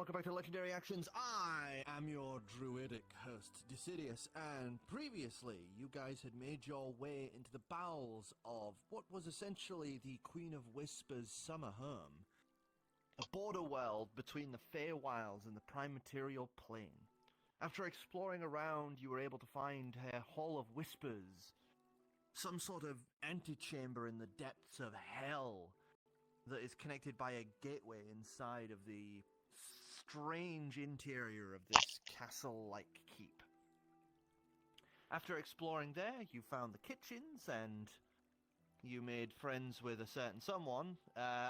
welcome back to Legendary Actions. I am your druidic host, Dicidius, and previously you guys had made your way into the bowels of what was essentially the Queen of Whispers' summer home, a border world between the Feywilds and the Prime Material Plane. After exploring around, you were able to find a Hall of Whispers, some sort of antechamber in the depths of hell that is connected by a gateway inside of the strange interior of this castle-like keep. After exploring there, you found the kitchens and you made friends with a certain someone,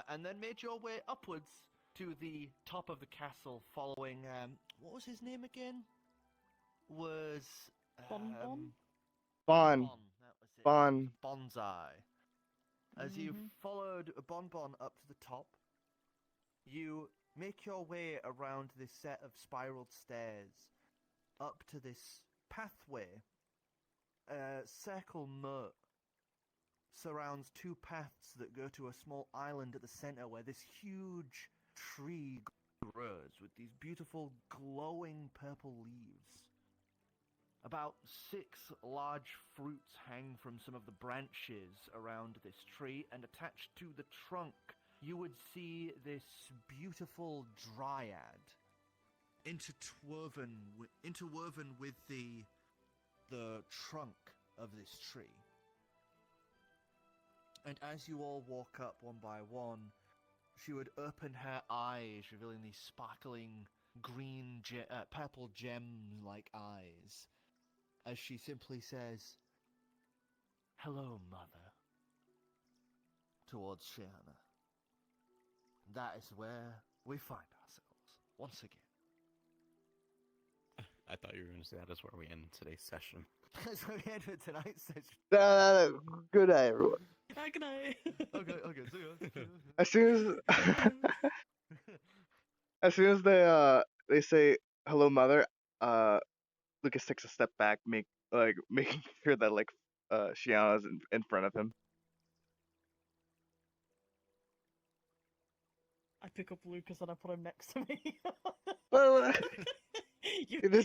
and then made your way upwards to the top of the castle following, what was his name again? Was... Bon. That was it. Bon. Bonsai. As you followed Bon up to the top, you make your way around this set of spiraled stairs up to this pathway. A circle moat surrounds two paths that go to a small island at the center where this huge tree grows with these beautiful glowing purple leaves. About 6 large fruits hang from some of the branches around this tree, and attached to the trunk you would see this beautiful dryad interwoven with the trunk of this tree. And as you all walk up one by one, she would open her eyes, revealing these sparkling green, purple gem-like eyes, as she simply says, "Hello, Mother," towards Shiana. That is where we find ourselves, once again. I thought you were going to say that is where we end today's session. That's where we end with tonight's session. Good night, everyone. Good night. Okay, see ya. As soon as they say hello, Mother, Lucas takes a step back, making sure that Shiana's in front of him. I pick up Lucas and I put him next to me. Well, this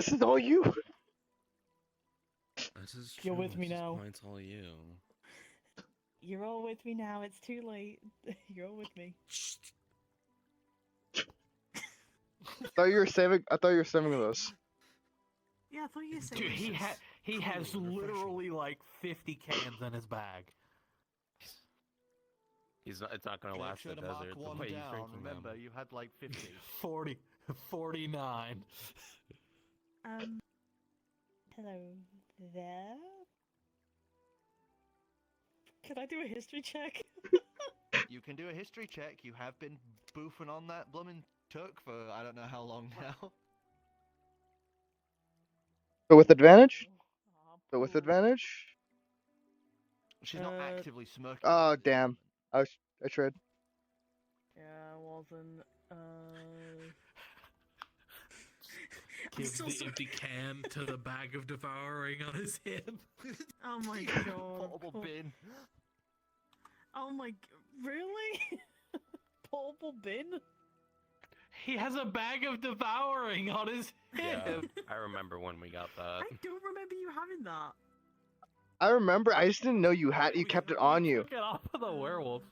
is all you. This is You're true, with me at this now. point, it's all you. You're all with me now. It's too late. You're all with me. I thought you were saving those. Yeah, I thought you said. Dude, he has literally like 50 cans in his bag. It's not going to last the desert the way you're drinking Remember, them. you had like 50. 49. Hello there. Can I do a history check? You can do a history check. You have been boofing on that bloomin' took for I don't know how long now. So with advantage? She's not actively smoking. Oh, at this damn. moment. I tried. Yeah, I wasn't. Gives the empty can to the bag of devouring on his hip. Oh my god. Portable bin. Oh my. Really? Portable bin? He has a bag of devouring on his hip. Yeah, I remember when we got that. I don't remember you having that. I remember. I just didn't know you kept it on you. Took it off of the werewolf.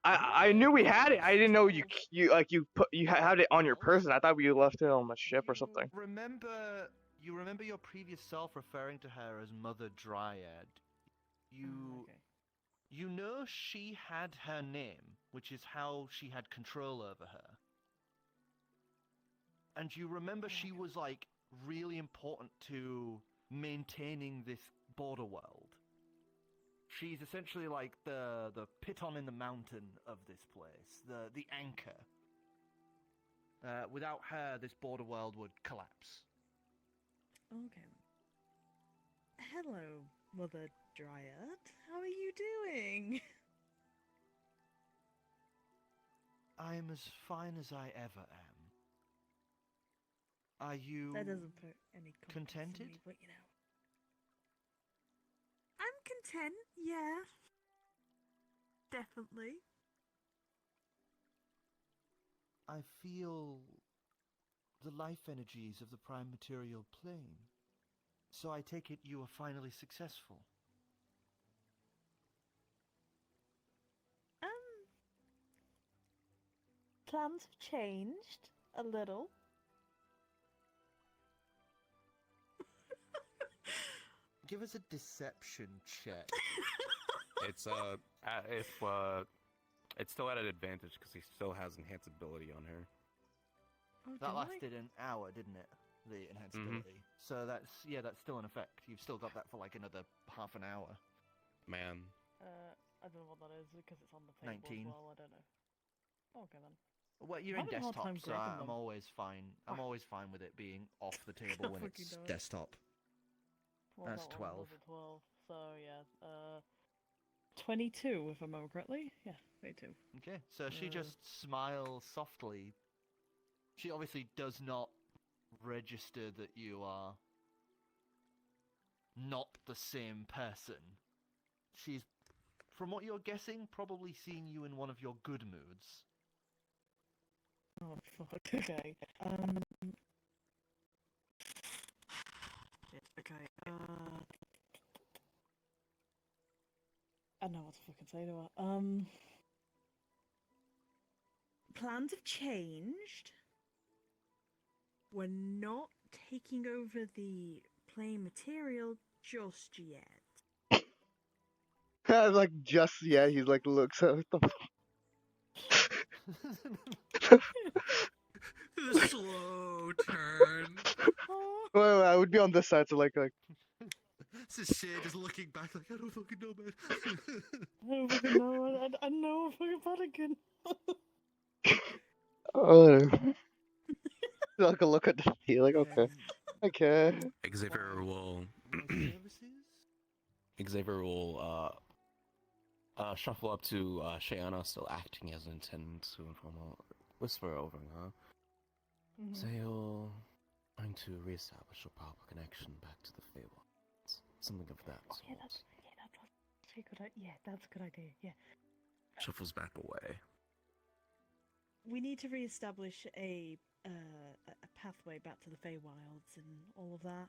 I knew we had it. I didn't know you had it on your person. I thought we left it on the ship or something. You remember your previous self referring to her as Mother Dryad. You know she had her name, which is how she had control over her. And you remember she was like really important to maintaining this border world. She's essentially like the piton in the mountain of this place, the anchor. Without her, this border world would collapse. Okay. Hello, Mother Dryad. How are you doing? I am as fine as I ever am. Are you That doesn't put any confidence in contented? me, but you know. I'm content, yeah. Definitely. I feel the life energies of the prime material plane. So I take it you are finally successful. Plans have changed a little. Give us a deception check. It's it's still at an advantage because he still has enhanced ability on her. Oh, That do I? lasted an hour, didn't it? The enhanced ability. So that's still in effect. You've still got that for like another half an hour. Man, I don't know what that is because it's on the table 19. as well. I don't know. Okay then. Well, you're in having a hard desktop, time so grabbing I'm them. always fine. I'm always fine with it being off the table when Fucking it's know it. desktop. Well, That's that one 12. was a 12. So yeah, 22 if I remember correctly. Yeah, 22. Okay, so she just smiles softly. She obviously does not register that you are not the same person. She's, from what you're guessing, probably seen you in one of your good moods. Oh fuck. Okay. Shit, okay. I don't know what to fucking say to her. Plans have changed. We're not taking over the plane material just yet. Like just yeah, he's like looks at the The slow turn. Oh, well, I would be on this side, so like This is Shay just looking back like, I don't fucking know, man. I don't fucking know. I know I'm fucking panicking. oh, like a look at the he like okay, Um, okay. Xavier will Services? shuffle up to Shayana, still acting as intended to informal whisper over her. So you're trying to reestablish a proper connection back to the Feywild. Something of that Oh, sort. that's a good idea. Yeah, that's a good idea. Yeah. Shuffles back away. We need to re-establish a pathway back to the Feywilds and all of that.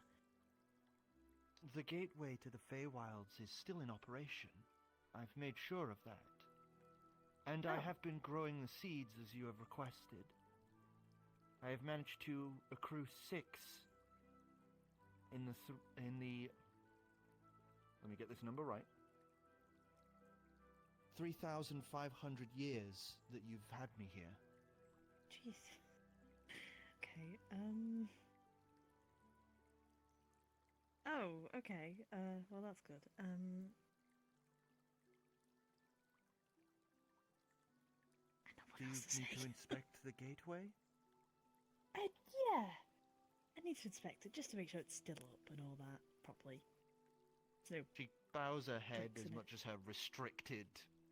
The gateway to the Feywilds is still in operation. I've made sure of that. And I Oh. have been growing the seeds as you have requested. I have managed to accrue 6 in the let me get this number right. 3,500 years that you've had me here. Jeez. Okay. Oh, okay. Well, that's good. I know what Do you else to need say. to inspect the gateway? Yeah. I need to inspect it just to make sure it's still up and all that properly. So, She bows her head Clicks as in it. much as her restricted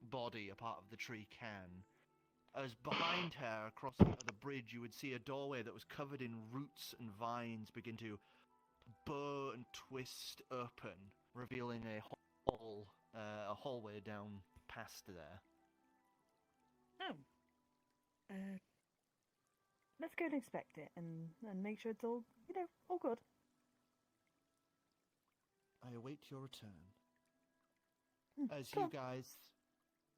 body, a part of the tree, can. As behind her, across the bridge, you would see a doorway that was covered in roots and vines begin to burr and twist open, revealing a hallway down past there. oh. Let's go and inspect it and make sure it's all, all good. I await your return. As Cool. you guys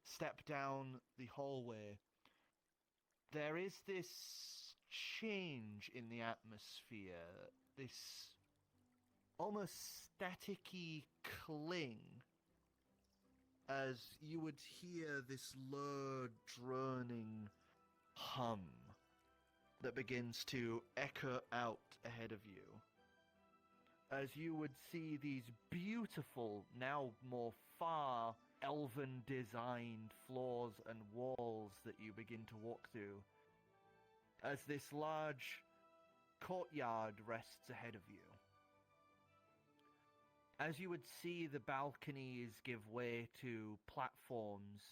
step down the hallway, there is this change in the atmosphere, this almost staticky cling, as you would hear this low droning hum that begins to echo out ahead of you. As you would see these beautiful, now more far elven designed floors and walls that you begin to walk through, as this large courtyard rests ahead of you. As you would see the balconies give way to platforms,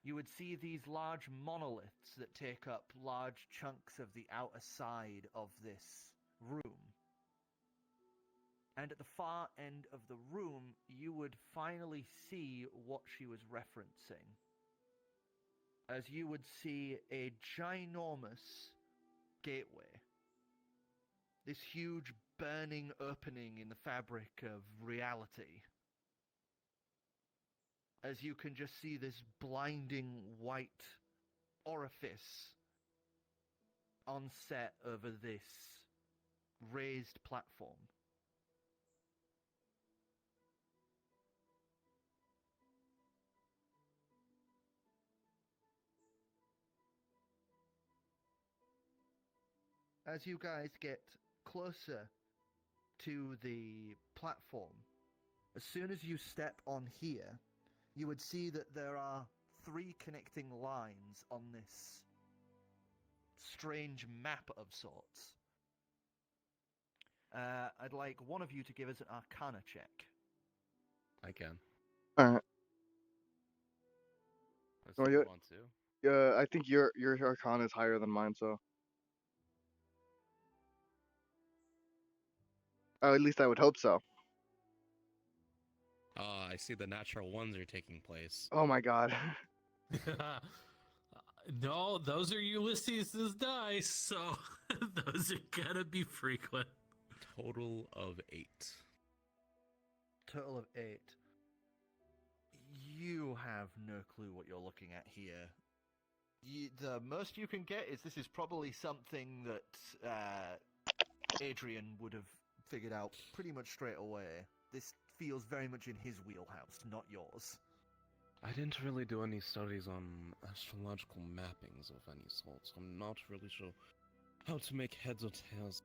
you would see these large monoliths that take up large chunks of the outer side of this room. And at the far end of the room, you would finally see what she was referencing. as you would see a ginormous gateway. This huge burning opening in the fabric of reality. As you can just see this blinding white orifice on set over this raised platform. As you guys get closer to the platform, as soon as you step on here, you would see that there are 3 connecting lines on this strange map of sorts. I'd like one of you to give us an Arcana check. I can. Alright. Let's Oh, see yeah. if you want to. I think your Arcana is higher than mine, so. At least I would hope so. Ah, I see the natural ones are taking place. Oh my god. No, those are Ulysses' dice, so those are gonna be frequent. Total of 8. Total of 8. You have no clue what you're looking at here. The most you can get is this is probably something that Adrian would have figured out pretty much straight away. This feels very much in his wheelhouse, not yours. I didn't really do any studies on astrological mappings of any sort, so I'm not really sure how to make heads or tails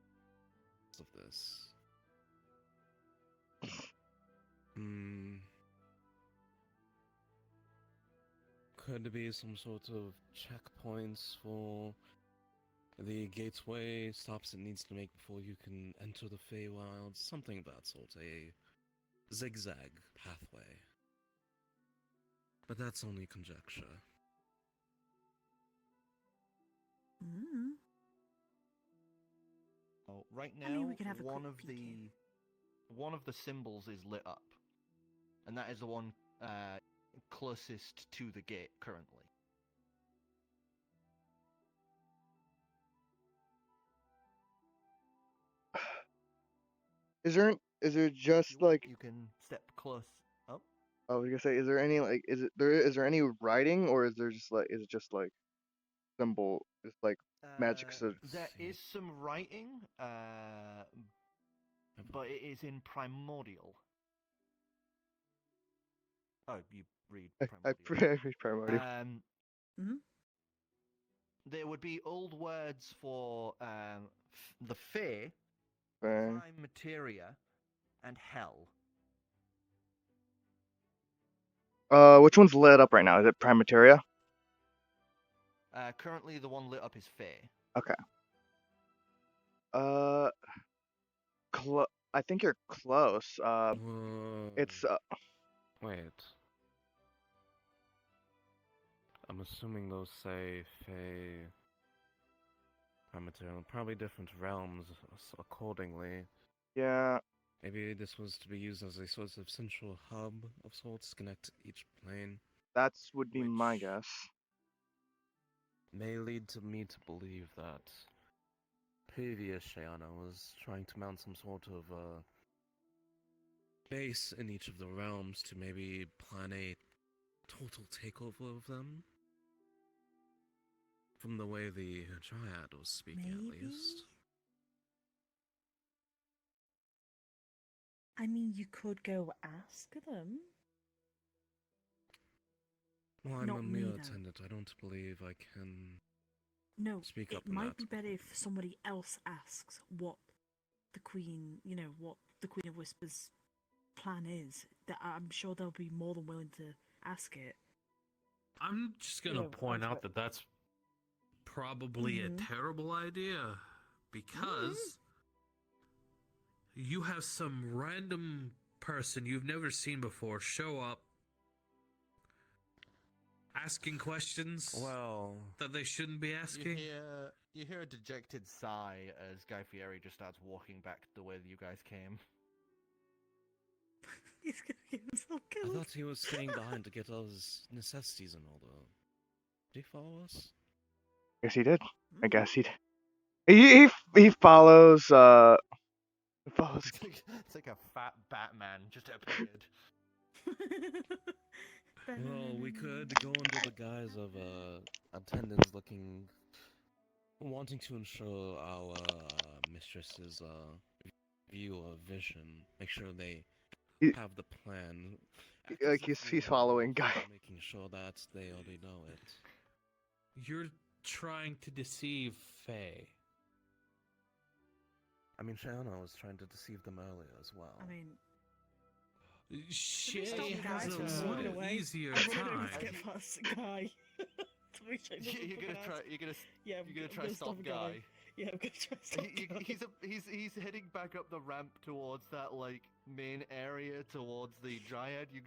of this. Could be some sort of checkpoints for the gateway, stops it needs to make before you can enter the Feywild, something of that sort, a zigzag pathway. But that's only conjecture. Mm. Oh, right now, I mean, we can have a one quick of peek the in. one of the symbols is lit up, and that is the one closest to the gate currently. Is there just If you want, like you can step close. Oh, I was gonna say, is there any like is there any writing, or is it just like symbol, just like magic there see. is some writing, but it is in primordial. Oh, you read I primordial. read primordial. Mhm. There would be old words for the Fae, Fine. prime materia, and hell. Which one's lit up right now? Is it prime materia? Currently, the one lit up is Fae. Okay. Uh, I think you're close. It's Wait. I'm assuming those say Fey, Primitive, probably different realms accordingly. yeah. Maybe this was to be used as a sort of central hub of sorts to connect each plane, That's would be my Which- guess. may lead to me to believe that previous Shayana was trying to mount some sort of base in each of the realms to maybe plan a total takeover of them. From the way the Dryad was speaking, at Maybe. least. I mean, you could go ask them. Well, I'm Not a me, mere though. attendant. I don't believe I can No, speak it up on might that. be better if somebody else asks what the Queen, what the Queen of Whispers' plan is. That I'm sure they'll be more than willing to ask it. I'm just gonna point out that that's probably a Mhm. terrible idea because you have some random person you've never seen before show up asking questions Well, that they shouldn't be asking. You hear a dejected sigh as Guy Fieri just starts walking back the way that you guys came. He's gonna get himself I killed. thought he was staying behind to get all his necessities in order. Did he follow us? Guess he did. I Mm. guess he did. He follows. He follows. It's like a fat Batman just appeared. Well, we could go under the guise of attendants wanting to ensure our mistress's view of vision. Make sure they He- have the plan. Act Like as if he's we are following those, guy. making sure that they already know it. You're trying to deceive Faye. I mean, Shayana was trying to deceive them earlier as well. I mean, Shay stop the has guy a from running little away? easier I'm running over time. to get past the guy. To make sure he doesn't You're gonna fucking try. ask. Yeah, You're gonna I'm try gonna stop the guy. Yeah, I'm gonna try to stop the guy. He's heading back up the ramp towards that like main area towards the dryad. You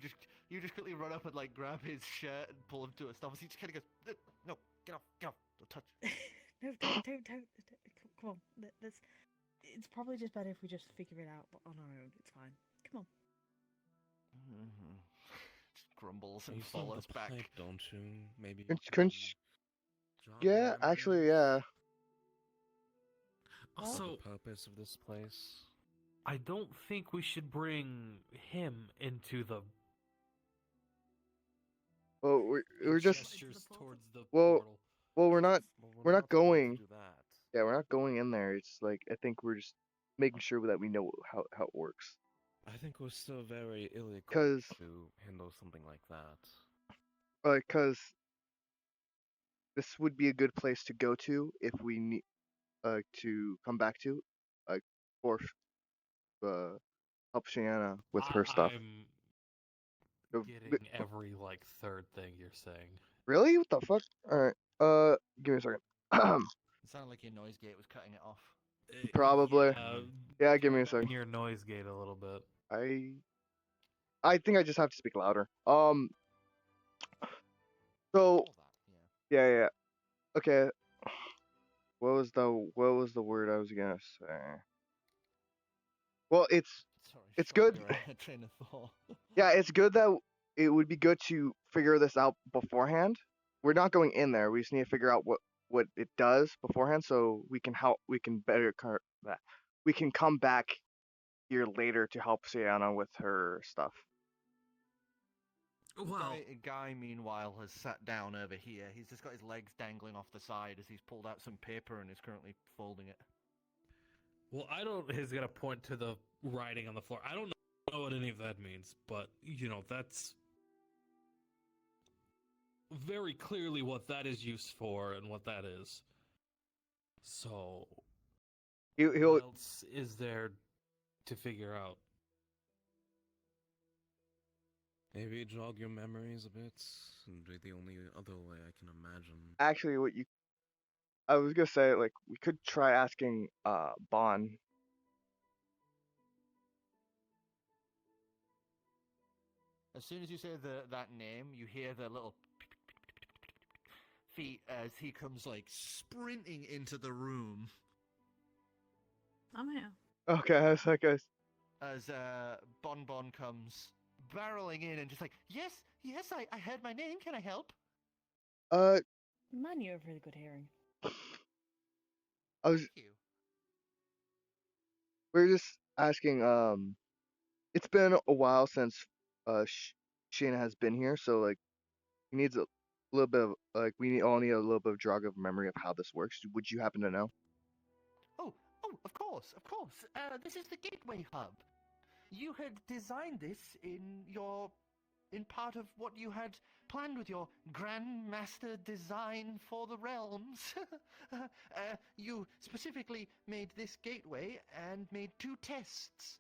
just quickly run up and like grab his shirt and pull him to a stop. He just kind of goes, "No, get off, don't touch." No, don't. Come on, let's. It's probably just better if we just figure it out on our own. It's fine. Come on. Just grumbles You and still have follows the back. pipe, don't you? Maybe. Couldn't jog your Yeah, actually, memories? yeah. What Also, the purpose of this place? I don't think we should bring him into the. Well, we're just. gestures towards the Well, portal. well, we're not. Well, We're not about to going. do that. Yeah, we're not going in there. It's like I think we're just making sure that we know how it works. I think we're still very ill-equipped 'Cause to handle something like that. Because this would be a good place to go to if we need to come back to, like, for help Shanna with her stuff. I'm So, getting every like third thing you're saying. Really? What the fuck? All right. Give me a second. It sounded like your noise gate was cutting it off. Probably. Yeah, give me a turn down second. your noise gate a little bit. I think I just have to speak louder. So All that, yeah. yeah. Okay. What was the word I was gonna say? Well, Sorry, it's stopped good. your train of thought. Yeah, it's good that it would be good to figure this out beforehand. We're not going in there. We just need to figure out what it does beforehand, so we can help. We can we can come back here later to help Sienna with her stuff. Well, Guy, meanwhile, has sat down over here. He's just got his legs dangling off the side as he's pulled out some paper and is currently folding it. well, I don't. He's gonna point to the writing on the floor. I don't know what any of that means, but that's very clearly what that is used for and what that is. So, He'll what else is there to figure out? Maybe jog your memories a bit. Would be the only other way I can imagine. actually I was gonna say, like, we could try asking Bon. As soon as you say that name, you hear the little feet as he comes like sprinting into the room. I'm here. Okay, how's that, guys? As Bon comes barreling in and just like, yes, I heard my name. Can I help? Man, you have really good hearing. I was. Thank you. We're just asking. It's been a while since Shayna has been here, so like, he needs a little bit of all need a little bit of jog of memory of how this works. Would you happen to know? Oh, of course. This is the Gateway Hub. You had designed this in part of what you had planned with your Grandmaster design for the realms. You specifically made this gateway and made 2 tests.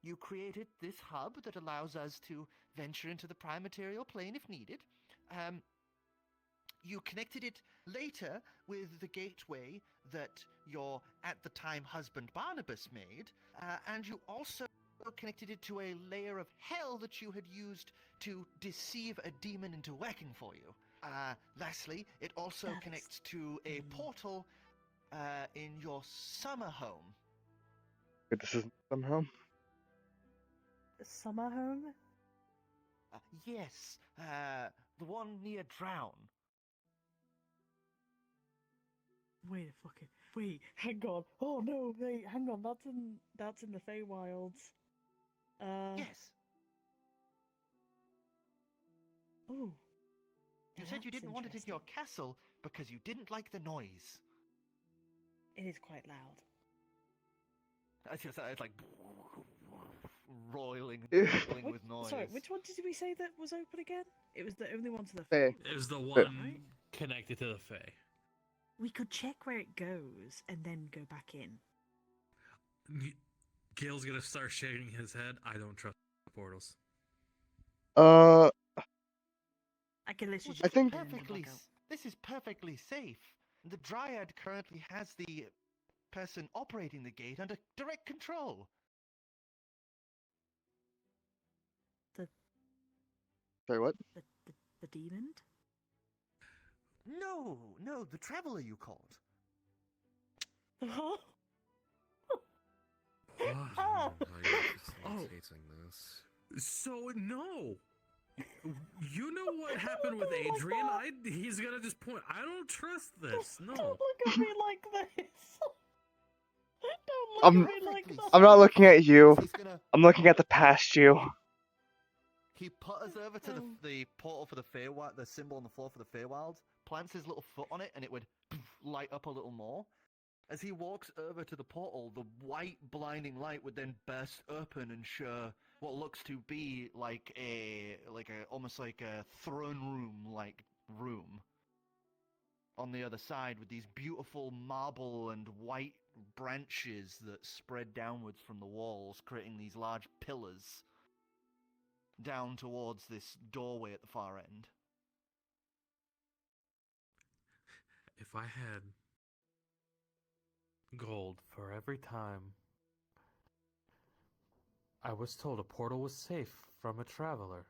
You created this hub that allows us to venture into the prime material plane if needed. You connected it later with the gateway that your, at the time, husband Barnabas made, and you also connected it to a layer of hell that you had used to deceive a demon into working for you. Lastly, it also connects to a portal in your summer home. Wait, this is somehow. Summer home? Yes, the one near Drown. Wait a fucking wait, hang on. Oh no, wait, hang on. That's in the Feywilds. Yes. Oh. You now said you that's didn't want it in your interesting. castle because you didn't like the noise. It is quite loud. It's like roiling Yeah. and rumbling with noise. Sorry, which one did we say that was open again? It was the only one to the Fae. It was the Fae. one right? connected to the Fae. We could check where it goes and then go back in. Gil's gonna start shaking his head. I don't trust portals. Uh, I can literally Well, just I think- put it in and log out. This is perfectly safe. The Dryad currently has the person operating the gate under direct control. sorry, what? The demon? No, the traveler you called. Huh? Oh, you're Oh. facilitating this. So no. You know what happened with Don't look Adrian? at He's gonna just point. I don't trust this. Don't No. look at me like this. Don't look I'm- at me like that. I'm not looking at you. He's gonna. I'm looking at the past you. He putters over to Oh. the portal for the Feywild, the symbol on the floor for the Feywild, plants his little foot on it, and it would light up a little more. As he walks over to the portal, the white blinding light would then burst open and show what looks to be almost like a throne room like room on the other side, with these beautiful marble and white branches that spread downwards from the walls, creating these large pillars down towards this doorway at the far end. If I had gold for every time I was told a portal was safe from a traveler,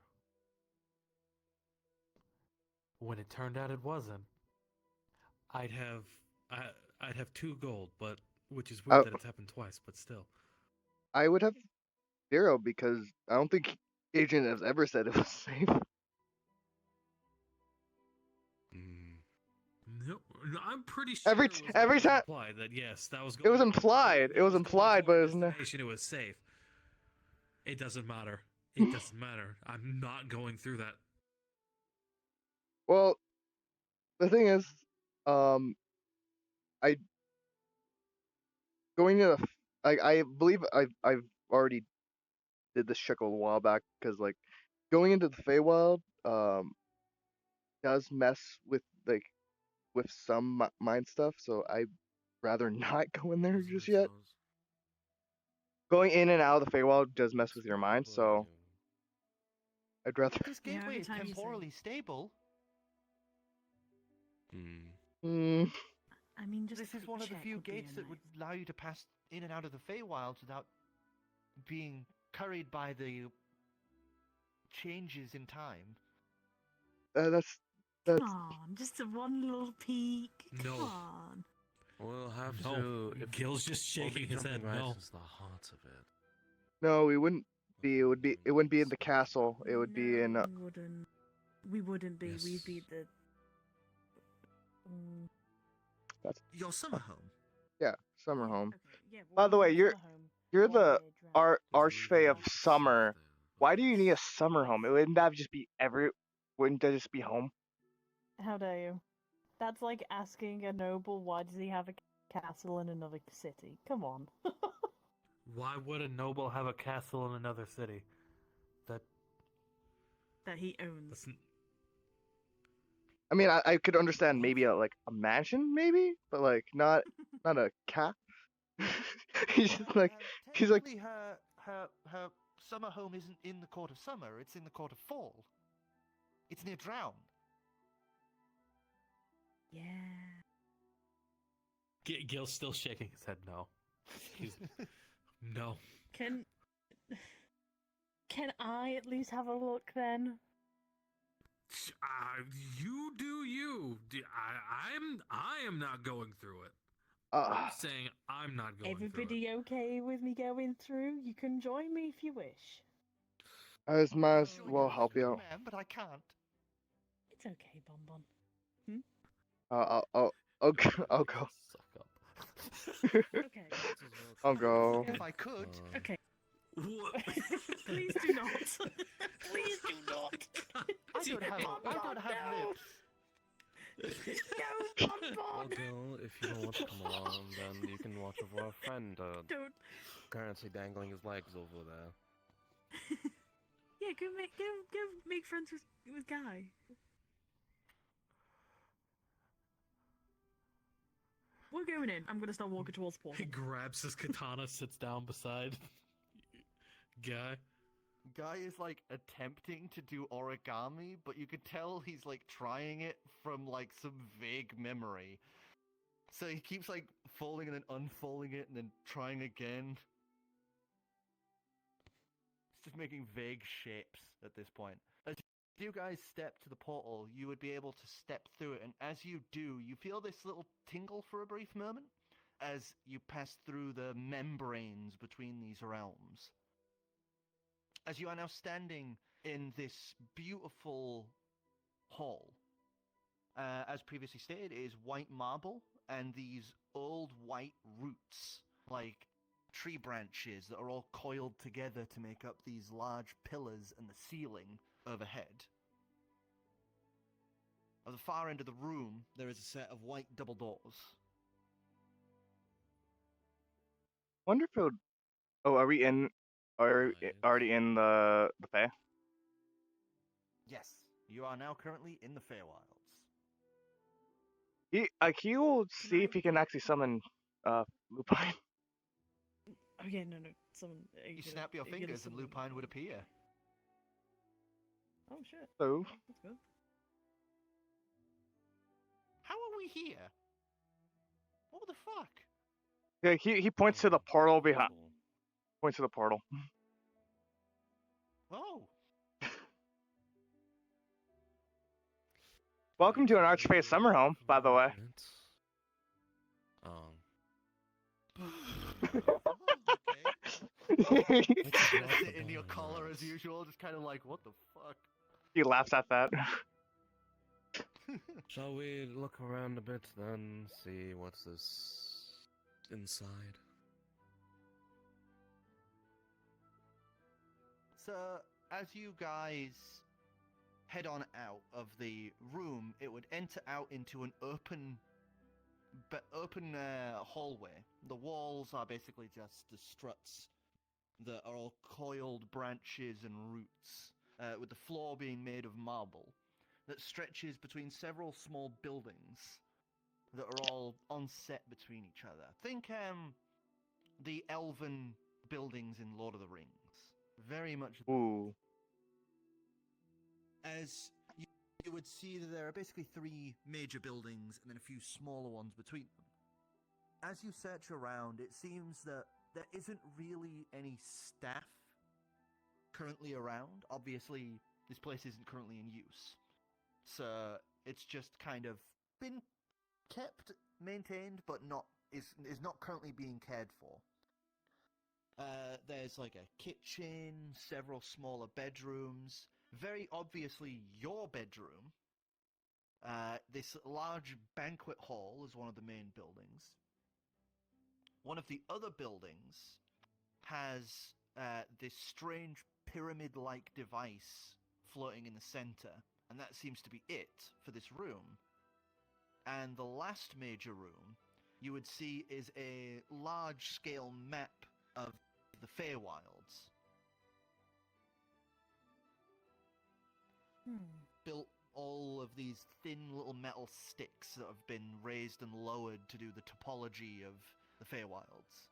when it turned out it wasn't, I'd have 2 gold, but which is weird Oh. that it's happened twice, but still. I would have 0 because I don't think Adrian has ever said it was safe. No, I'm pretty sure Every it t- was every always time- implied that yes, that was It was going- implied. that It was going implied, to but our it was not. destination, it was safe. It doesn't matter. It doesn't matter. I'm not going through that. Well, the thing is, I going to the. I believe I've already did this trick a while back because like going into the Feywild does mess with with some mind stuff, so I'd rather not go in there just yet. Going in and out of the Feywild does mess with your mind, so I'd rather. This Yeah, gateway every is time you say- temporally stable. Mm, I mean, just This a is quick one of the check few would be gates that nice. would allow you to pass in and out of the Feywilds without being curried by the changes in time. that's Come on, just a one little peek. Come No. on. We'll have No, to. Gil's just we'll be shaking his head. jumping right No. into the heart of it. no. It wouldn't be. It wouldn't be in the castle. It would be in. No, we wouldn't. We wouldn't be. We'd be Yes. the. Mm, Your summer home. Yeah, summer home. okay, yeah, By we'll the be way, in you're- summer home You're while the we're drowned. Archfey of summer. Why do you need a summer home? It wouldn't that just be Wouldn't that just be home? How dare you? That's like asking a noble why does he have a castle in another city. Come on. Why would a noble have a castle in another city? That he owns. That's I mean, I could understand maybe a mansion, maybe, but like not a cat. He's just like he's like Technically her summer home isn't in the court of summer, it's in the court of fall. It's near Drown. Yeah. Gil's still shaking his head. No. No. Can I at least have a look then? You do you. I am not going through it. uh, I'm saying I'm not going through it. Everybody okay with me going through? You can join me if you wish. I just might as Sure, well you're help you out. Man, but I can't. It's okay, Bonbon. I'll go. I'll go. Okay. I'll go. If I could, Okay. What? Please do not. Please do not. I don't have no. lips. No, Well, bonbon. Gil, if you don't want to come along, then you can watch over our friend, Don't. currently dangling his legs over there. Yeah, go make friends with Guy. We're going in. I'm gonna start walking towards the He portal. grabs his katana, sits down beside guy. Guy is like attempting to do origami, but you could tell he's like trying it from like some vague memory. So he keeps like folding and then unfolding it and then trying again. He's just making vague shapes at this point. As you guys step to the portal, you would be able to step through it, and as you do, you feel this little tingle for a brief moment as you pass through the membranes between these realms. As you are now standing in this beautiful hall, as previously stated, it is white marble and these old white roots, like tree branches that are all coiled together to make up these large pillars and the ceiling overhead. At the far end of the room, there is a set of white double doors. Wonder if it would... Oh, are we in? Are we already in the Fae? Yes, you are now currently in the Feywilds. He will see if he can actually summon Lupine. Oh yeah, no. Someone. You snap your fingers and Lupine would appear. Oh shit. So That's good. How are we here? What the fuck? yeah, he points to the portal behind. Points to the portal. Oh, Welcome to an Archfey summer home, by the way. okay. Sit in your collar as usual, just kind of like, what the fuck? He laughs at that. Shall we look around a bit then, see what's this inside? So, as you guys head on out of the room, it would enter out into an open hallway. The walls are basically just the struts that are all coiled branches and roots, with the floor being made of marble that stretches between several small buildings that are all on set between each other. Think the elven buildings in Lord of the Rings. Very much. Ooh. As you would see that there are basically three major buildings and then a few smaller ones between them. As you search around, it seems that there isn't really any staff currently around. Obviously, this place isn't currently in use. So it's just kind of been kept, maintained, but is not currently being cared for. There's like a kitchen, several smaller bedrooms. Very obviously your bedroom. This large banquet hall is one of the main buildings. One of the other buildings has this strange pyramid-like device floating in the center, and that seems to be it for this room. And the last major room you would see is a large-scale map of the Feywilds. Built all of these thin little metal sticks that have been raised and lowered to do the topology of the Feywilds,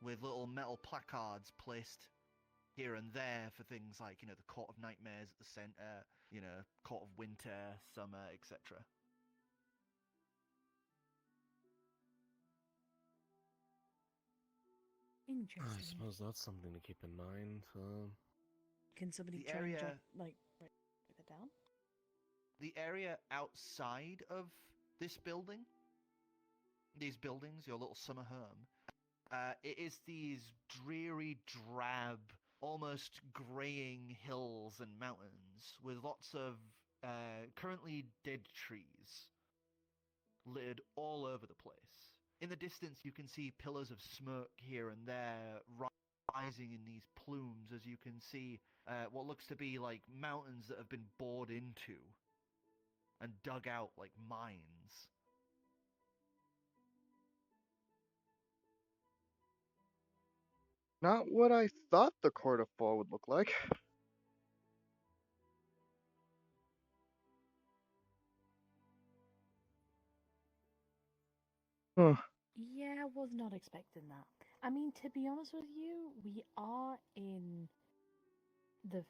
with little metal placards placed here and there for things like, the Court of Nightmares at the center, Court of Winter, Summer, etc. I Interesting. suppose that's something to keep in mind. Can somebody The try and area- write that down? The area outside of this building, these buildings, your little summer home, it is these dreary, drab, almost greying hills and mountains with lots of currently dead trees littered all over the place. In the distance, you can see pillars of smoke here and there rising in these plumes as you can see what looks to be like mountains that have been bored into and dug out like mines. Not what I thought the Court of Fall would look like. Huh. Yeah, I was not expecting that. I mean, to be honest with you, we are in the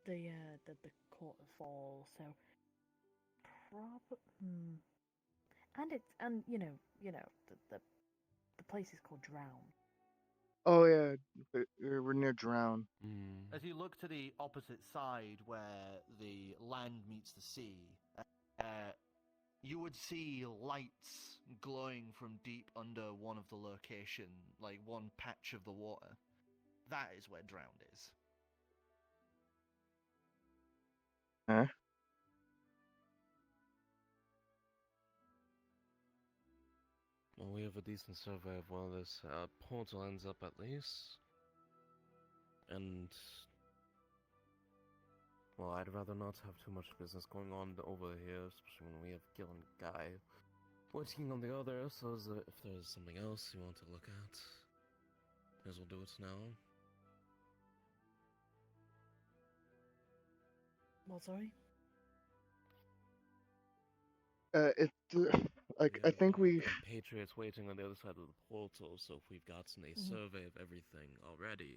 the Court of Fall, so probably. And it's the place is called Drown. Oh yeah, we're near Drown. Hmm. As you look to the opposite side where the land meets the sea, you would see lights glowing from deep under one of the location, like one patch of the water. That is where Drowned is. Huh? Well, we have a decent survey of where this portal ends up at least. And well, I'd rather not have too much business going on over here, especially when we have Gil and Guy working on the other, so if there's something else you want to look at, may as well do it now. Well, sorry. Like Yeah, I think we. the Patriots waiting on the other side of the portal, so if we've gotten a survey of everything already.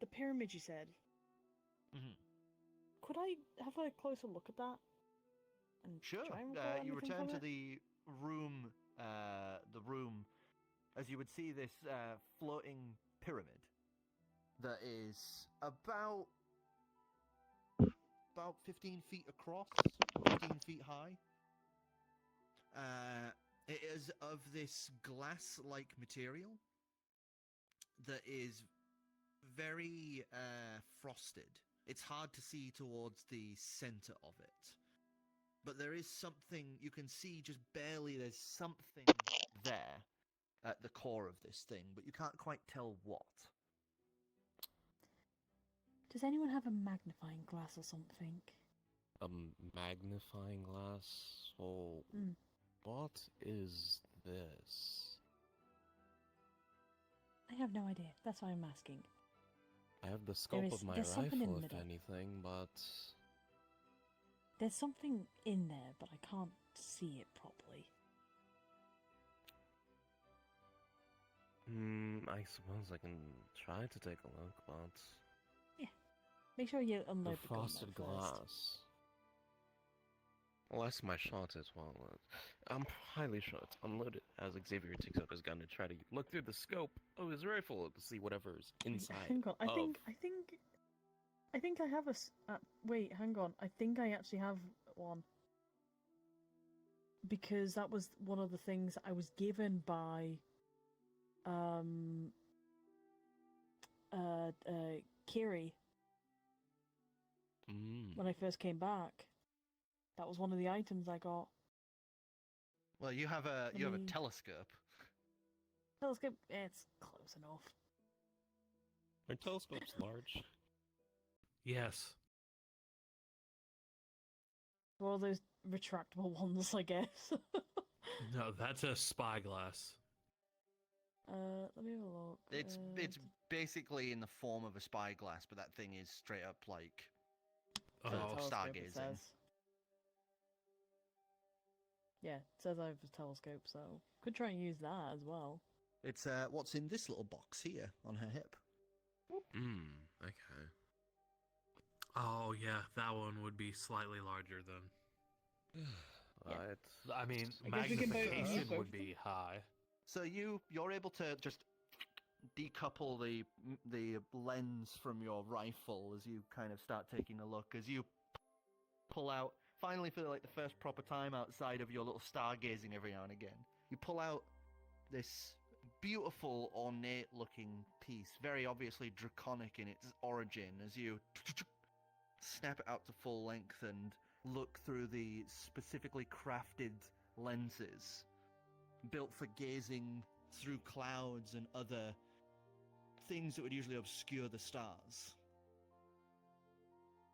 The pyramid you said. Could I have a closer look at that? And Sure. try and recall You anything return from to it? the room, as you would see this floating pyramid that is about 15 feet across, 15 feet high. It is of this glass-like material that is very frosted. It's hard to see towards the center of it. But there is something, you can see just barely, there's something there at the core of this thing, but you can't quite tell what. Does anyone have a magnifying glass or something? A magnifying glass? Oh, what is this? I have no idea. That's why I'm asking. I have the scope of my there's something in rifle, the if middle. anything, but There's something in there, but I can't see it properly. I suppose I can try to take a look, but Make sure you the unload the gun frosted though, first. glass. Well, that's my shot as well. I'm highly sure it's unloaded as Xavier takes out his gun to try to look through the scope of his rifle to see whatever's inside. Hang on, I of- think I have a. Wait, hang on. I think I actually have one. Because that was one of the things I was given by, Kiri when I first came back. That was one of the items I got. Well, you have a telescope. Telescope, it's close enough. My telescope's large. Yes. One of those retractable ones, I guess. No, that's a spyglass. Let me have a look. It's basically in the form of a spyglass, but that thing is straight up like Oh, telescope, it stargazing. says. Yeah, it says I have a telescope, so could try and use that as well. It's what's in this little box here on her hip. Okay. Oh yeah, that one would be slightly larger then. Right. I mean, I guess we can both magnification use both. would be high. So you're able to just decouple the lens from your rifle as you kind of start taking a look, as you pull out, finally for like the first proper time outside of your little stargazing every now and again, you pull out this beautiful ornate looking piece, very obviously draconic in its origin, as you snap it out to full length and look through the specifically crafted lenses built for gazing through clouds and other things that would usually obscure the stars.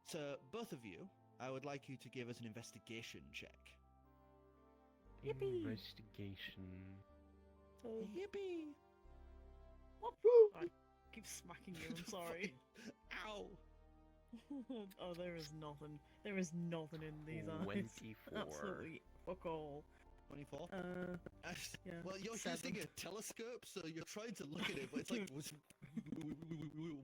So, both of you, I would like you to give us an investigation check. Yippee! Investigation. Yippee! I keep smacking you, I'm sorry. Ow! Oh, there is nothing. There is nothing in these eyes. 24. Absolutely fuck all. 24? Yeah. Well, you're 7. using a telescope, so you're trying to look at it, but it's like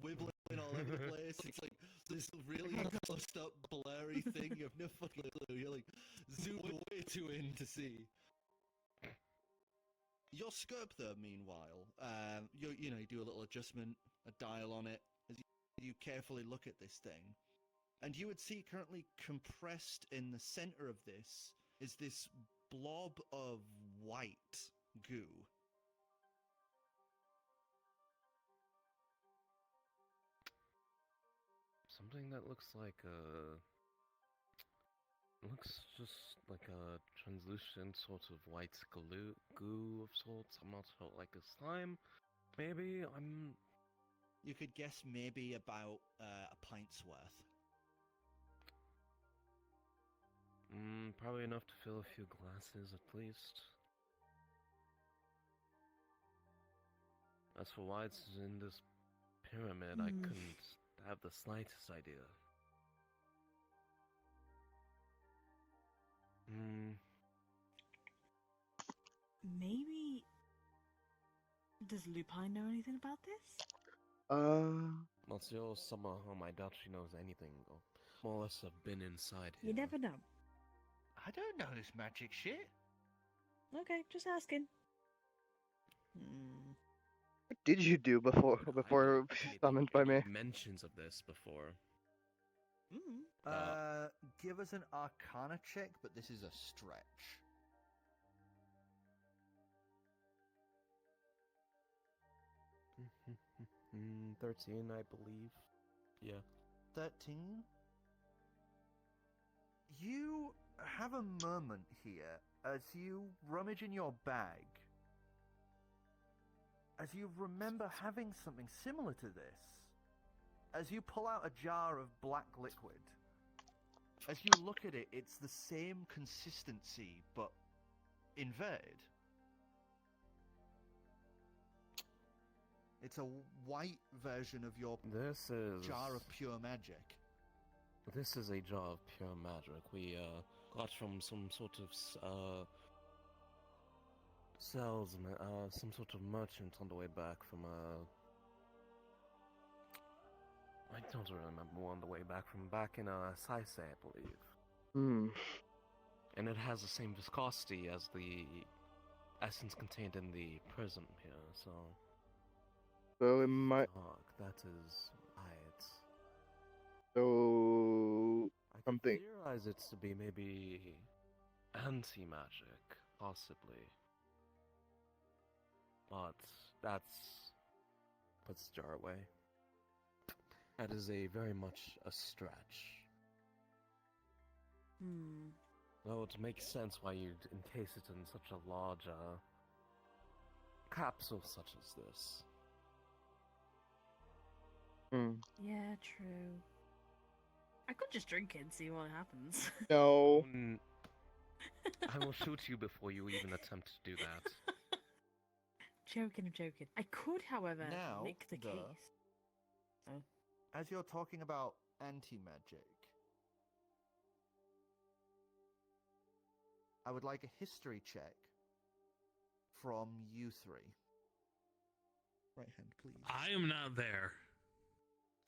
wibbling all over the place. It's like this really close-up, blurry thing. You have no fucking clue. You're like zooming way too in to see. Your scope, though, meanwhile, you do a little adjustment, a dial on it, as you carefully look at this thing, and you would see currently compressed in the center of this is this blob of white goo. Something that looks like a... Looks just like a translucent sort of white goo of sorts. I'm not sure, like a slime. Maybe I'm... You could guess maybe about a pint's worth. Probably enough to fill a few glasses at least. As for why it's in this pyramid, I couldn't have the slightest idea. Maybe. Does Lupine know anything about this? Monsieur somehow I doubt she knows anything, or more or less have been inside here. You never know. I don't know this magic shit. Okay, just asking. What did you do before summoned by me? Mentions of this before. Give us an Arcana check, but this is a stretch. 13, I believe. Yeah. 13? You have a moment here as you rummage in your bag, as you remember having something similar to this, as you pull out a jar of black liquid. As you look at it, it's the same consistency, but inverted. It's a white version of your jar of pure magic. This is a jar of pure magic. We got from some sort of salesman, some sort of merchant on the way back from I don't really remember on the way back from back in Saisei, I believe. And it has the same viscosity as the essence contained in the prism here, so. So it might. That is right. So I something. theorize it to be maybe anti-magic, possibly. But that's puts the jar away. That is a very much a stretch. Though it makes sense why you'd encase it in such a large capsule such as this. Yeah, true. I could just drink it and see what happens. No. I will shoot you before you even attempt to do that. I'm joking. I could, however, Now, make the case. Oh. As you're talking about anti-magic, I would like a history check from you three. Right hand, please. I am not there.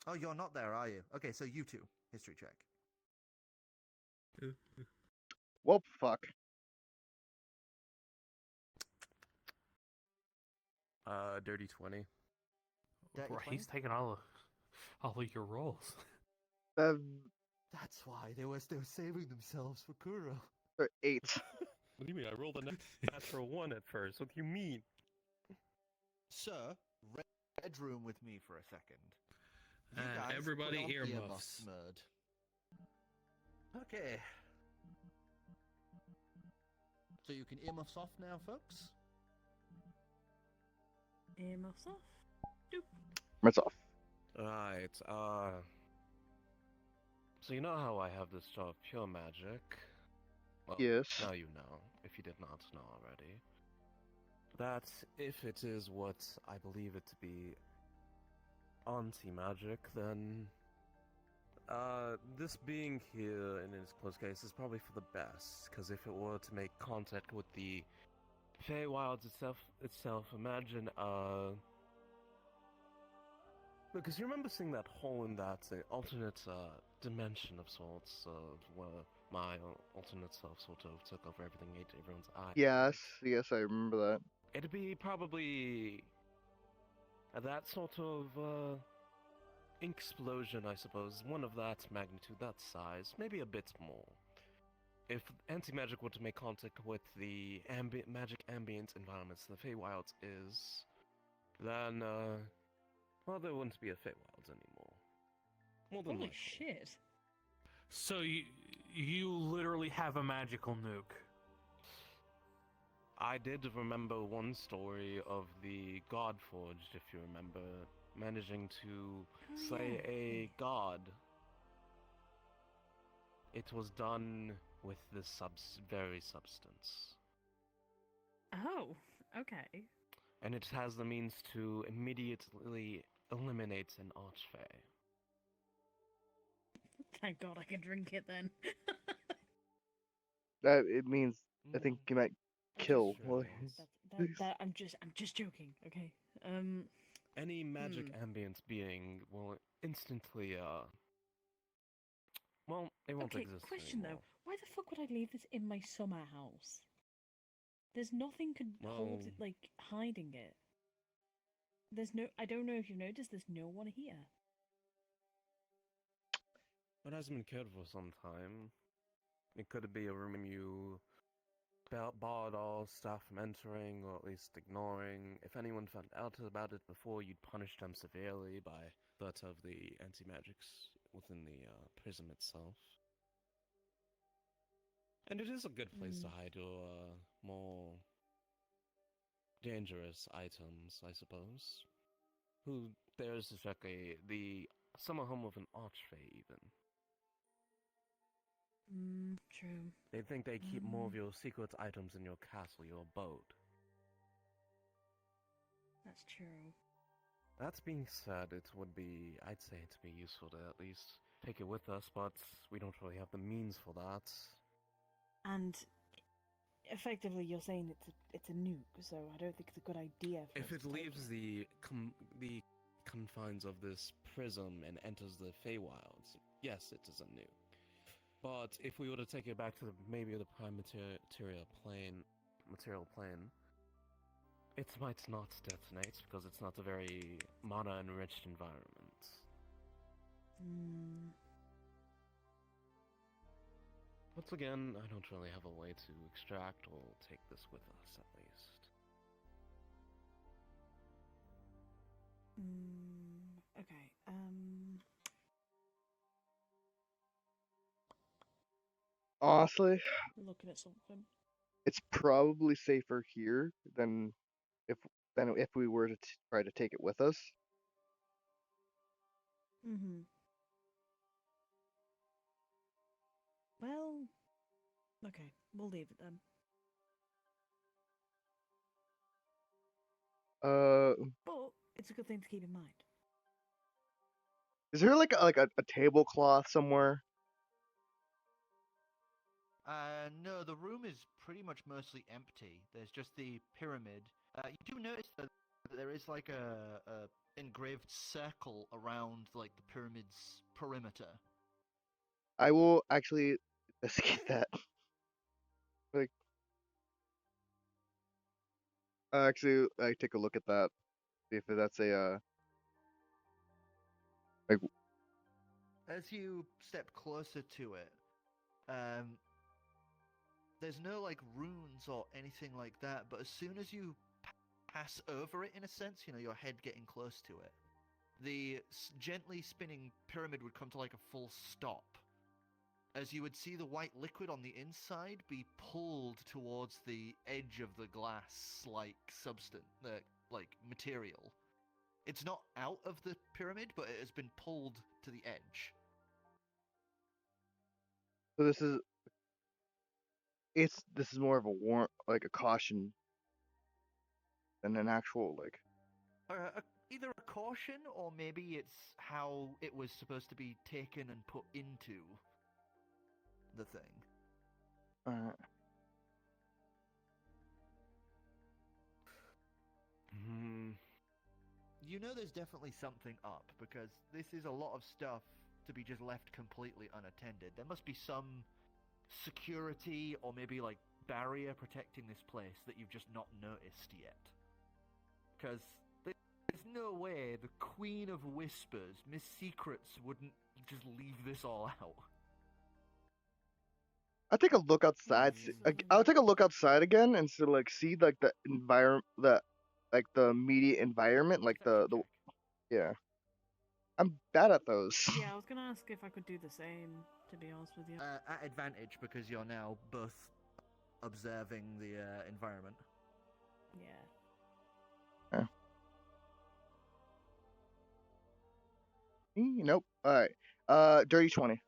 Oh, you're not there, are you? Okay, so you two, history check. Well, fuck. Dirty 20. Dirty Bro, 20? he's taking all of your rolls. That's why they were still saving themselves for Kuro. 8. What do you mean? I rolled a natural 1 at first. What do you mean? Sir, red room with me for a second. You And guys everybody put on earmuffs. mode. Okay. So you can earmuffs off now, folks? Earmuffs off. Doop. It's off. Right, so you know how I have this sort of pure magic? Well, Yes. now you know, if you did not know already. That if it is what I believe it to be anti-magic, then this being here in its close case is probably for the best, because if it were to make contact with the Feywilds itself, imagine, because you remember seeing that hole in that alternate dimension of sorts, where my alternate self sort of took over everything, ate everyone's eyes. Yes, yes, I remember that. It'd be probably that sort of explosion, I suppose. One of that magnitude, that size, maybe a bit more. If anti-magic were to make contact with the magic ambient environments the Feywilds is, then, well, there wouldn't be a Feywilds anymore. More than Holy likely. shit. So you literally have a magical nuke. I did remember one story of the Godforged, if you remember, managing to slay yeah. a god. It was done with this very substance. Oh, okay. And it has the means to immediately eliminate an archfey. Thank God I can drink it then. It means I think you might Which is kill. true, Well, yes. I'm just joking. Okay. Any magic ambient being will instantly, well, it won't Okay. exist Question anymore. though, why the fuck would I leave this in my summer house? There's nothing could hold Well- it, like hiding it. There's no. I don't know if you've noticed. There's no one here. It hasn't been cared for some time. It could be a room you barred all staff from entering, or at least ignoring. If anyone found out about it before, you'd punish them severely by that of the anti-magics within the prism itself. And it is a good place to hide your more dangerous items, I suppose. Who there's exactly the summer home of an archfey, even. True. They think they keep more of your secret items in your castle, your abode. That's true. That being said, it would be, I'd say it'd be useful to at least take it with us, but we don't really have the means for that. And effectively, you're saying it's a nuke, so I don't think it's a good idea. For If us it to take leaves the confines of this prism and enters the Feywilds, yes, it is a nuke. But if we were to take it back to maybe the prime material plane, it might not detonate because it's not a very mana-enriched environment. Once again, I don't really have a way to extract or take this with us, at least. Okay. honestly, Looking at something. it's probably safer here if if we were to try to take it with us. Well, okay, we'll leave it then. But it's a good thing to keep in mind. Is there like a tablecloth somewhere? No, the room is pretty much mostly empty. There's just the pyramid. You do notice that there is like a engraved circle around like the pyramid's perimeter. I will actually escape that. Like, actually, I take a look at that. See if that's a like. As you step closer to it, there's no like runes or anything like that. But as soon as you pass over it, in a sense, you know, your head getting close to it, the gently spinning pyramid would come to like a full stop. as you would see the white liquid on the inside be pulled towards the edge of the glass-like substance, like material. It's not out of the pyramid, but it has been pulled to the edge. So this is more of a warrant, like a caution, than an actual like. Either a caution, or maybe it's how it was supposed to be taken and put into the thing. Alright. You know there's definitely something up, because this is a lot of stuff to be just left completely unattended. There must be some security or maybe like barrier protecting this place that you've just not noticed yet. Because there's no way the Queen of Whispers, Miss Secrets, wouldn't just leave this all out. I'll take a look outside. I'll take a look outside again and see like the environment, like the immediate environment, like the yeah. I'm bad at those. Yeah, I was gonna ask if I could do the same, to be honest with you. At advantage, because you're now both observing the environment. Yeah. Nope. Alright. Dirty 20.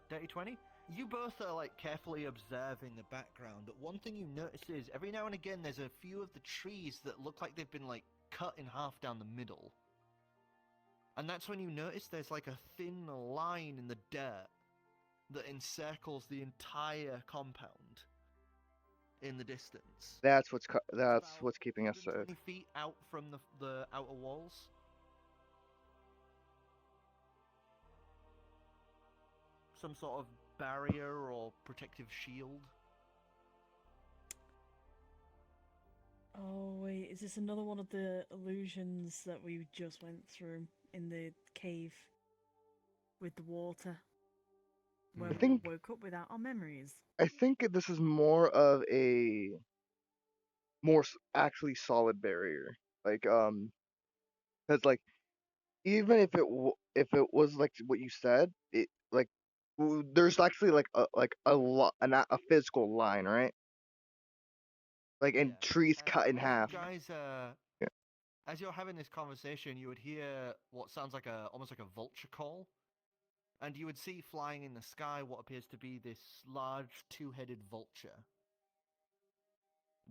Dirty 20? You both are like carefully observing the background, but one thing you notice is every now and again there's a few of the trees that look like they've been like cut in half down the middle. And that's when you notice there's like a thin line in the dirt that encircles the entire compound in the distance. That's what's It's about keeping us safe. 20 feet out from the outer walls. Some sort of barrier or protective shield. Oh wait, is this another one of the illusions that we just went through in the cave with the water? Where I we think- woke up without our memories. I think this is more of a actually solid barrier. Like because like even if it was like what you said, it like there's actually like a physical line, right? Like and Yeah. trees cut in As half. You guys, Yeah. as you're having this conversation, you would hear what sounds like almost like a vulture call, and you would see flying in the sky what appears to be this large two-headed vulture.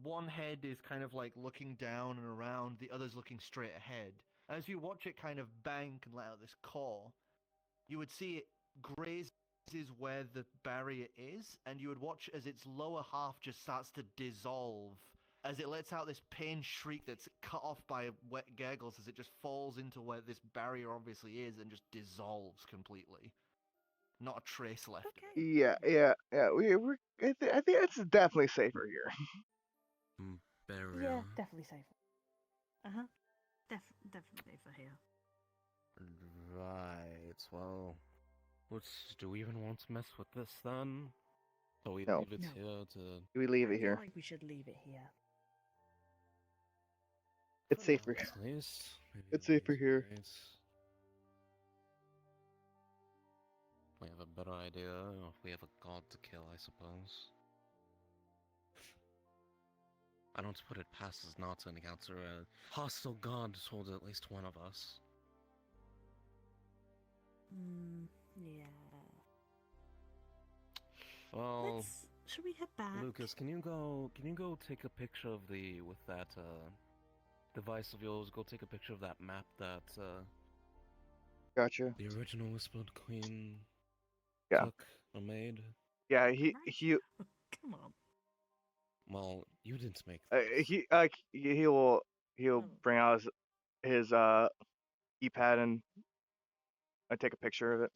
One head is kind of like looking down and around, the other's looking straight ahead. As you watch it kind of bank and let out this call, you would see it grazes where the barrier is, and you would watch as its lower half just starts to dissolve, as it lets out this pain shriek that's cut off by wet gurgles as it just falls into where this barrier obviously is and just dissolves completely. Not a trace left. Okay. Yeah. I think it's definitely safer here. Burial. Yeah, definitely safer. Uh-huh. Definitely for here. Right, well, do we even want to mess with this then? So we No. leave it No. here to... Do we leave I it feel here? like we should leave it here. It's for now, safer. at least. Maybe It's in safer later here. days. We have a better idea if we have a god to kill, I suppose. I don't put it past us not to encounter a hostile god towards at least one of us. Yeah. Well, Should we head back? Lucas, can you go take a picture of with that device of yours? Go take a picture of that map that Gotcha. the original Whispered Queen Yeah. took or made. Yeah. Right? He Come on. Well, you didn't make he'll Oh. bring out his keypad and take a picture of it.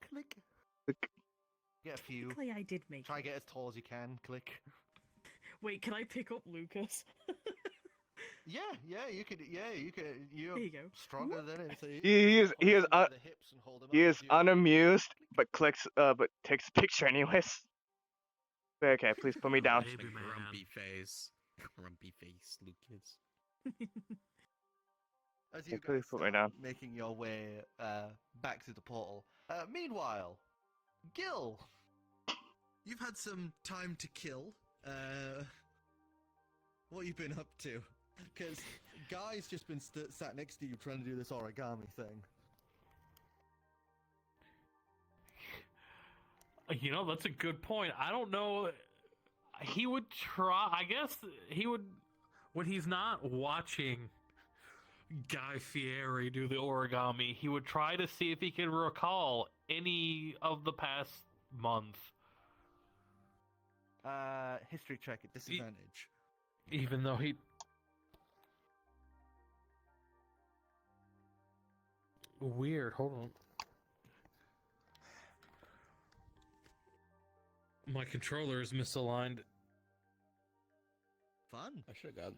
Click. Click. Get a few. Technically, I did make Try it. get as tall as you can. Click. Wait, can I pick up Lucas? Yeah, you could. You're There you go. stronger than him. So He is hold him by the hips and hold him He up is as you- unamused, but takes a picture anyways. Okay, please put me down. Baby man. grumpy face. Grumpy face, Lucas. As Yeah, you please guys put me start down. making your way back to the portal, Meanwhile, Gil. You've had some time to kill. What you been up to? Because Guy's just been sat next to you trying to do this origami thing. You know, that's a good point. I don't know. He would try. I guess he would when he's not watching Guy Fieri do the origami. He would try to see if he could recall any of the past month. History check at disadvantage. Even though he. Weird. Hold on. My controller is misaligned. Fun. I should have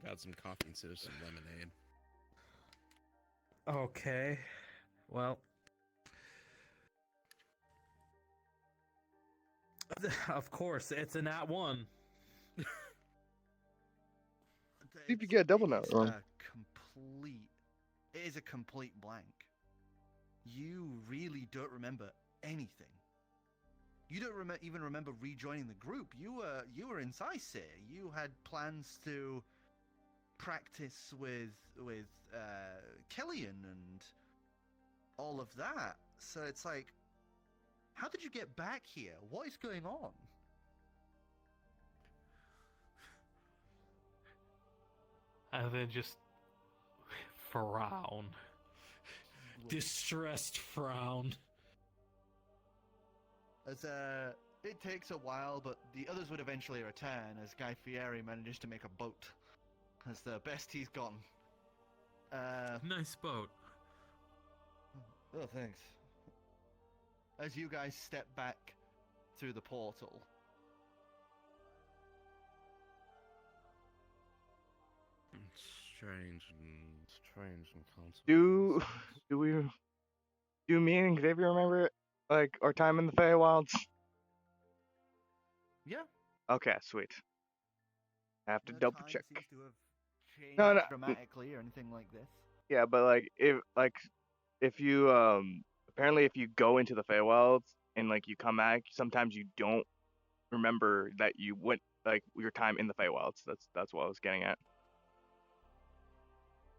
got some coffee instead of some lemonade. Okay. Well. Of course, it's a nat 1. See if you get a double note wrong. It is a complete blank. You really don't remember anything. You don't even remember rejoining the group. You were in Sicir. You had plans to practice with Killian and all of that. So it's like, how did you get back here? What is going on? And then just frown. Distressed frown. As it takes a while, but the others would eventually return as Guy Fieri manages to make a boat. That's the best he's gotten. Nice boat. Oh, thanks. As you guys step back through the portal. Strange and constant. Do me and Xavier remember like our time in the Feywilds? Yeah. Okay, sweet. I have to No double time check. seems to have changed No. dramatically or anything like this. Yeah, but if you apparently if you go into the Feywilds and like you come back, sometimes you don't remember that you went like your time in the Feywilds. That's what I was getting at.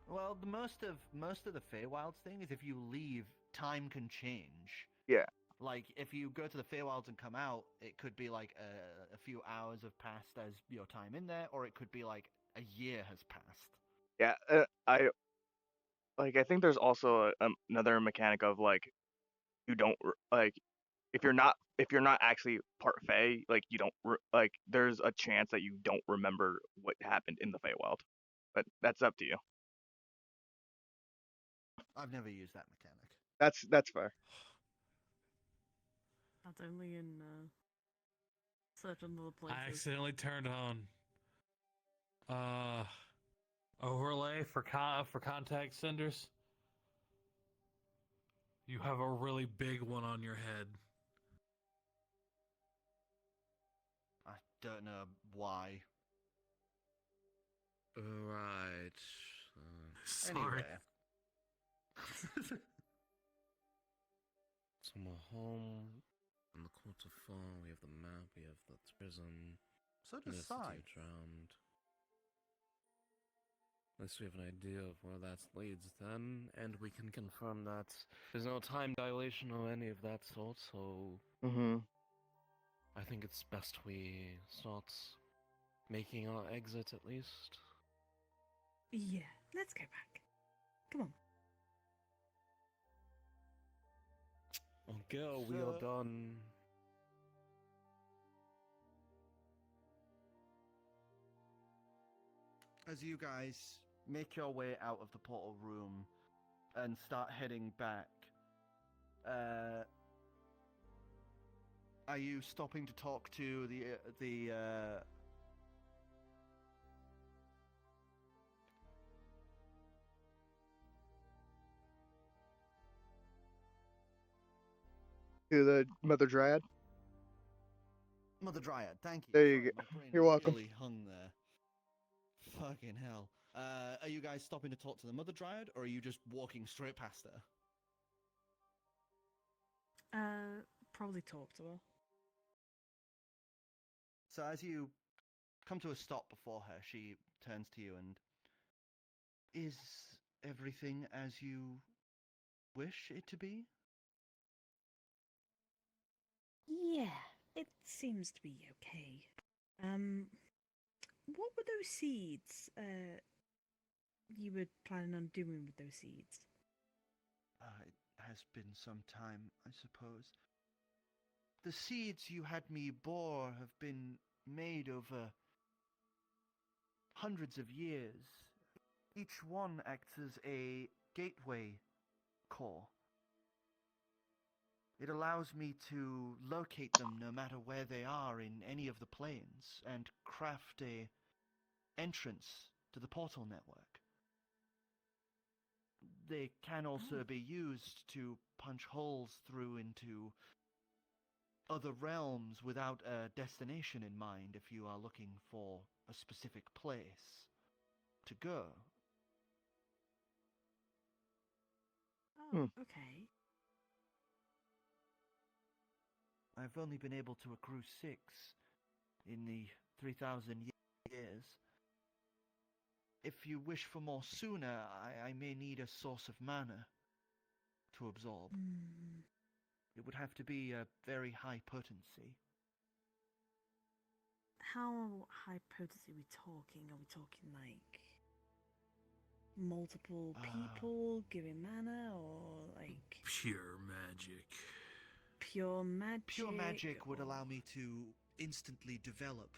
Well, the most of the Feywilds thing is if you leave, time can change. Yeah. Like if you go to the Feywilds and come out, it could be like a few hours have passed as your time in there, or it could be like a year has passed. Yeah, I think there's also another mechanic of like you don't like if you're not actually part Fey, like you don't like there's a chance that you don't remember what happened in the Feywild, but that's up to you. I've never used that mechanic. That's fair. That's only in certain other places. I accidentally turned on overlay for contact senders. You have a really big one on your head. I don't know why. Right. Sorry. Anyway. So we're home. On the court of fall, we have the map, we have the prison. So and does the city Sai. drowned. At least we have an idea of where that leads then, and we can confirm that there's no time dilation or any of that sort, so I think it's best we start making our exit at least. Yeah, let's go back. Come on. Okay, we are done. As you guys make your way out of the portal room and start heading back, are you stopping to talk to the To the Mother Dryad. Mother Dryad? Thank you. There you Sorry, go. my brain You're welcome. really hung there. Fucking hell. Are you guys stopping to talk to the Mother Dryad, or are you just walking straight past her? probably talk to her. So as you come to a stop before her, she turns to you and... Is everything as you wish it to be? Yeah, it seems to be okay. What were those seeds? You were planning on doing with those seeds? It has been some time, I suppose. The seeds you had me bore have been made over hundreds of years. Each one acts as a gateway core. It allows me to locate them no matter where they are in any of the planes and craft a entrance to the portal network. They can also be used to punch holes through into other realms without a destination in mind if you are looking for a specific place to go. Oh, okay. I've only been able to accrue 6 in the 3,000 years. If you wish for more sooner, I may need a source of mana to absorb. It would have to be a very high potency. How high potency are we talking? Are we talking like multiple people giving mana, or like Pure magic. pure magic? Pure magic would or- allow me to instantly develop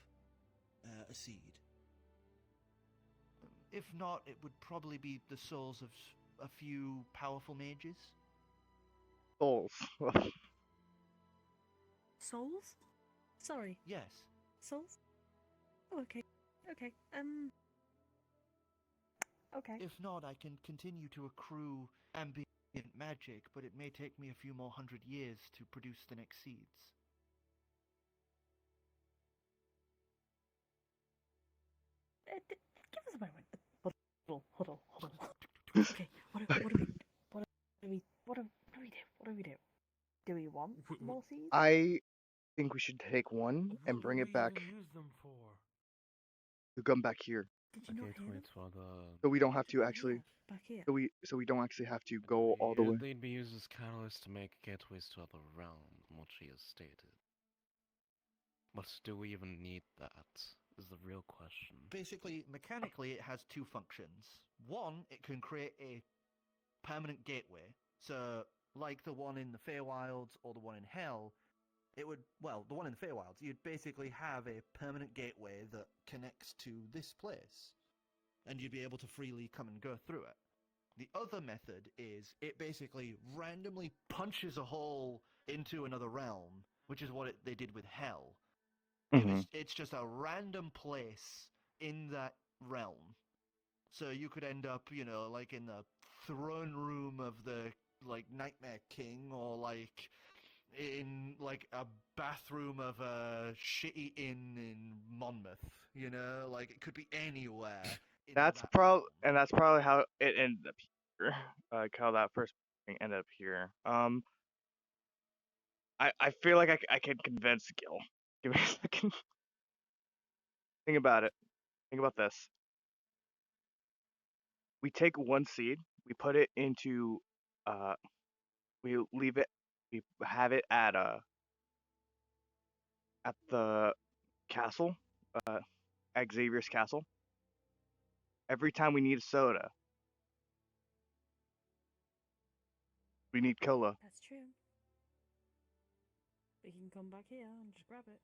a seed. If not, it would probably be the souls of a few powerful mages. Souls. Souls? Sorry, Yes. souls? Oh, okay. Okay. Okay. If not, I can continue to accrue ambient magic, but it may take me a few more hundred years to produce the next seeds. Give us a moment. Hold on. Okay, what do we do? Do we want more seeds? I think we should take one and bring it back What do we even use them for? to come back here, Did you not hear them? for the... so we don't have to Yeah, actually. back here. So we don't actually have to go all the way. They'd be used as catalysts to make gateways to other realms, what she has stated. But do we even need that? Is the real question. Basically, mechanically, it has 2 functions. One, it can create a permanent gateway. So, like the one in the Feywilds or the one in Hell, it would, well, the one in the Feywilds, you'd basically have a permanent gateway that connects to this place. And you'd be able to freely come and go through it. The other method is it basically randomly punches a hole into another realm, which is what they did with Hell. It's just a random place in that realm. So you could end up, you know, like in the throne room of the, like, Nightmare King, or, like, in, like, a bathroom of a shitty inn in Monmouth, you know? Like, it could be anywhere. That's probably how it ended up here. Like how that first thing ended up here. I feel like I can convince Gil. Give me a second. Think about it. Think about this. We take one seed, we put it into, we leave it, we have it at the castle, at Xavier's castle. Every time we need a soda, we need cola. That's true. We can come back here and just grab it.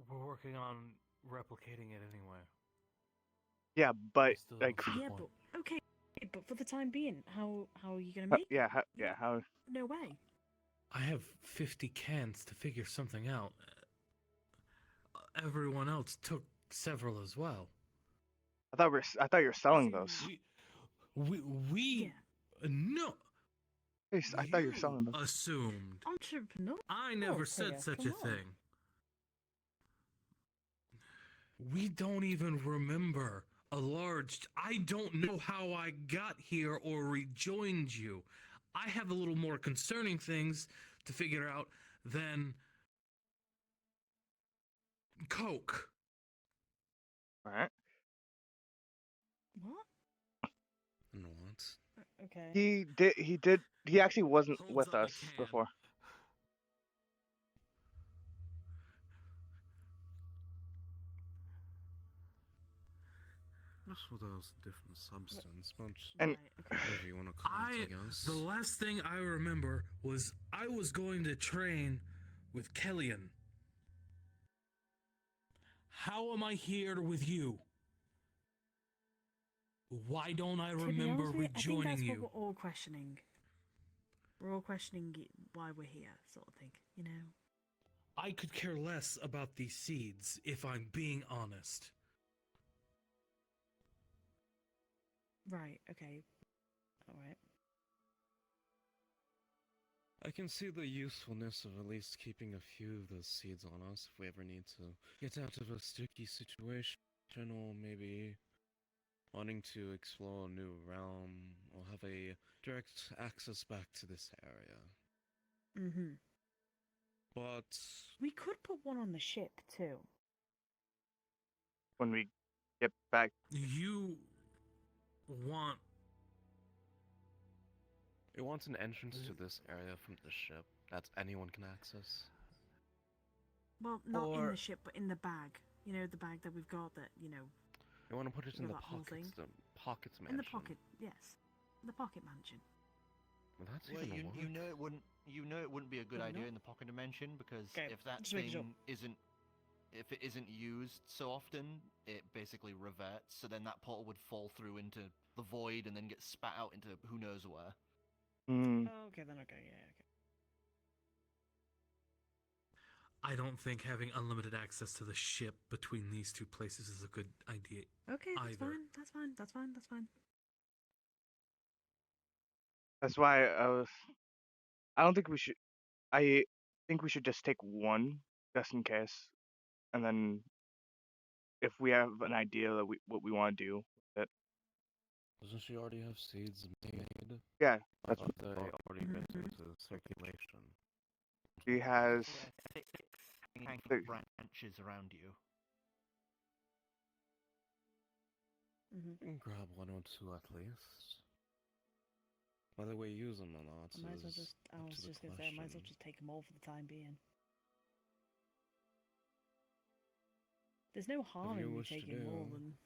We're working on replicating it anyway. Yeah, but Still like, don't see the Yeah, point. but okay. But for the time being, how are you gonna make? how? No way. I have 50 cans to figure something out. Everyone else took several as well. I thought you were selling those. We no. I thought you were selling them. Assumed. Entrepreneur. I never said player, such come a on. thing. We don't even remember a large... I don't know how I got here or rejoined you. I have a little more concerning things to figure out than Coke. All right. What? And what? Okay. He did. He actually wasn't Holds with up the us can. before. This was a different substance, but And- Right. Okay. whatever you want to call it, I guess. The last thing I remember was I was going to train with Kellyan. How am I here with you? Why don't I To be remember honest with you, I think rejoining that's you? what we're all questioning. We're all questioning why we're here, sort of thing. You know. I could care less about these seeds, if I'm being honest. Right. Okay. All right. I can see the usefulness of at least keeping a few of those seeds on us if we ever need to get out of a sticky situation, or maybe wanting to explore a new realm or have a direct access back to this area. Mhm. But We could put one on the ship too. When we get back, You want it wants an entrance to this area from the ship that anyone can access. Well, not in Or- the ship, but in the bag. You know, the bag that we've got. That you know, They want to put it in With the that whole pockets, thing? the pockets in mansion. the pocket. Yes, the pocket mansion. Well, that's Well, even a you work. know it wouldn't. You know it wouldn't be a good Probably idea not. in the pocket dimension because Okay, if that just making sure. thing isn't, if it isn't used so often, it basically reverts. So then that portal would fall through into the void and then get spat out into who knows where. Oh, okay then. Okay. Yeah. Okay. I don't think having unlimited access to the ship between these two places is a good idea. Okay. That's Either. fine. That's fine. That's fine. That's fine. that's why I was. I don't think we should. I think we should just take one, just in case, and then if we have an idea that what we want to do with it. Doesn't she already have seeds made? Yeah, I that's thought what they already went Mhm. into circulation. she has. Six hanging Six. branches around you. Mhm. You can grab one or two at least. Whether we use them or not I might as well is just. I up was to the just gonna say I might as well question. just take them all for the time being. There's no harm you in me wish to taking more do. than.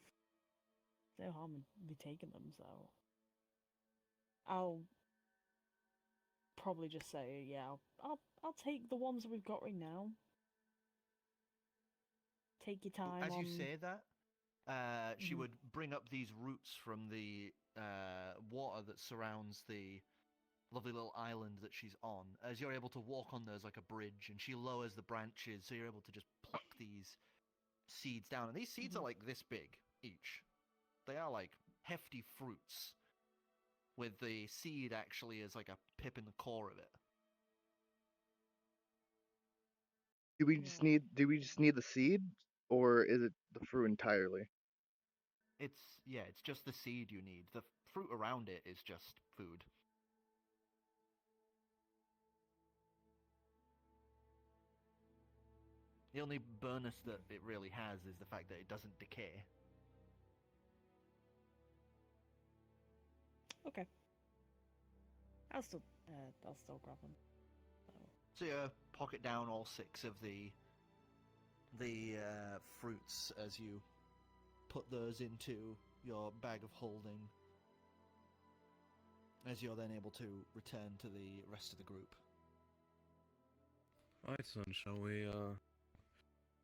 There's no harm in me taking them, so. I'll probably just say, yeah, I'll take the ones that we've got right now. Take your time. As you on... say that, she Mhm. would bring up these roots from the water that surrounds the lovely little island that she's on. As you're able to walk on those like a bridge, and she lowers the branches, so you're able to just pluck these seeds down. And these seeds are like this big each. They are like hefty fruits, with the seed actually as like a pip in the core of it. Do we just need? Do we just need the seed, or is it the fruit entirely? It's just the seed you need. The fruit around it is just food. The only bonus that it really has is the fact that it doesn't decay. Okay. I'll still grab them. So you pocket down all 6 of the fruits as you put those into your bag of holding. As you're then able to return to the rest of the group. Alright, son, shall we,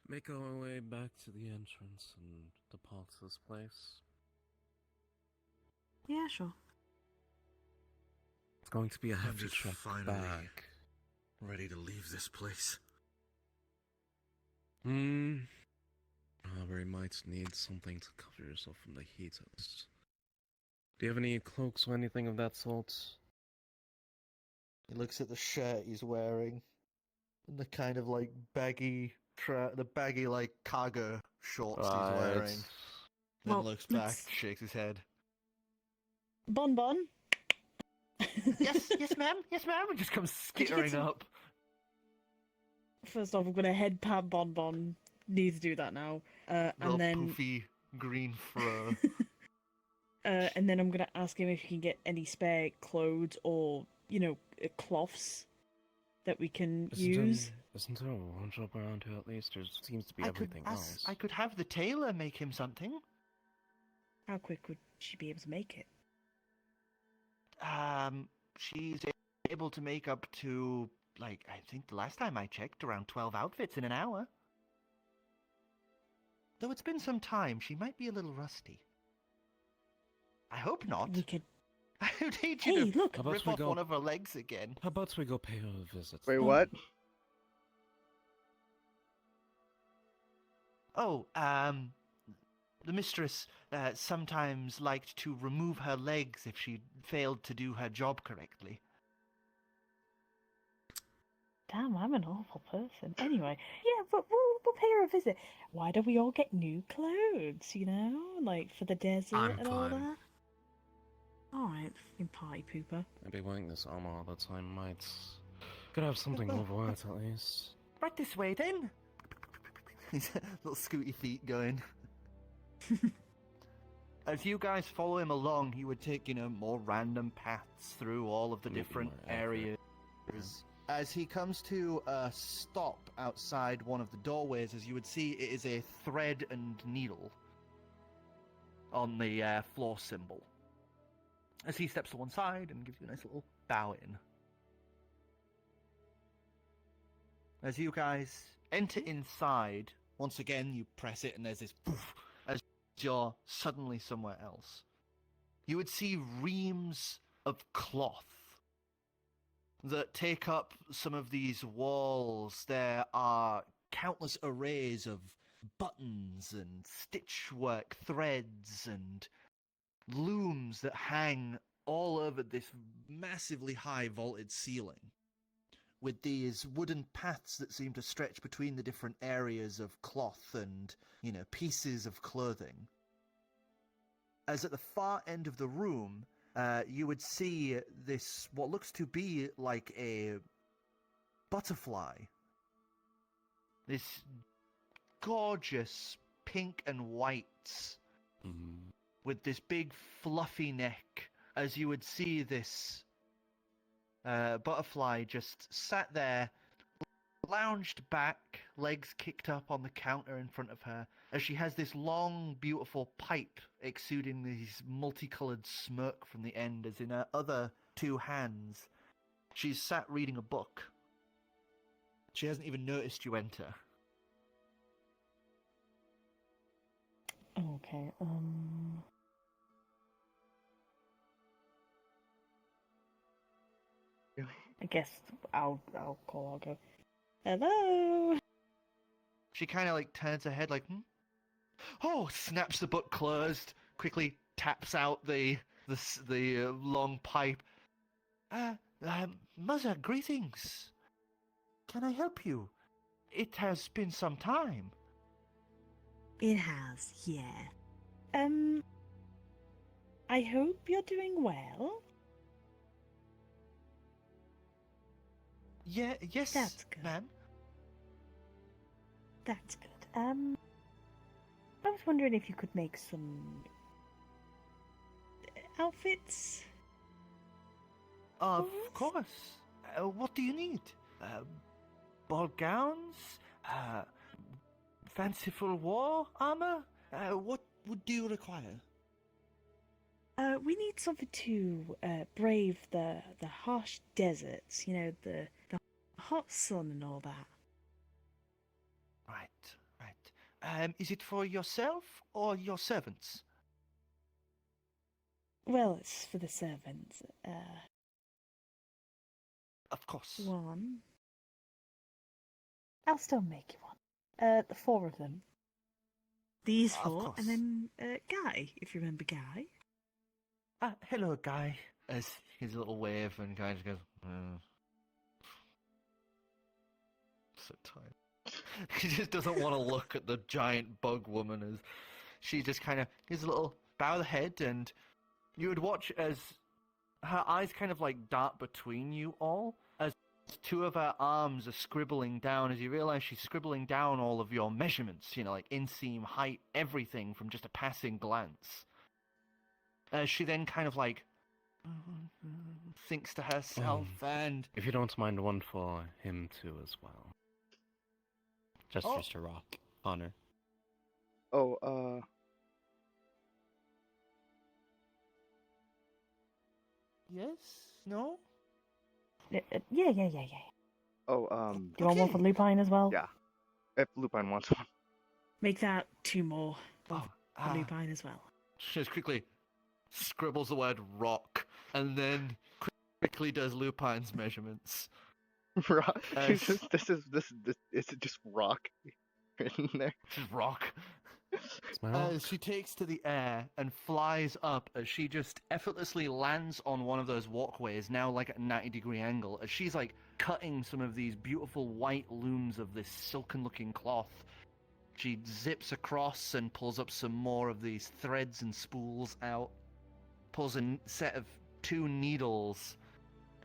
make our way back to the entrance and depart this place? Yeah, sure. It's going to be a I'm hefty just trek finally back. ready to leave this place. However, you might need something to cover yourself from the heat. Do you have any cloaks or anything of that sort? He looks at the shirt he's wearing, and the kind of like baggy, like cargo shorts he's wearing. Then Well, looks back, let's- shakes his head. Bon Bon. Yes, ma'am. And just comes Could you get skittering some- up. First off, I'm gonna head pat Bonbon. Need to do that now. Little And then poofy green fur. and then I'm gonna ask him if he can get any spare clothes or cloths that we can use. Isn't there a wardrobe around here at least? There seems to be everything else. I could have the tailor make him something. How quick would she be able to make it? She's able to make up to, like, I think the last time I checked, around 12 outfits in an hour. Though it's been some time, she might be a little rusty. I hope not. We could. I would hate Hey, you to look! How about rip we off go- one of her legs again. How about we go pay her a visit? Wait, Oh. what? Oh, the mistress sometimes liked to remove her legs if she failed to do her job correctly. Damn, I'm an awful person. Anyway, yeah, but we'll pay her a visit. Why don't we all get new clothes? Like for the desert I'm and all fine. that. All right, fucking party pooper. I'd be wearing this armor all the time, might. Could have something over it at least. Right this way, then. Little scooty feet going. As you guys follow him along, he would take, more random paths through all of the Maybe different more accurate. areas. As he comes to a stop outside one of the doorways, as you would see, it is a thread and needle on the floor symbol. As he steps to one side and gives you a nice little bow in. As you guys enter inside, once again you press it and there's this poof, as you're suddenly somewhere else. You would see reams of cloth that take up some of these walls. There are countless arrays of buttons and stitchwork threads and looms that hang all over this massively high vaulted ceiling, with these wooden paths that seem to stretch between the different areas of cloth and, pieces of clothing. As at the far end of the room, you would see this, what looks to be like a butterfly. This gorgeous pink and white with this big fluffy neck, as you would see this butterfly just sat there, lounged back, legs kicked up on the counter in front of her, as she has this long, beautiful pipe exuding these multicolored smoke from the end, as in her other two hands, she's sat reading a book. She hasn't even noticed you enter. Okay. I guess I'll call. I'll go. Hello. She kind of turns her head oh, snaps the book closed, quickly taps out the long pipe. Mother, greetings. Can I help you? It has been some time. It has, yeah. I hope you're doing well. Yeah, yes, That's good. ma'am. That's good. I was wondering if you could make some outfits. Of Yes? course. What do you need? Ball gowns? Fanciful war armor? What do you require? We need something to brave the harsh deserts. The hot sun and all that. Right. Is it for yourself or your servants? Well, it's for the servants. Of course. One. I'll still make you one. The four of them. These Of four, course. and then Guy, if you remember Guy. Hello, Guy. As his little wave and Guy just goes, so tired. He just doesn't want to look at the giant bug woman as she just kind of gives a little bow of the head, and you would watch as her eyes kind of like dart between you all as two of her arms are scribbling down, as you realize she's scribbling down all of your measurements, like inseam, height, everything from just a passing glance. As she then kind of like thinks to herself, and If you don't mind, one for him too as well. Gestures to Rock. Honor. Oh, yes, no. Yeah. oh, Do you want one Okay. for Lupine as well? yeah. If Lupine wants one. Make that 2 more for Ah. Lupine as well. She just quickly scribbles the word rock and then quickly does Lupine's measurements. Rock. As- This is just rock written there. Just rock. It's my rock. As she takes to the air and flies up, as she just effortlessly lands on one of those walkways, now like at a 90-degree angle, as she's like cutting some of these beautiful white looms of this silken-looking cloth. She zips across and pulls up some more of these threads and spools out, pulls a set of 2 needles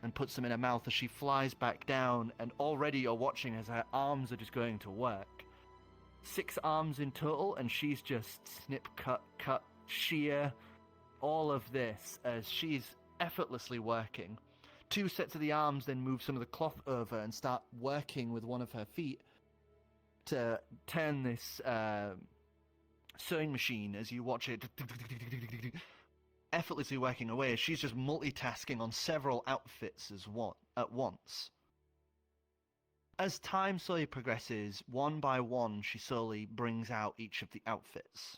and puts them in her mouth as she flies back down, and already you're watching as her arms are just going to work. 6 arms in total, and she's just snip, cut, shear, all of this as she's effortlessly working. 2 sets of the arms then move some of the cloth over and start working with one of her feet to turn this sewing machine as you watch it effortlessly working away. She's just multitasking on several outfits at once. As time slowly progresses, one by one, she slowly brings out each of the outfits.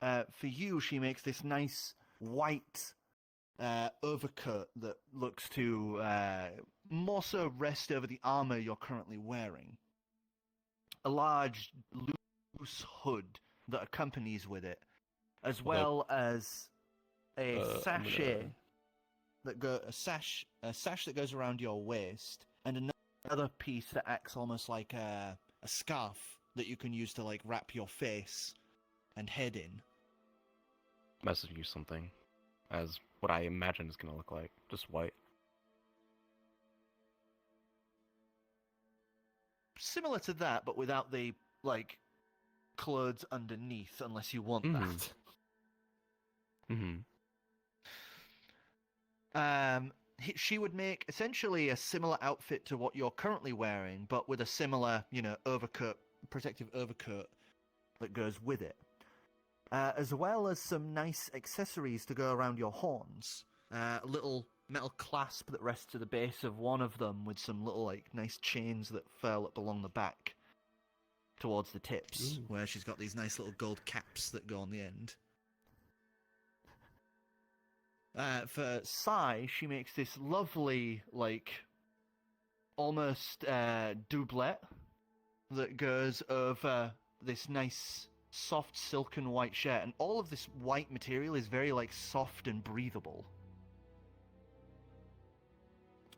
For you, she makes this nice white overcoat that looks to more so rest over the armor you're currently wearing. A large, loose hood that accompanies with it, as well as a sachet a sash that goes around your waist, and another piece that acts almost like a scarf that you can use to like wrap your face and head in. Message you something as what I imagine is gonna look like. Just white. Similar to that, but without the like clothes underneath, unless you want that. Mm-hmm. She would make essentially a similar outfit to what you're currently wearing, but with a similar, overcoat, protective overcoat that goes with it. As well as some nice accessories to go around your horns. A little metal clasp that rests to the base of one of them with some little, like, nice chains that furl up along the back towards the tips, where she's got these nice little gold caps that go on the end. For Sai, she makes this lovely, like, almost doublet that goes over this nice, soft, silken white shirt, and all of this white material is very, like, soft and breathable.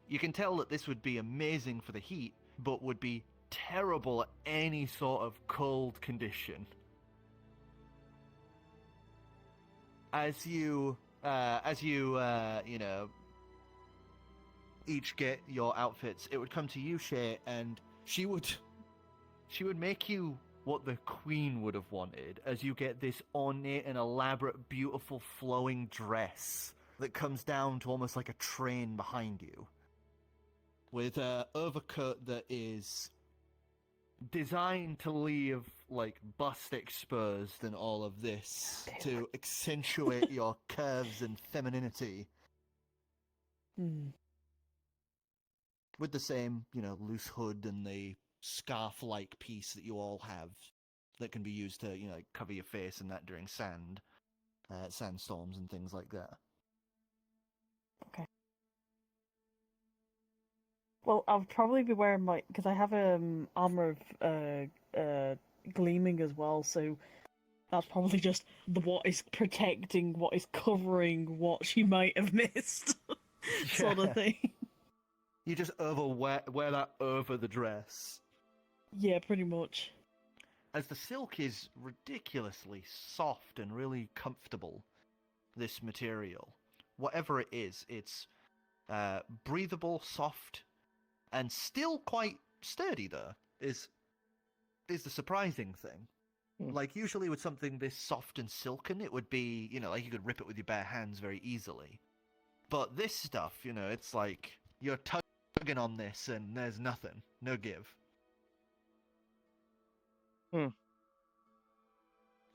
You can tell that this would be amazing for the heat, but would be terrible at any sort of cold condition. As you each get your outfits, it would come to you, Shay, and she would make you what the Queen would have wanted, as you get this ornate and elaborate, beautiful, flowing dress that comes down to almost like a train behind you, with an overcoat that is designed to leave, like, bust exposed and all of this to accentuate your curves and femininity. With the same, loose hood and the scarf-like piece that you all have that can be used to, cover your face and that during sandstorms and things like that. Okay. Well, I'll probably be wearing because I have armor of gleaming as well, so that's probably just what is protecting, what is covering what she might have missed, sort of thing. You just wear that over the dress. Yeah, pretty much. As the silk is ridiculously soft and really comfortable, this material. whatever it is, it's breathable, soft, and still quite sturdy. Though is the surprising thing. Like, usually with something this soft and silken, it would be, like you could rip it with your bare hands very easily. But this stuff, it's like you're tugging on this and there's nothing. No give.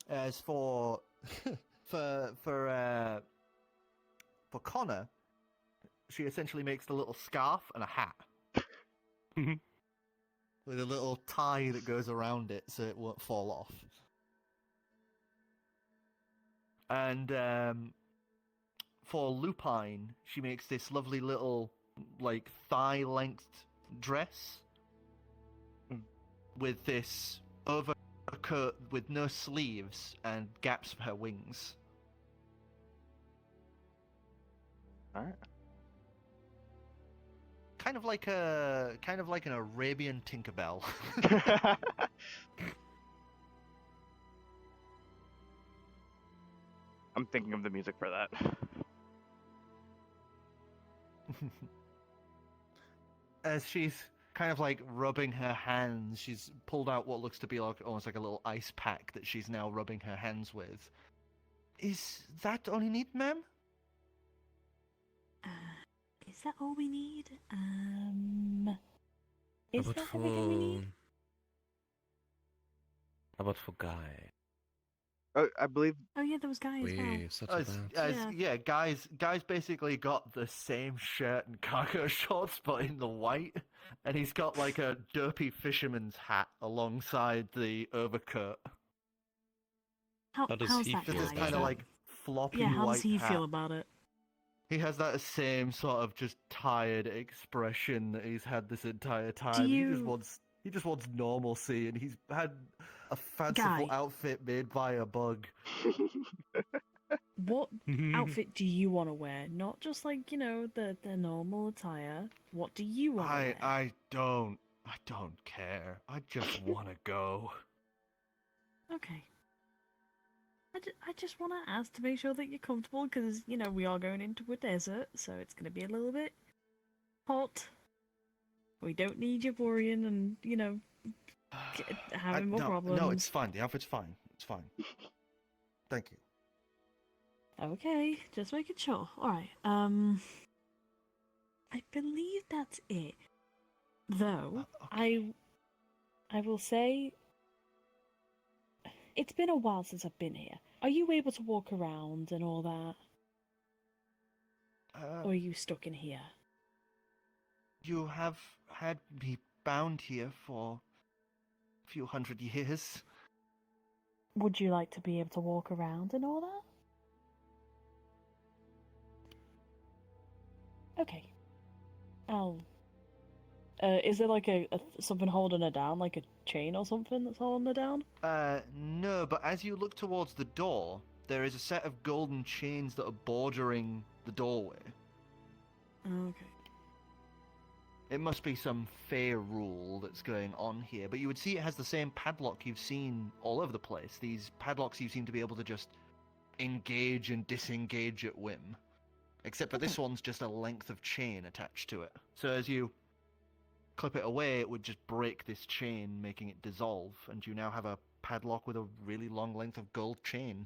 As for for Connor, she essentially makes the little scarf and a hat. With a little tie that goes around it so it won't fall off. And for Lupine, she makes this lovely little, like, thigh-length dress with this overcoat with no sleeves and gaps for her wings. Alright. Kind of like an Arabian Tinkerbell. I'm thinking of the music for that. As she's kind of like rubbing her hands, she's pulled out what looks to be like almost like a little ice pack that she's now rubbing her hands with. Is that all you need, ma'am? Is that all we need? How Is about that everything we need? How about for Guy? I believe Oh yeah, there was Guy as well. We settled that. Yeah, guys basically got the same shirt and cargo shorts, but in the white, and he's got like a dopey fisherman's hat alongside the overcoat. How does how's he that feel Just this guy? about kind that? of like floppy Yeah, how white does he hat. feel about it? He has that same sort of just tired expression that he's had this entire time. you- He just wants normalcy, and he's had a fanciful Guy. outfit made by a bug. What outfit do you want to wear? Not just like, the normal attire. What do you want to wear? I don't care. I just want to go. Okay. I just want to ask to make sure that you're comfortable, because, we are going into a desert, so it's going to be a little bit hot. We don't need you worrying and, having more problems. No, it's fine. The outfit's fine. It's fine. Thank you. Okay, just making sure. Alright, I believe that's it. Though, Okay. I will say, it's been a while since I've been here. Are you able to walk around and all that? Or are you stuck in here? You have had me bound here for a few hundred years. Would you like to be able to walk around and all that? Okay. Is there like a something holding her down, like a chain or something that's holding her down? No, but as you look towards the door, there is a set of golden chains that are bordering the doorway. Okay. It must be some fair rule that's going on here, but you would see it has the same padlock you've seen all over the place. These padlocks you seem to be able to just engage and disengage at whim. Except for this one's just a length of chain attached to it. So as you clip it away, it would just break this chain, making it dissolve, and you now have a padlock with a really long length of gold chain.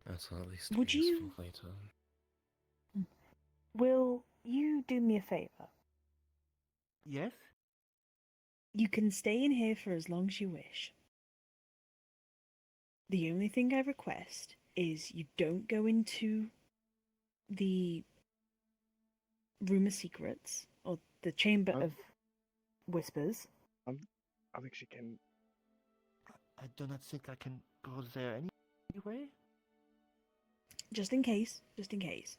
That's at least Would useful you- later. Will you do me a favour? Yes? You can stay in here for as long as you wish. The only thing I request is you don't go into the room of secrets or the chamber Huh? of whispers. I think she can. I do not think I can go there anyway. Just in case. Just in case.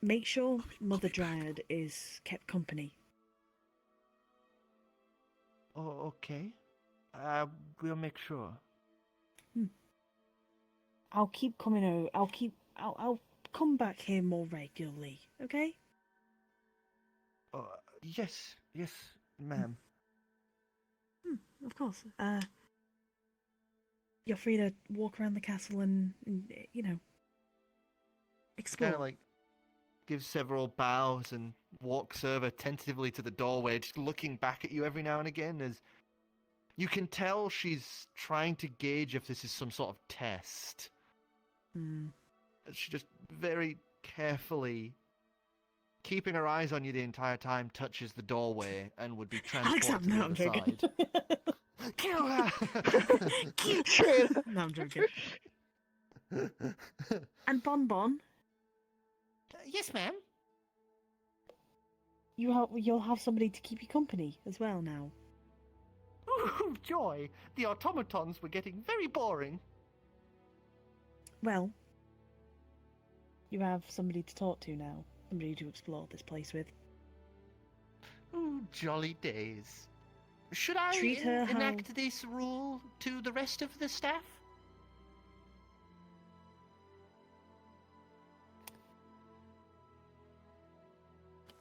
Make sure Mother Dryad is kept company. Oh, okay. We'll make sure. I'll keep coming over. I'll come back here more regularly. Okay? Yes, ma'am. Of course. you're free to walk around the castle and explore. Kind of like gives several bows and walks over tentatively to the doorway, just looking back at you every now and again. As you can tell, she's trying to gauge if this is some sort of test. She just very carefully, keeping her eyes on you the entire time, touches the doorway and would be transported to the other side. Kill her! No, I'm joking. And Bonbon, Yes, ma'am. you'll have somebody to keep you company as well now. Ooh, joy! The automatons were getting very boring. Well, you have somebody to talk to now, somebody to explore this place with. Ooh, jolly days. Should I Treat her how- enact this rule to the rest of the staff?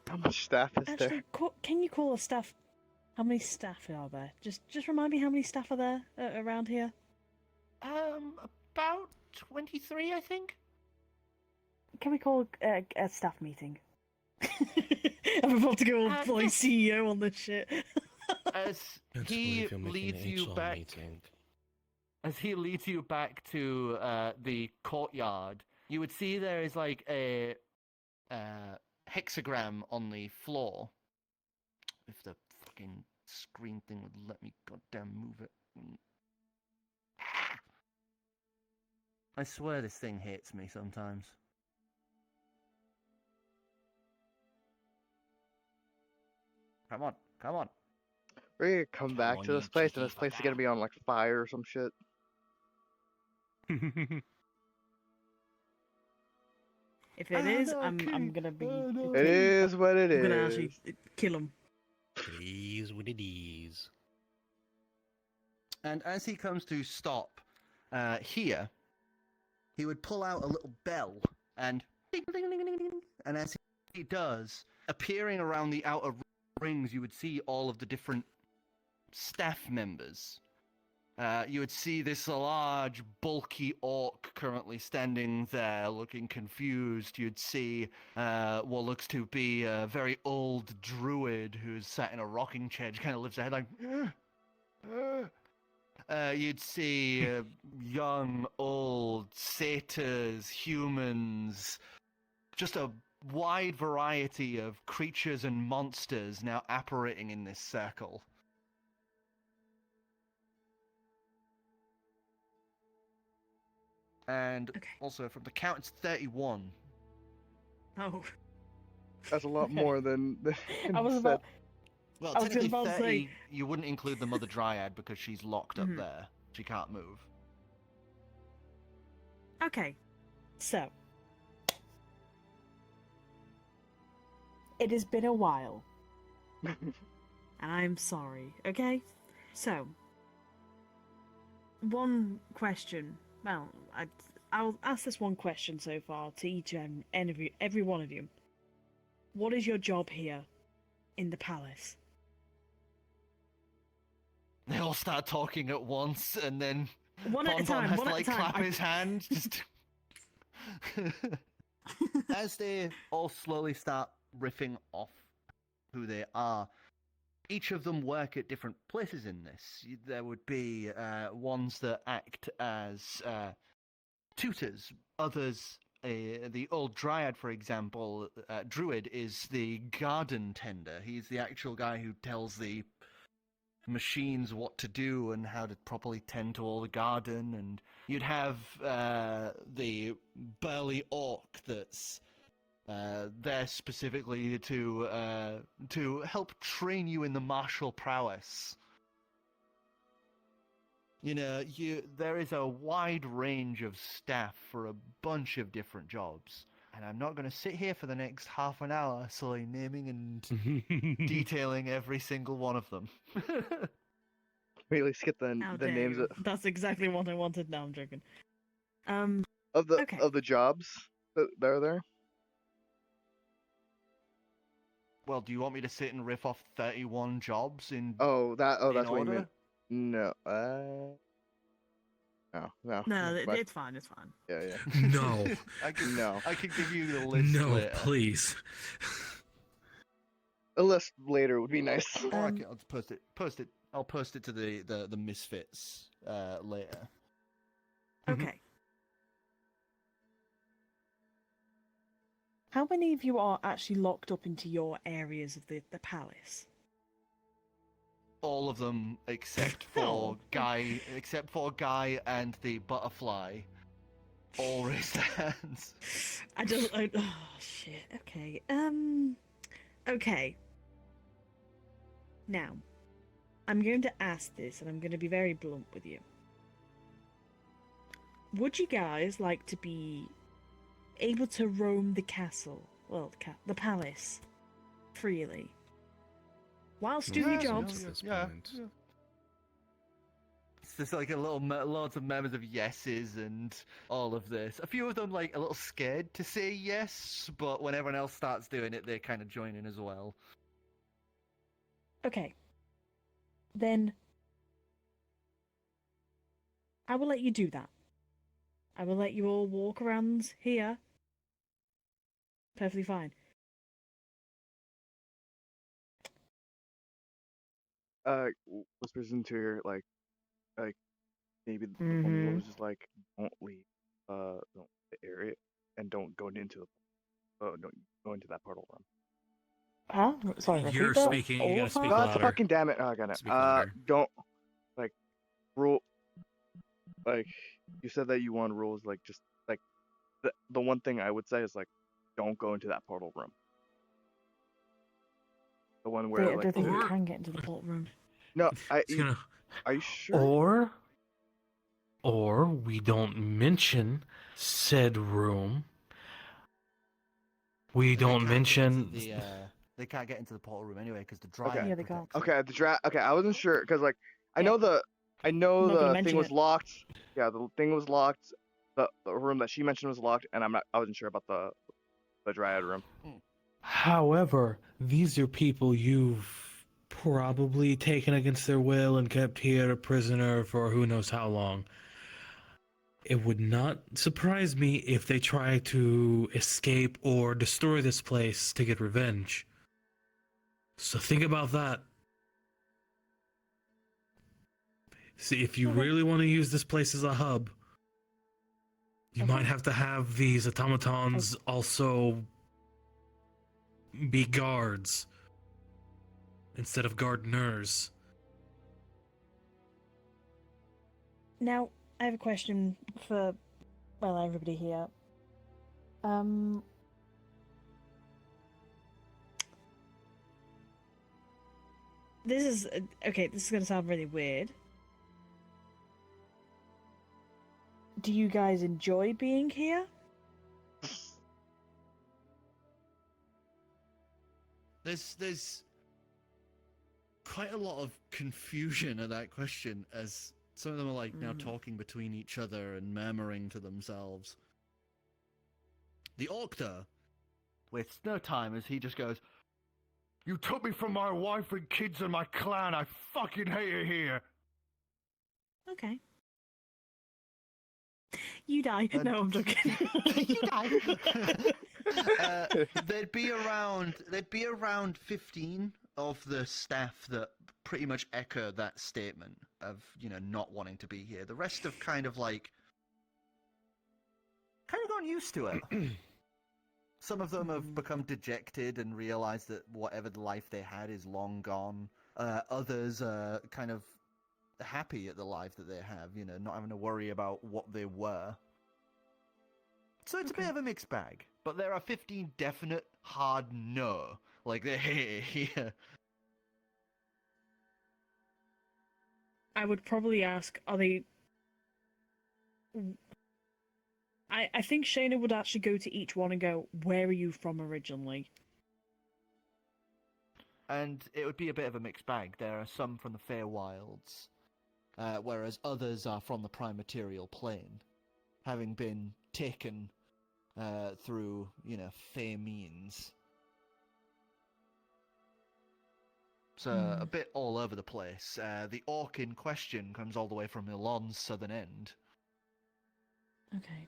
How much staff is there? Actually, can you call a staff? How many staff are there? Just remind me how many staff are there around here. About 23, I think. Can we call a staff meeting? I'm about to go all like yes. CEO on this shit. As Can't he believe you're making leads an you HR back, meeting. as he leads you back to the courtyard, you would see there is like a hexagram on the floor. If the fucking screen thing would let me goddamn move it. I swear this thing hates me sometimes. Come on, come on. We're gonna come back on, to you this place, and cheeky this place is gonna be on like fire or some shit. If it is, I'm gonna be. It is what it I'm gonna is. actually kill him. It is what it is. And as he comes to stop here, he would pull out a little bell and ding, ding, ding, ding, ding. And as he does, appearing around the outer rings, you would see all of the different staff members. You would see this large, bulky orc currently standing there, looking confused. You'd see what looks to be a very old druid who's sat in a rocking chair, just kind of lifts her head like. You'd see young, old, satyrs, humans, just a wide variety of creatures and monsters now apparating in this circle. And Okay. also, from the count, it's 31. Oh, That's a lot more than. I was said. about. Well, I was technically about to 30, say- you wouldn't include the Mother Dryad because she's locked up Mhm. there. She can't move. Okay, so it has been a while, and I'm sorry. Okay, so one question. Well, I'll ask this one question so far to each and every one of you. What is your job here in the palace? They all start talking at once, and then One at a Bonbon time. has One to at a like time. clap his hand. Just as they all slowly start riffing off who they are. Each of them work at different places in this. There would be ones that act as tutors, others. The old dryad, for example, druid, is the garden tender. He's the actual guy who tells the machines what to do and how to properly tend to all the garden. And you'd have the burly orc that's there specifically to help train you in the martial prowess. You know, there is a wide range of staff for a bunch of different jobs. And I'm not going to sit here for the next half an hour slowly naming and detailing every single one of them. Really skip the How the dare names you. That's exactly what I wanted. No, I'm joking. Okay. of the jobs that are there. Well, do you want me to sit and riff off 31 jobs in Oh, that's what you order? meant. No. No. No, But, it's fine. It's fine. yeah. No. No. I can give you the list No, later. please. A list later would be nice. Or Um, I'll just post it. I'll post it to the misfits later. Okay. How many of you are actually locked up into your areas of the palace? All of them except for Guy and the butterfly. All raise their hands. Oh shit. Okay. Okay. Now, I'm going to ask this, and I'm going to be very blunt with you. Would you guys like to be able to roam the castle, well, the palace, freely, whilst doing your jobs? At this Yeah. point. It's just like a little lots of members of yeses and all of this. A few of them like a little scared to say yes, but when everyone else starts doing it, they kind of join in as well. Okay. Then I will let you do that. I will let you all walk around here. Perfectly fine. Whispers into your like maybe the one Mhm. was just like, don't leave don't the area and don't go into don't go into that portal room. Huh? Sorry, repeat You're that? speaking, you All gotta the speak time? God louder. fucking damn it! Oh, I got it. Speak louder. Don't like rule. Like you said that you want rules. Like just like the one thing I would say is like, don't go into that portal room. The one where I like don't think you Or- can get into the port room. no, It's gonna... are you sure? Or we don't mention said room. We They don't can't get mention... into they can't get into the portal room anyway because the Okay. dryad Yeah, they can't. protects them. Okay, Okay, I wasn't sure because like I Yeah. know I'm not gonna the mention thing was it. locked. Yeah, the thing was locked. The room that she mentioned was locked, and I wasn't sure about the dryad room. However, these are people you've probably taken against their will and kept here a prisoner for who knows how long. It would not surprise me if they try to escape or destroy this place to get revenge. So think about that. See, if you Okay. really want to use this place as a hub, you Okay. might have to have these automatons also be guards instead of gardeners. Now, I have a question for, well, everybody here. This is okay. This is gonna sound really weird. Do you guys enjoy being here? There's quite a lot of confusion at that question as some of them are like now talking between each other and murmuring to themselves. The orc there wastes no time as he just goes, "You took me from my wife and kids and my clan. I fucking hate it here." Okay. You die. And- No, I'm joking. You die. There'd be around 15 of the staff that pretty much echo that statement of, not wanting to be here. The rest have kind of gotten used to it. Some of them have become dejected and realized that whatever the life they had is long gone. Others are kind of happy at the life that they have, not having to worry about what they were. So it's a bit of a mixed bag. But there are 15 definite hard no. Like, they hate it here. I would probably ask, are they... I think Shayna would actually go to each one and go, where are you from originally? And it would be a bit of a mixed bag. There are some from the Feywilds, whereas others are from the Prime Material Plane, having been taken through, fair means. So a bit all over the place. The orc in question comes all the way from Elon's southern end, Okay.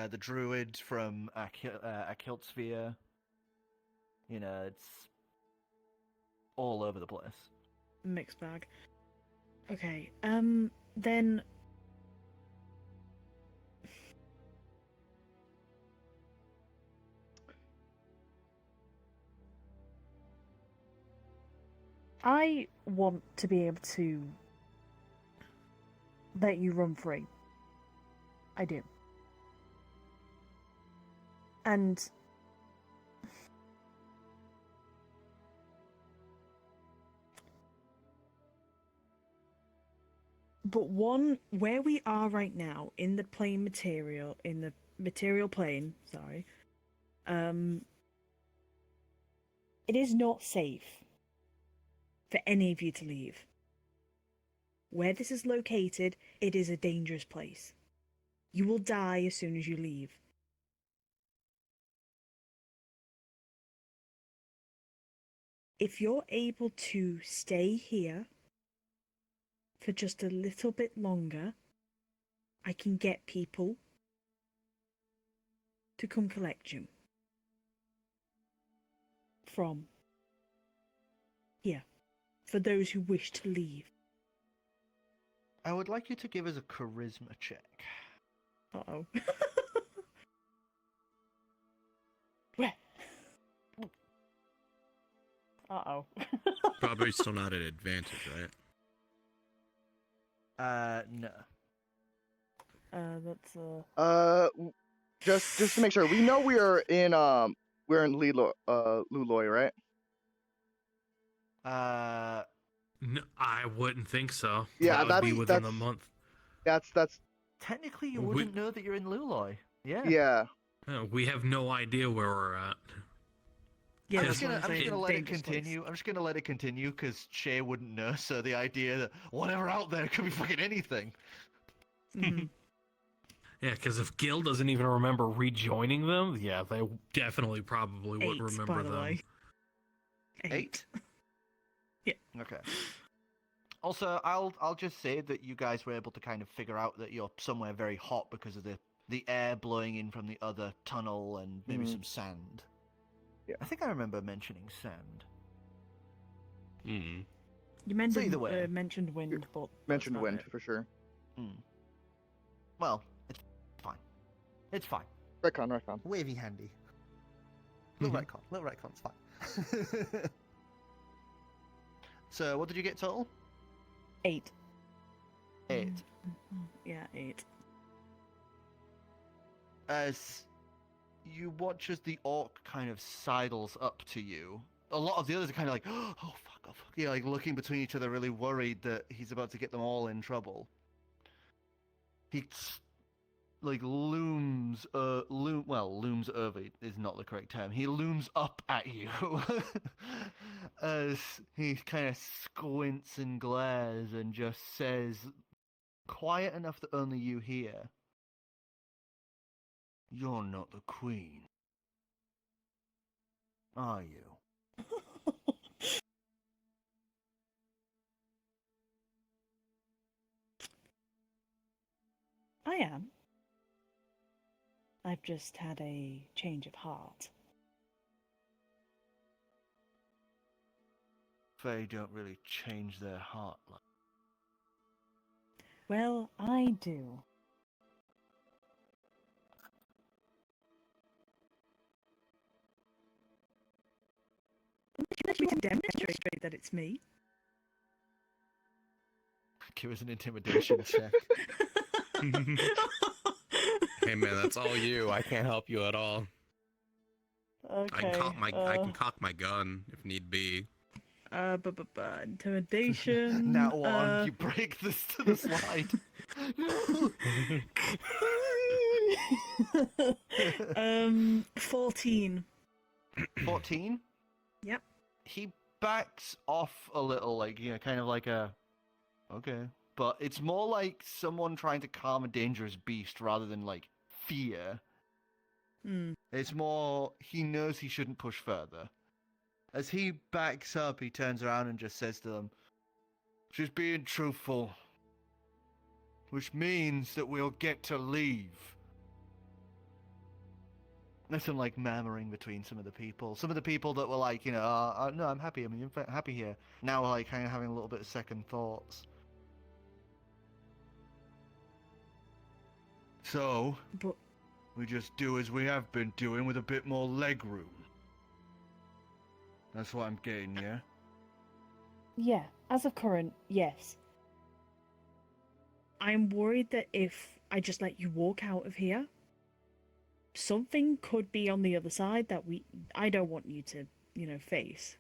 The druid from Akiltsphere. You know, it's all over the place. Mixed bag. Okay. Then. I want to be able to let you run free. I do. And but one where we are right now in the material plane, sorry, it is not safe for any of you to leave. Where this is located, it is a dangerous place. You will die as soon as you leave. If you're able to stay here for just a little bit longer, I can get people to come collect you. From here. For those who wish to leave. I would like you to give us a charisma check. Uh-oh. Where? Uh-oh. Probably still not at advantage, right? No. That's Just to make sure, we know we're in Luloy, right? No, I wouldn't think so. Yeah, that would be within the that's- month. That's Technically, you We- wouldn't know that you're in Luloy. Yeah. yeah. We have no idea where we're at. yeah, I'm Yes. just that's why gonna I'm saying let it dangerous place. continue. I'm just gonna let it continue because Shay wouldn't know. So the idea that whatever out there could be fucking anything. Mhm. Yeah, because if Gil doesn't even remember rejoining them, yeah, they definitely probably would 8, remember by the them. way. 8? Yeah. Okay. Also, I'll just say that you guys were able to kind of figure out that you're somewhere very hot because of the air blowing in from the other tunnel and maybe Mhm. some sand. Yeah. I think I remember mentioning sand. Mm. You mentioned, either way. mentioned wind, but that's Mentioned about wind it. for sure. Well, it's fine. It's fine. Retcon. Wavy handy. Little retcon's fine. So, what did you get total? 8. 8. Yeah, 8. As you watch as the orc kind of sidles up to you, a lot of the others are kind of like, oh fuck, yeah, like looking between each other, really worried that he's about to get them all in trouble. He like looms over is not the correct term. He looms up at you as he kind of squints and glares and just says, quiet enough that only you hear, "You're not the queen, are you?" I am. I've just had a change of heart. They don't really change their heart like. Well, I do. Would you like me to demonstrate that it's me? Give us an intimidation check. Hey man, that's all you. I can't help you at all. Okay. I can cock my gun if need be. Intimidation. Now one, you break this to the slide. No. 14. 14? Yep. He backs off a little, like, you know, kind of like a, okay. But it's more like someone trying to calm a dangerous beast rather than, like, fear. Hmm. It's more, he knows he shouldn't push further. As he backs up, he turns around and just says to them, "She's being truthful. which means that we'll get to leave. There's some like murmuring between some of the people. Some of the people that were like, you know, no, I'm happy. I'm happy here. Now we're like kind of having a little bit of second thoughts. So, But we just do as we have been doing with a bit more leg room. That's what I'm getting, yeah? yeah, as of current, yes. I'm worried that if I just let you walk out of here, something could be on the other side that I don't want you to, face.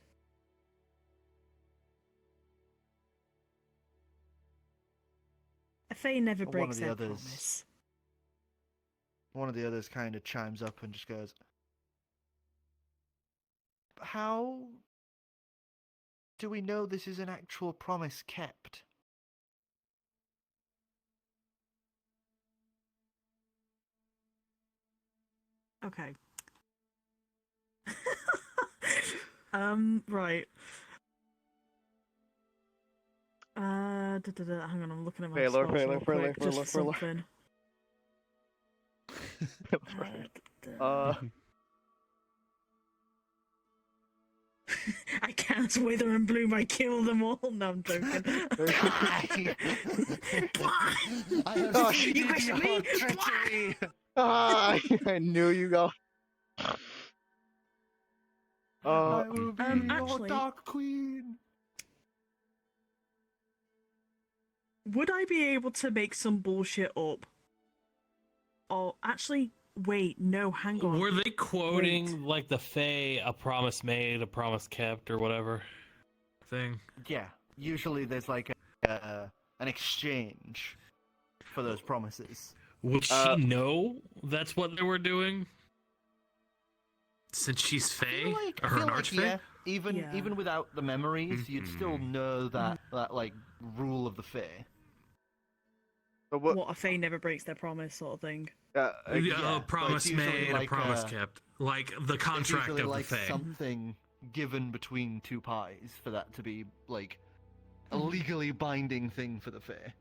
A Fae never One of breaks the their others- promise. One of the others kind of chimes up and just goes, how do we know this is an actual promise kept? Okay. Right. Hang on, I'm looking at my Failure, spells failure, real quick, failure, just for failure. something. I cast Wither and Bloom, I kill them all. No, I'm joking. I have Oh, seen you your question me? treachery. Ah, I knew you go. I will be your actually- dark queen. Would I be able to make some bullshit up? Or actually, wait, no, hang on. Were they quoting like the Fae, a promise made, a promise kept, or whatever thing? Yeah, usually there's like an exchange for those promises. Would she know that's what they were doing? Since she's Fae, I or feel an like, archfey? yeah, Yeah. even without the memories, you'd still know that like rule of the Fae. But What, a Fae never breaks their promise sort of thing. Yeah, yeah, a but promise it's usually made, like, a promise kept. Like the It's contract usually of like the Fae. something given between two pies for that to be like a legally binding thing for the Fae.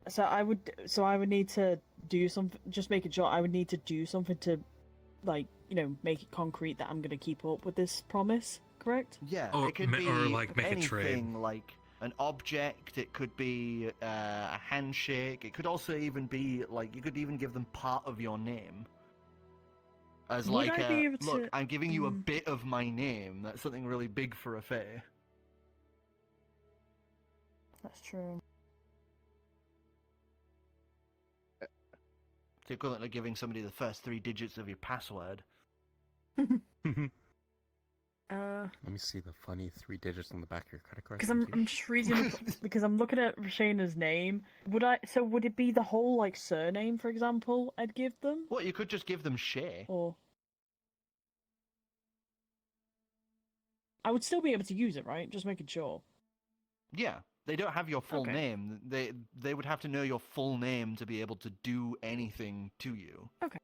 So I would need to do something, just make it sure I would need to do something to, like, make it concrete that I'm going to keep up with this promise, correct? Yeah, Or it could be like make a trade. anything like an object, it could be a handshake, it could also even be like you could even give them part of your name. As Would like I be able look, to- I'm giving you a bit of my name. That's something really big for a Fae. That's true. It's equivalent to giving somebody the first 3 digits of your password. Let me see the funny 3 digits on the back of your credit card. Because I'm just reading because I'm looking at Rashana's name. Would it be the whole like surname, for example? I'd give them, What, you could just give them Shay. or I would still be able to use it, right? Just making sure. Yeah, they don't have your full Okay. name. They would have to know your full name to be able to do anything to you. Okay.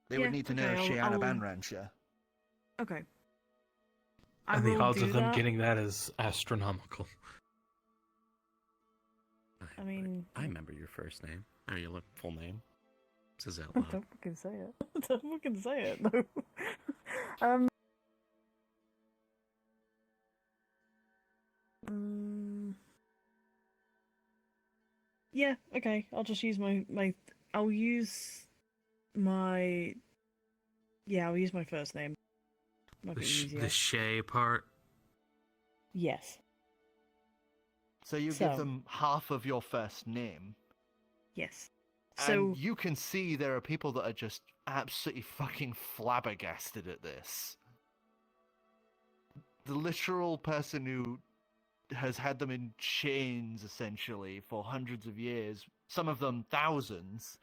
They Yeah, would need to know okay, Shiana I'll- Banrancha. Okay. I And the will odds do of them that. getting that is astronomical. I mean, I remember your first name. Or your full name. Says out don't loud. fucking say it. Don't fucking say it. No. um. Yeah. Okay. I'll just use my. I'll use my. Yeah, I'll use my first name. Might The, be sh- easier. the Shay part. Yes. So you So- give them half of your first name. Yes. So And you can see there are people that are just absolutely fucking flabbergasted at this. The literal person who has had them in chains, essentially, for hundreds of years, some of them thousands,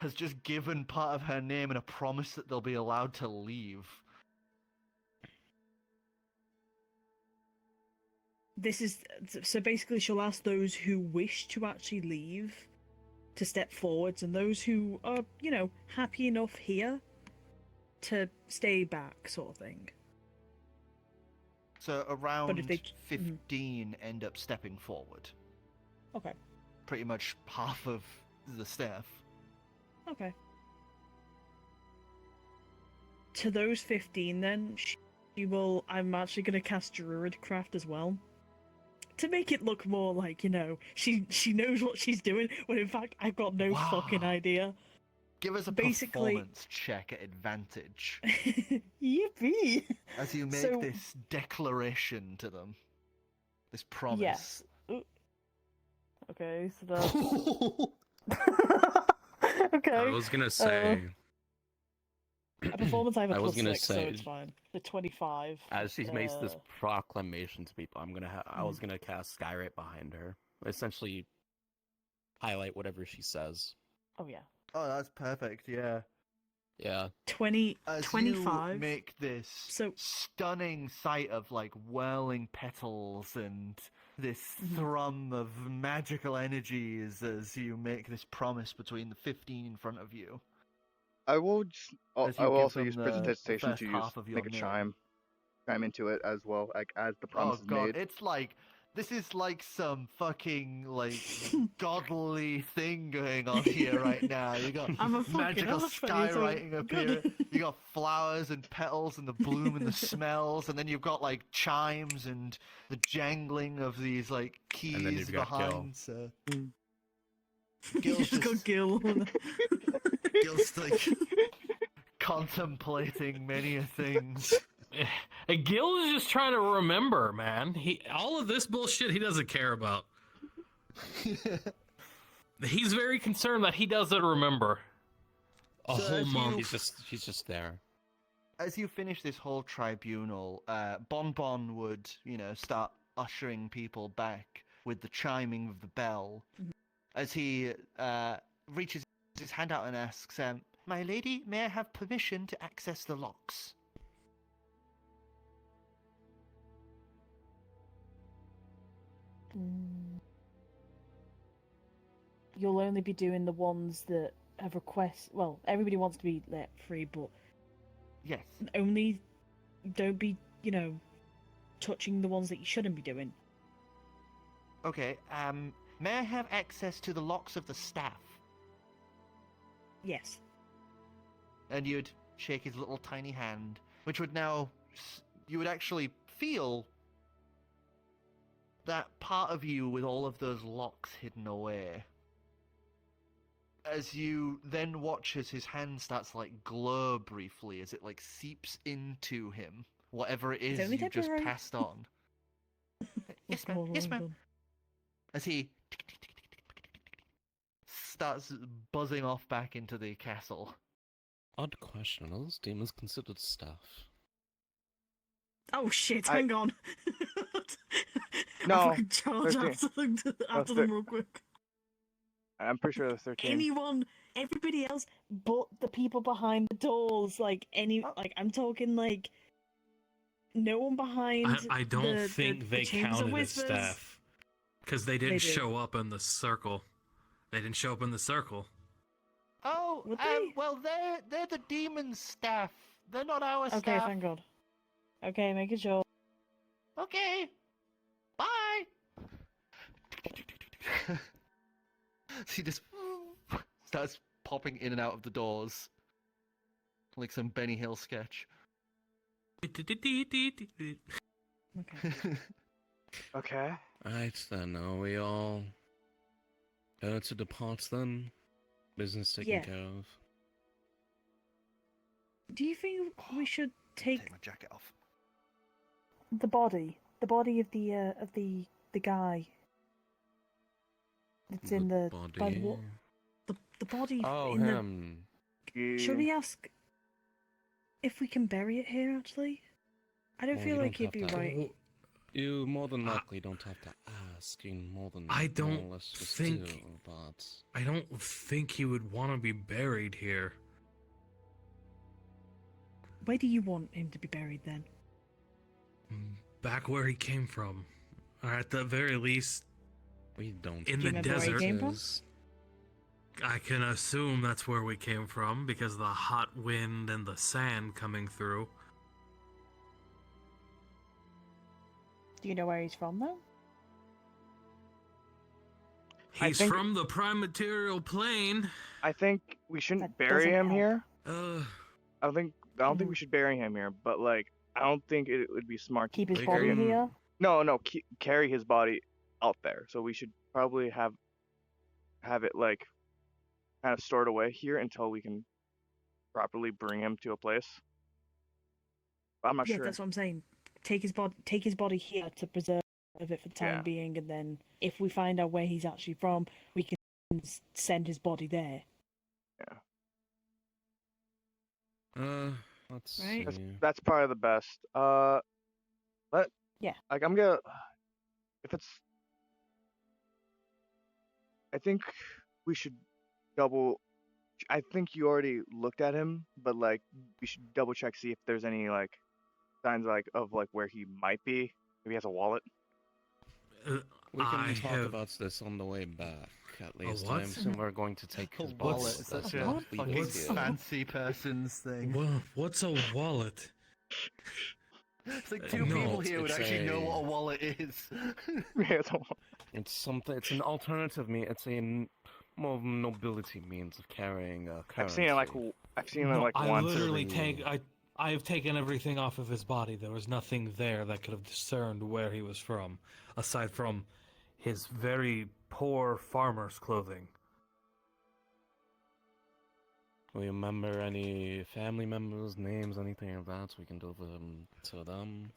has just given part of her name and a promise that they'll be allowed to leave. this is so basically she'll ask those who wish to actually leave to step forwards, and those who are, happy enough here to stay back, sort of thing. So around if they- 15 end up stepping forward. Okay. Pretty much half of the staff. Okay. To those 15, then she will. I'm actually going to cast Druidcraft as well, to make it look more like, you know, she knows what she's doing. When in fact, I've got no fucking Wow. idea. Give us a Basically- performance check at advantage Yippee! as you make So- this declaration to them. This promise. Yes. Ooh. Okay, so that's. Okay. I was gonna say, A performance I have a I was plus gonna 6, so say- it's fine. The 25. As she makes this uh, proclamation to people, I was gonna cast Skyrite behind her. Essentially, highlight whatever she says. Oh yeah. Oh, that's perfect, yeah. Yeah. 20. As 25. you make this So- stunning sight of like whirling petals and this thrum of magical energies as you make this promise between the 15 in front of you. I will just. As I you will give also them use the precipitation first to use half of your make a name. chime into it as well, like as the promise Oh is god, made. it's like this is like some fucking like godly thing going on here right now. You got I'm a fucking magical archfey, so skywriting up good. here. You got flowers and petals and the bloom and the smells, and then you've got like chimes and the jangling of these like And then keys you've got Gil. behind. So Just just- got Gil. Gil's like contemplating many things. Gil is just trying to remember, man. All of this bullshit he doesn't care about. He's very concerned that he doesn't remember a So whole as you- month. He's just there. As you finish this whole tribunal, Bon Bon would, start ushering people back with the chiming of the bell. As he reaches his hand out and asks, "My lady, may I have permission to access the locks?" You'll only be doing the ones that have requests. Well, everybody wants to be let free, but Yes. only don't be, touching the ones that you shouldn't be doing. Okay, may I have access to the locks of the staff? Yes. And you'd shake his little tiny hand, which would now, you would actually feel that part of you with all of those locks hidden away. As you then watch as his hand starts to like glow briefly as it like seeps into him, whatever it is only you just temporary. passed on. Yes, What's more ma'am. Yes, than ma'am. done? As he starts buzzing off back into the castle. Odd question. Are those demons considered stuff? Oh shit! I- Hang on. No, I fucking charge 13. after them real quick. I'm pretty sure that's 13. Anyone, everybody else, but the people behind the doors. Like Oh. I'm talking like no one behind. I don't the think they Chambers of counted as Whispers. staff because they didn't They do. show up in the circle. They didn't show up in the circle. Oh, Would they? well, they're the demon staff. They're not our Okay, staff. thank God. Okay, making sure. Okay. Bye. She just starts popping in and out of the doors like some Benny Hill sketch. Okay. Okay. Alright then, are we all to depart then? Business taken Yeah. care of. Do you think we should take Take my jacket off. the body of the guy that's in the by the wa- the body Oh, in him. the. Should we ask if we can bury it here? Actually, I don't Well, feel you like don't it'd have be to. right. You more than likely don't have to ask. You more than I don't more or less just think- do, but I don't think he would want to be buried here. Where do you want him to be buried then? Back where he came from. Or at the very least, we don't. In Do you the remember where he desert. came from? Is- I can assume that's where we came from because of the hot wind and the sand coming through. Do you know where he's from, though? I He's think- from the prime material plane. I think we shouldn't That bury doesn't him help. here. Uh, I don't think we should bury him here. But like, I don't think it would be smart to Keep his Like, body him. here. No, carry his body out there. So we should probably have it like kind of stored away here until we can properly bring him to a place. But I'm not Yeah, sure. that's what I'm saying. Take his body here to preserve it for the time Yeah. being, and then if we find out where he's actually from, we can send his body there. Let's Right. see. That's probably the best. Yeah. Like I'm gonna, if it's, I think we should double. I think you already looked at him, but like we should double check, see if there's any like signs of where he might be. Maybe he has a wallet. We can I talk have- about this on the way back, at least. what? I assume we're going to take his body. Wallet, What's- such a a what? fucking What's- fancy person's thing. well, what's a wallet? It's like two No, people here would it's actually know a- what a wallet is. Yeah, it's a wallet. It's something. It's an alternative mean. It's more nobility means of carrying a currency. I've seen it like No, I once. literally Really? I have taken everything off of his body. There was nothing there that could have discerned where he was from, aside from his very poor farmer's clothing. Do you remember any family members' names, anything like that, so we can deliver them to them?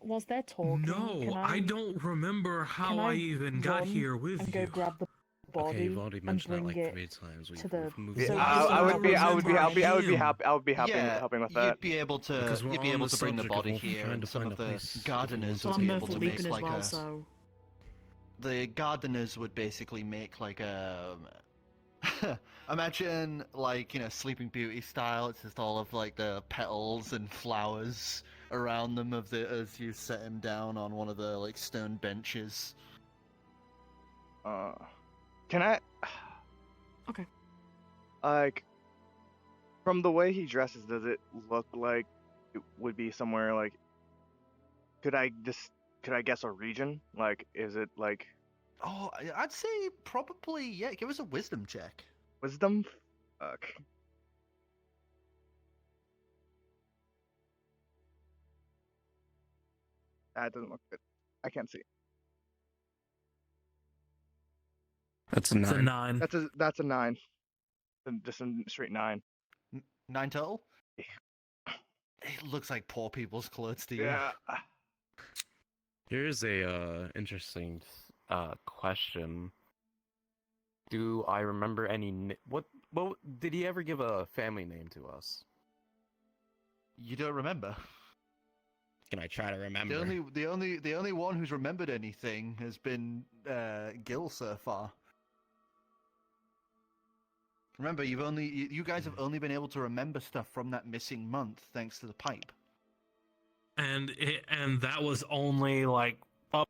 Was there talking? No, Can I don't remember how I even got run here with and go you. grab the body Okay, you've already and mentioned that bring like it 3 times. to the- We've moved Yeah, So on. I I would be remember happy Yeah, helping with that. You'd be able to Because we're on the bring the subject of body what we're here, trying and to some find of a the place if we gardeners want would to be I'm able for to leaping make as like well, a. so The gardeners would basically make like a. Imagine like Sleeping Beauty style. It's just all of like the petals and flowers around them as you set him down on one of the like stone benches. Can I? Okay. Like, from the way he dresses, does it look like it would be somewhere like? Could I guess a region? Like, is it like Oh, I'd say probably yeah. Give us a wisdom check. wisdom? Fuck. That doesn't look good. I can't see. That's a It's a 9. 9. That's a 9. Just a straight 9. 9 total. It looks like poor people's clothes to you. Yeah. Here's a interesting question. Do I remember any what did he ever give a family name to us? You don't remember. Can I try to remember? The only one who's remembered anything has been Gil so far. Remember, you guys have only been able to remember stuff from that missing month thanks to the pipe. And that was only like up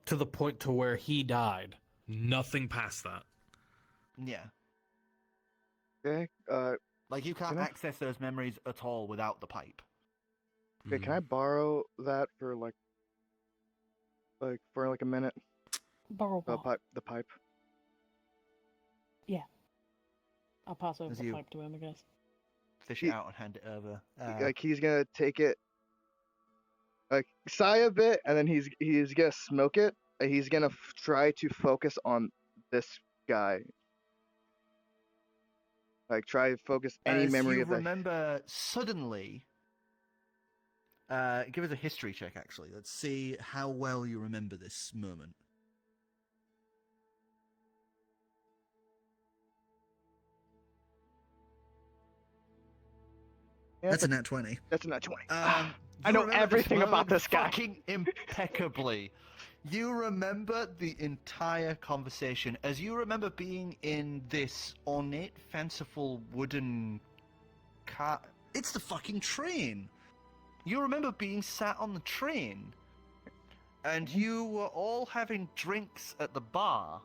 to the point to where he died. Nothing past that. Yeah, Okay. like you can't Can I- access those memories at all without the pipe. Okay. Can I borrow that for like a minute? borrow what? The pipe. I'll pass over As the you- pipe to him, I guess. Fish He- it out and hand it over. Like he's gonna take it, like sigh a bit, and then he's gonna smoke it. And he's gonna try to focus on this guy. Like try to focus any As memory you of that. remember suddenly. Give us a history check, actually. Let's see how well you remember this moment. Yeah, That's a nat 20. that's a nat 20. I I know everything about this guy. Fucking impeccably. You remember the entire conversation, as you remember being in this ornate, fanciful wooden car. It's the fucking train. You remember being sat on the train, and you were all having drinks at the bar,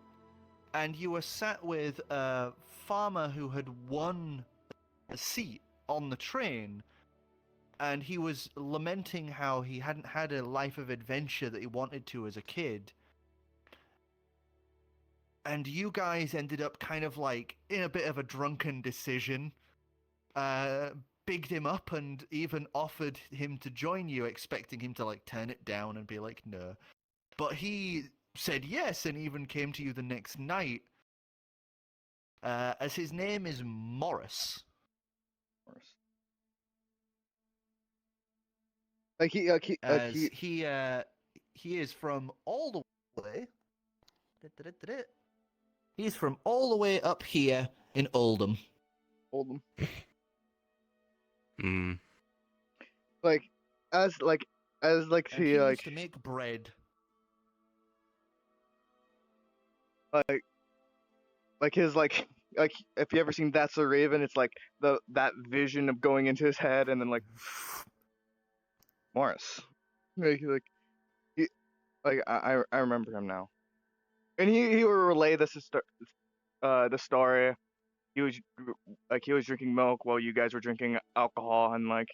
and you were sat with a farmer who had won a seat on the train, and he was lamenting how he hadn't had a life of adventure that he wanted to as a kid. And you guys ended up kind of like in a bit of a drunken decision, bigged him up and even offered him to join you, expecting him to like turn it down and be like, no. But he said yes and even came to you the next night, as his name is Morris. He is from all the way. He is from all the way up here in Oldham. Oldham. Hmm. As And he he used to make bread. his if you ever seen That's a Raven, it's like that vision of going into his head and then like Morris. I remember him now. And he will relay the story. He was drinking milk while you guys were drinking alcohol and like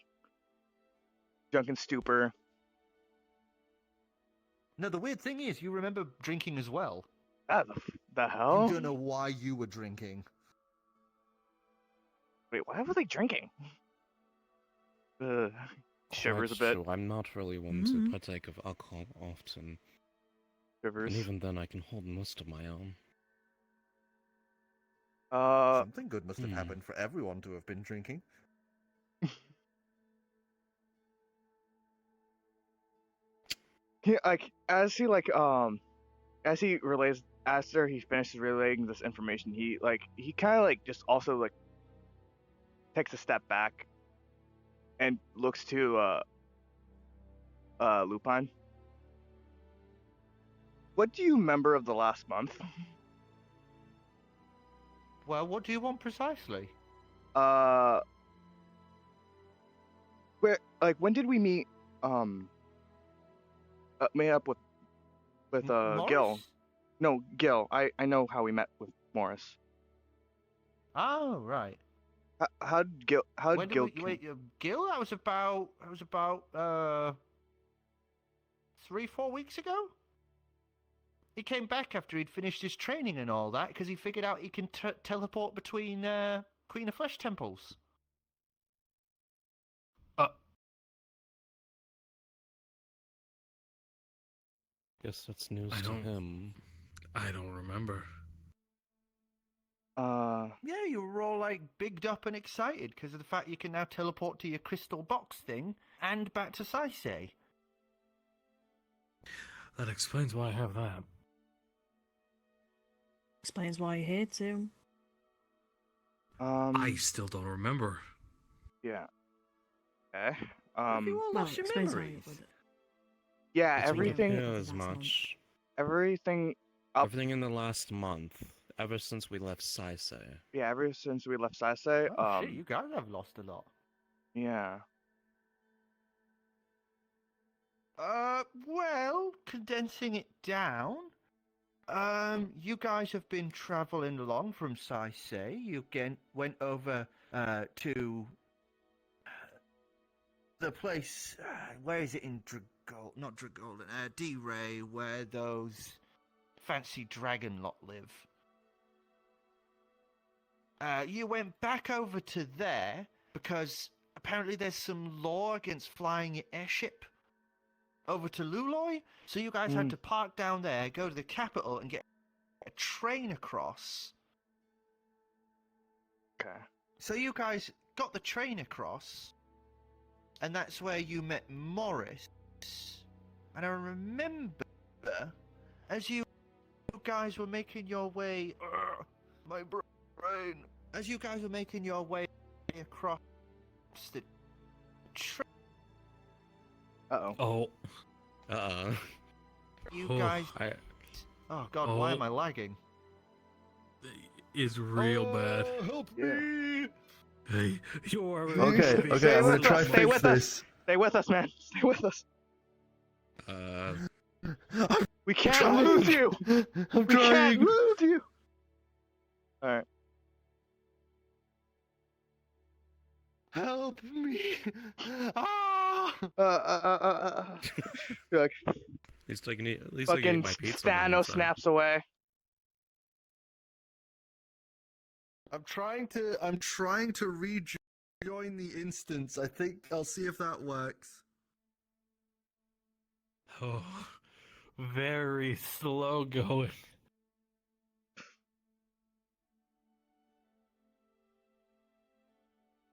drunken stupor. No, the weird thing is, you remember drinking as well. The hell? You don't know why you were drinking. Wait, why were they drinking? Shivers a Quite bit. true. I'm not really one to partake of alcohol often. Shivers. And even then, I can hold most of my own. Something good must have happened for everyone to have been drinking. As he relays, after he finishes relaying this information, he kind of just also takes a step back and looks to Lupin. What do you remember of the last month? Well, what do you want precisely? When did we meet? Meet up with Gil. Morris? No, Gil. I know how we met with Morris. Oh, right. How'd Gil? Wait, Gil? That was about 3-4 weeks ago. He came back after he'd finished his training and all that because he figured out he can teleport between Queen of Flesh temples. Guess that's news I to don't- him. I don't remember. Yeah, you were all like bigged up and excited because of the fact you can now teleport to your crystal box thing and back to Saisei. That explains why I have that. Explains why you're here too. I still don't remember. Yeah. Okay. Have you all Well, lost your explains why memories? you're with it. Yeah, It's everything. Yeah, Last as month. much. Everything. Up. Everything in the last month, ever since we left Saisei. Yeah, ever since we left Saisei. Oh, shit, you guys have lost a lot. Yeah. Well, condensing it down, you guys have been traveling along from Saisei. You went over to the place. Where is it in Not Dragolden, D-Ray, where those fancy dragon lot live. You went back over to there because apparently there's some law against flying your airship over to Luloy, so you guys had to park down there, go to the capital, and get a train across. Okay. So you guys got the train across, and that's where you met Morris. And I remember, as you guys were making your way... my brain. As you guys were making your way across the train... Uh-oh. Oh. You Oh, guys... I Oh god, why am I lagging? Is real bad. Help Yeah. me! Hey, you're Okay, Stay okay, I'm gonna with try us, and stay fix with us. this. Stay with us, man. Stay with us. We can't trying. lose you. I'm We can't trying. lose you. All right. Help me! Ah! You're like, At least I can eat fucking my pizza. on the Thanos inside. snaps away. I'm trying to rejoin the instance. I think I'll see if that works. Oh, very slow going.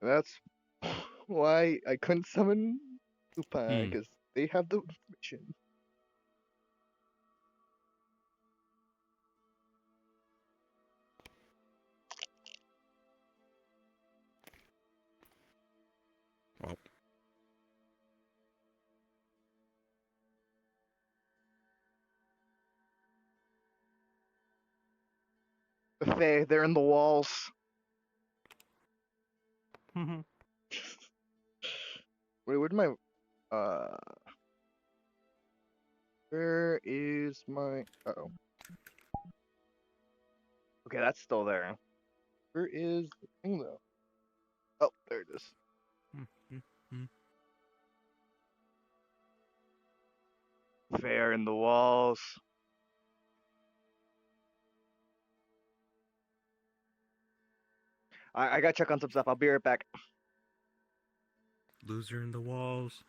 That's why I couldn't summon Lupin, Hmm. because they have the information. Well, They're in the walls. Wait, where'd my where is my uh-oh. Okay, that's still there. Where is the thing though? Oh, there it is. Fair in the walls. I gotta check on some stuff. I'll be right back. loser in the walls.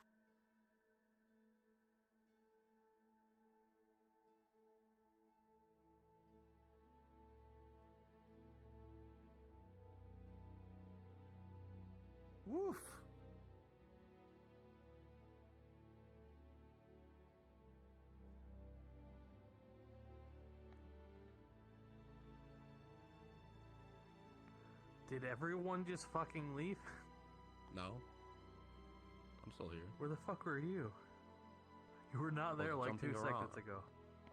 Woof. Did everyone just fucking leave? No. I'm still here. Where the fuck were you? You were not there like 2 jumping around. seconds ago.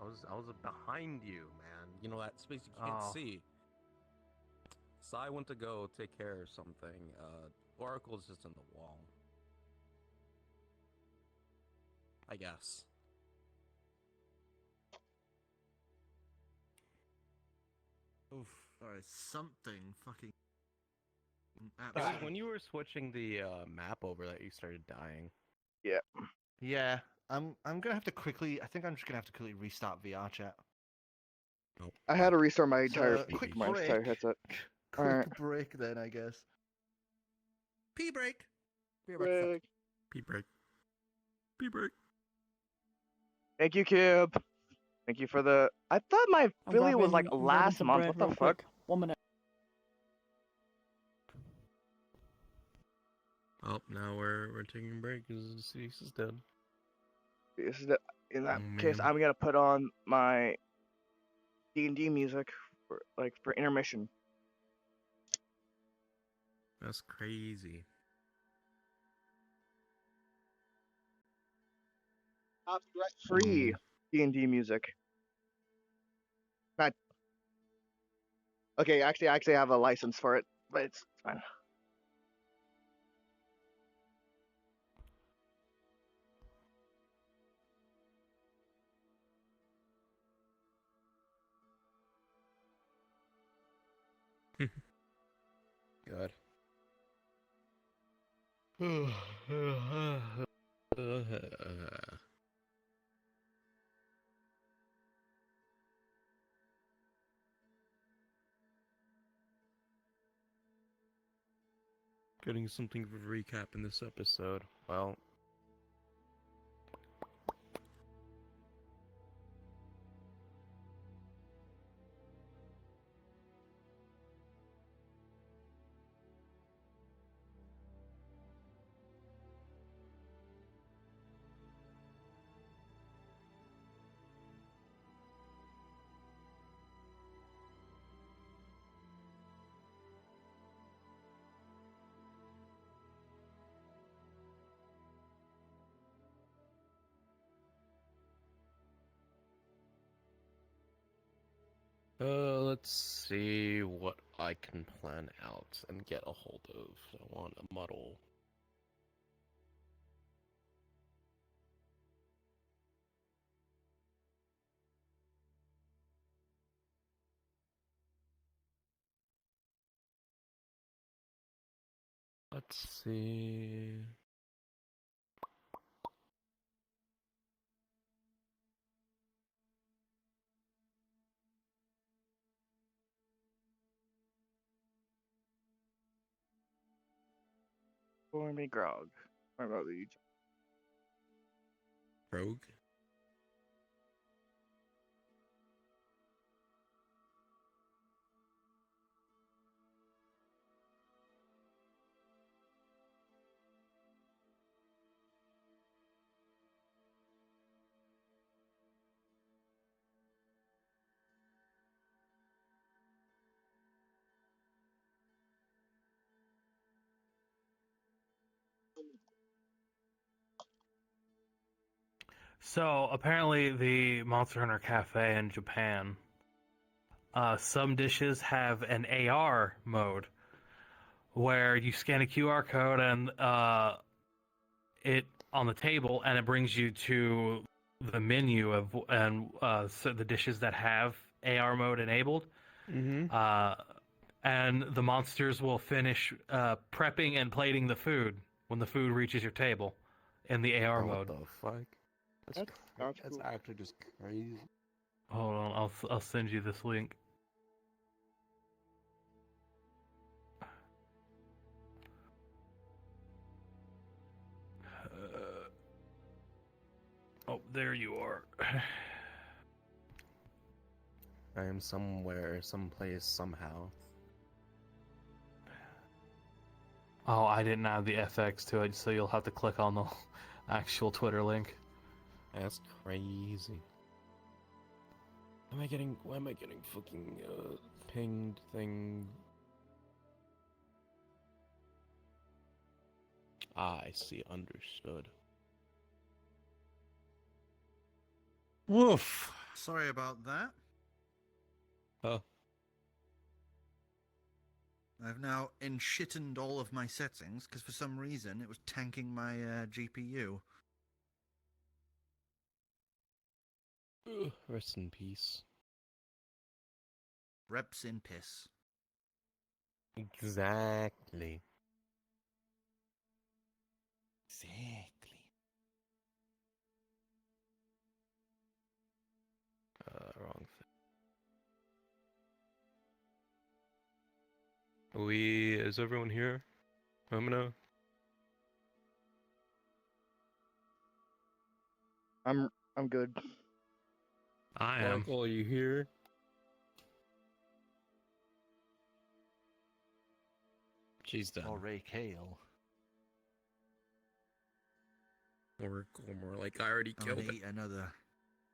I was behind you, man. You know that space you can't Oh. see. So I went to go take care of something. Oracle's just in the wall. I guess. Oof. Sorry, something fucking. It was when you were switching the map over that you started dying. Yeah, I'm gonna have to quickly. I think I'm just gonna have to quickly restart VR chat. Nope. I had to restart my entire So, quick my break. entire headset. Quick Alright. break then, I guess. Pee break. Be right back. Break. Pee break. Pee break. Thank you, Kib. Thank you for the. I thought my I'm affiliate was like grabbing last some month. bread What the real fuck? quick. 1 minute. Oh, now we're taking a break because Dicidius is dead. In that Oh, case, man. I'm gonna put on my D&D music for intermission. That's crazy. Copyright free D&D music. Not okay. Actually, I have a license for it, but it's fine. Good. Getting something of a recap in this episode. Well, let's see what I can plan out and get a hold of. I want a muddle. A Let's see. Pour me grog. What about you? Rogue. So apparently, the Monster Hunter Cafe in Japan, some dishes have an AR mode where you scan a QR code and it on the table, and it brings you to the menu of so the dishes that have AR mode enabled. Mm-hmm. And the monsters will finish prepping and plating the food when the food reaches your table in the AR mode. What the fuck? That's That's cool. actually just crazy. Hold on, I'll send you this link. Oh, there you are. I am somewhere, someplace, somehow. Oh, I didn't add the FX to it, so you'll have to click on the actual Twitter link. That's crazy. Why am I getting fucking pinged thing? I see, understood. Woof. Sorry about that. Huh. I've now enshittened all of my settings because for some reason it was tanking my GPU. Rest in peace. Reps in piss. Exactly. Exactly. Wrong thing. Is everyone here? I'm good. I am. Michael, are you here? She's done. Or Ray Kale. Or more like I already I'm killed gonna it. eat another.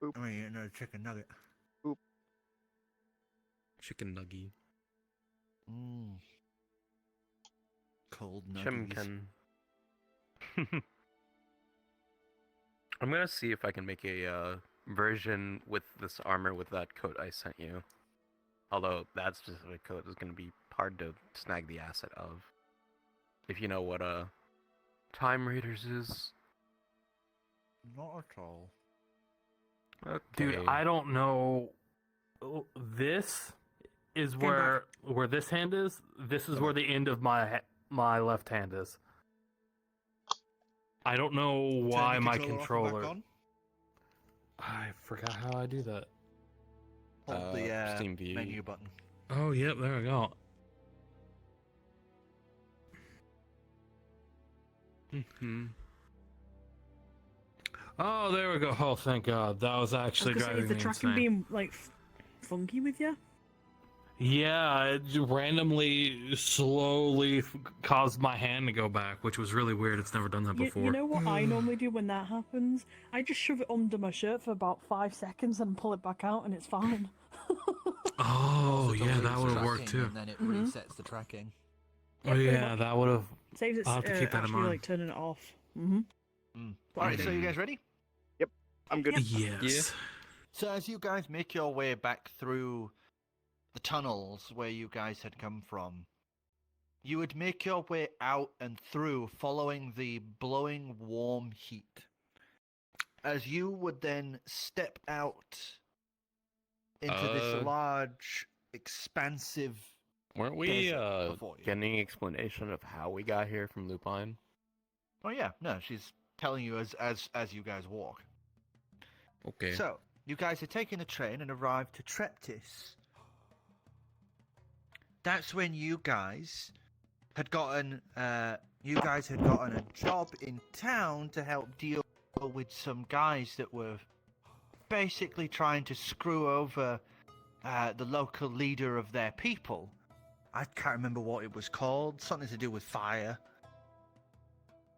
Oop. I'm gonna eat another chicken nugget. Chicken nugget. Mmm. Cold nuggies. Chimkin. I'm gonna see if I can make a version with this armor with that coat I sent you. Although that specific coat is gonna be hard to snag the asset of. If you know what Time Raiders is. Not at all. Okay. Dude, I don't know. This is where this hand is. This is where the end of my left hand is. I don't know why Turn my your controller off and controller. back on. I forgot how I do that. Hold the Steam view. menu button. Oh, yep, there we go. Mm-hmm. Oh, there we go. Oh, thank God. That was actually driving is the me tracking insane. being like funky with you? Yeah, it randomly, slowly caused my hand to go back, which was really weird. It's never done that before. You know what I normally do when that happens? I just shove it under my shirt for about 5 seconds and pull it back out, and it's fine. Oh, Also yeah, deletes that the would have worked tracking, too. And then it Mhm. resets the tracking. Oh, pretty yeah, much. that would have. Saves it I'll have to keep that in actually mind. like turning it off. Mm-hmm. Alright, so you guys ready? I'm good. Yes. So as you guys make your way back through the tunnels where you guys had come from, you would make your way out and through following the blowing warm heat. As you would then step out into this large, expansive Weren't we desert before you. getting explanation of how we got here from Lupine? Oh yeah, no, she's telling you as you guys walk. Okay. So, you guys had taken the train and arrived to Treptis. That's when you guys had gotten a job in town to help deal with some guys that were basically trying to screw over the local leader of their people. I can't remember what it was called, something to do with fire.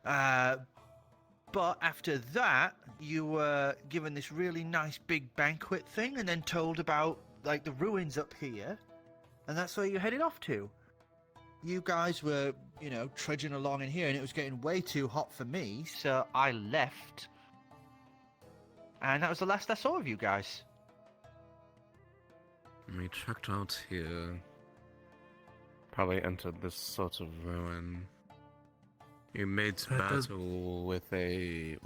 But after that, you were given this really nice big banquet thing and then told about, like, the ruins up here. And that's where you headed off to. You guys were, trudging along in here and it was getting way too hot for me, so I left. And that was the last I saw of you guys. We checked out here. Probably entered this sort of ruin. You made Battle with came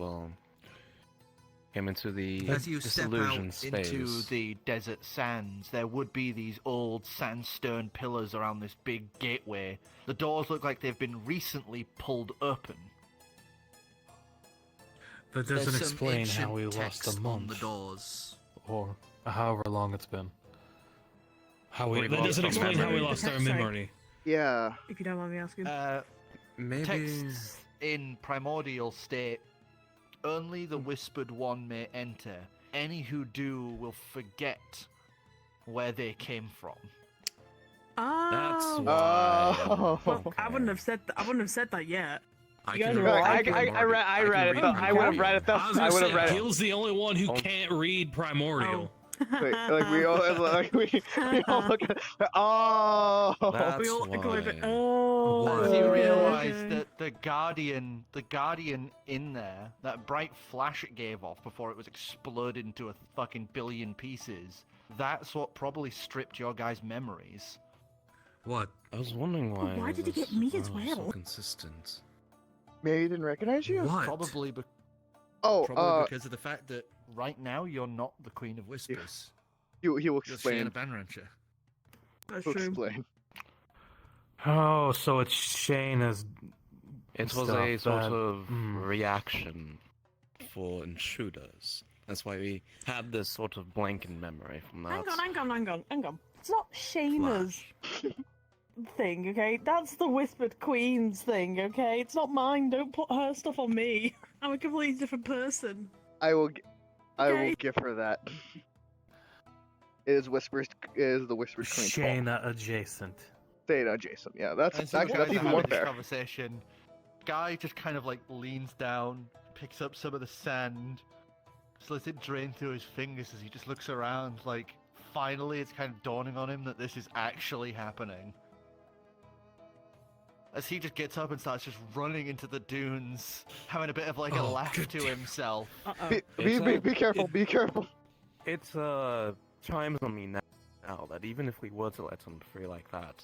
into the As you step out disillusioned space. into the desert sands, there would be these old sandstone pillars around this big gateway. The doors look like they've been recently pulled open. That There's doesn't some explain how we ancient lost text a on the month, doors. or however long it's been. We That lost doesn't our explain how we memory. lost our Sorry. memory. Yeah. If you don't mind me asking. Maybe. Texts in primordial state. Only the Whispered One may enter. Any who do will forget where they came from. That's Oh. why. Oh. Well, I wouldn't have said that. I wouldn't have said that yet. I You guys can are read right. primordial. I read it can though. read I would have primordial. read it though. I was I gonna would have say, read it. Gil's the only one who can't read primordial. Like we all we all look at. Oh. That's We all go over. why. Oh. As you Okay. realise that the Guardian in there, that bright flash it gave off before it was exploded into a fucking billion pieces, that's what probably stripped your guys' memories. What? I was wondering why. Why it did he was get me as so well? Consistent. Maybe he didn't recognize you. What? Probably Oh. because of the fact that right now you're not the Queen of Whispers. He will You're explain. Shayna Banrancher. That's He'll true. explain. Oh, so it's Shayna's. It was stuff a sort that- of mm. reaction for intruders. That's why we had this sort of blank in memory from that. Hang on. It's not Shayna's thing, okay? That's the Whispered Queen's thing, okay? It's not mine. Don't put her stuff on me. I'm a completely different person. I will Okay. give her that. It is the Whispered Queen's fault. Shayna adjacent. Shayna, Jason. Yeah, that's And so you that's guys are even more having this fair. conversation. Guy just kind of like leans down, picks up some of the sand, just lets it drain through his fingers as he just looks around. Like, finally, it's kind of dawning on him that this is actually happening. As he just gets up and starts just running into the dunes, having a bit of like a Oh, laugh good to damn. himself. Be It's, careful. Be careful. It's chimes on me now that even if we were to let him free like that,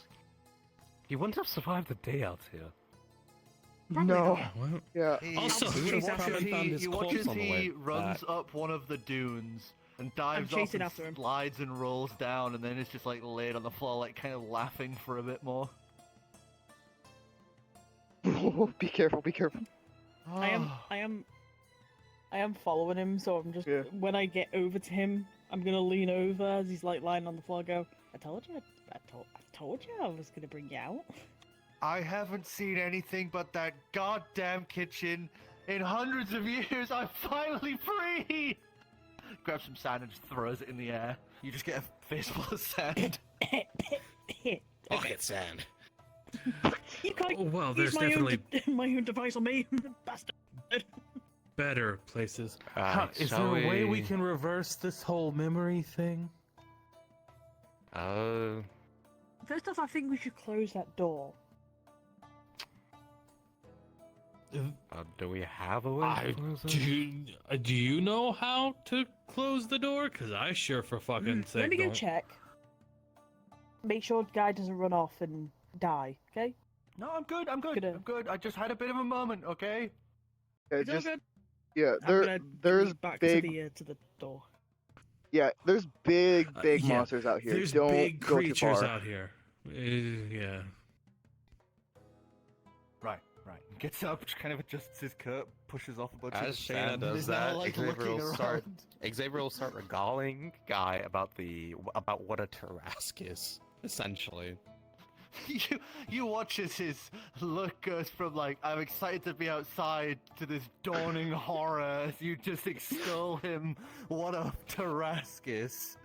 he wouldn't have survived the day out here. Probably No. not. What? Yeah. He, Also, you he would've watch probably as found his you watch corpse as on the he way runs back. up one of the dunes and dives off chasing and after him. slides and rolls down, and then is just like laid on the floor, like kind of laughing for a bit more. Be careful. Be careful. I am following him, so I'm just Yeah. when I get over to him, I'm gonna lean over as he's like lying on the floor. Go, I told you, I told you I was gonna bring you out. I haven't seen anything but that goddamn kitchen in hundreds of years. I'm finally free. Grabs some sand and just throws it in the air. You just get a face full of sand. Pocket sand. You can't Oh, well, use there's my definitely own my own device on me, bastard. better places. Alright, Is there shall a way we we- can reverse this whole memory thing? First off, I think we should close that door. Do we have a way? to close it? Do you know how to close the door? Cause I sure for fucking sake Let me go don't. check. Make sure guy doesn't run off and die. Okay. No, I'm good. Gonna- I'm good. I just had a bit of a moment, okay? Yeah, It's all just good. yeah. I'm gonna There's lead back big to the door. there's big Yeah, monsters out here. There's Don't big go too creatures far. out here. Yeah. Right. Gets up, kind of adjusts his coat, pushes off a bunch As of Shayna sand, and does is now, that, like, Xavier looking will start. around. Xavier will start regaling Guy about what a Tarrasque is, essentially. You watch as his look goes from like I'm excited to be outside to this dawning horror as you just extol him. What a Tarrasque is.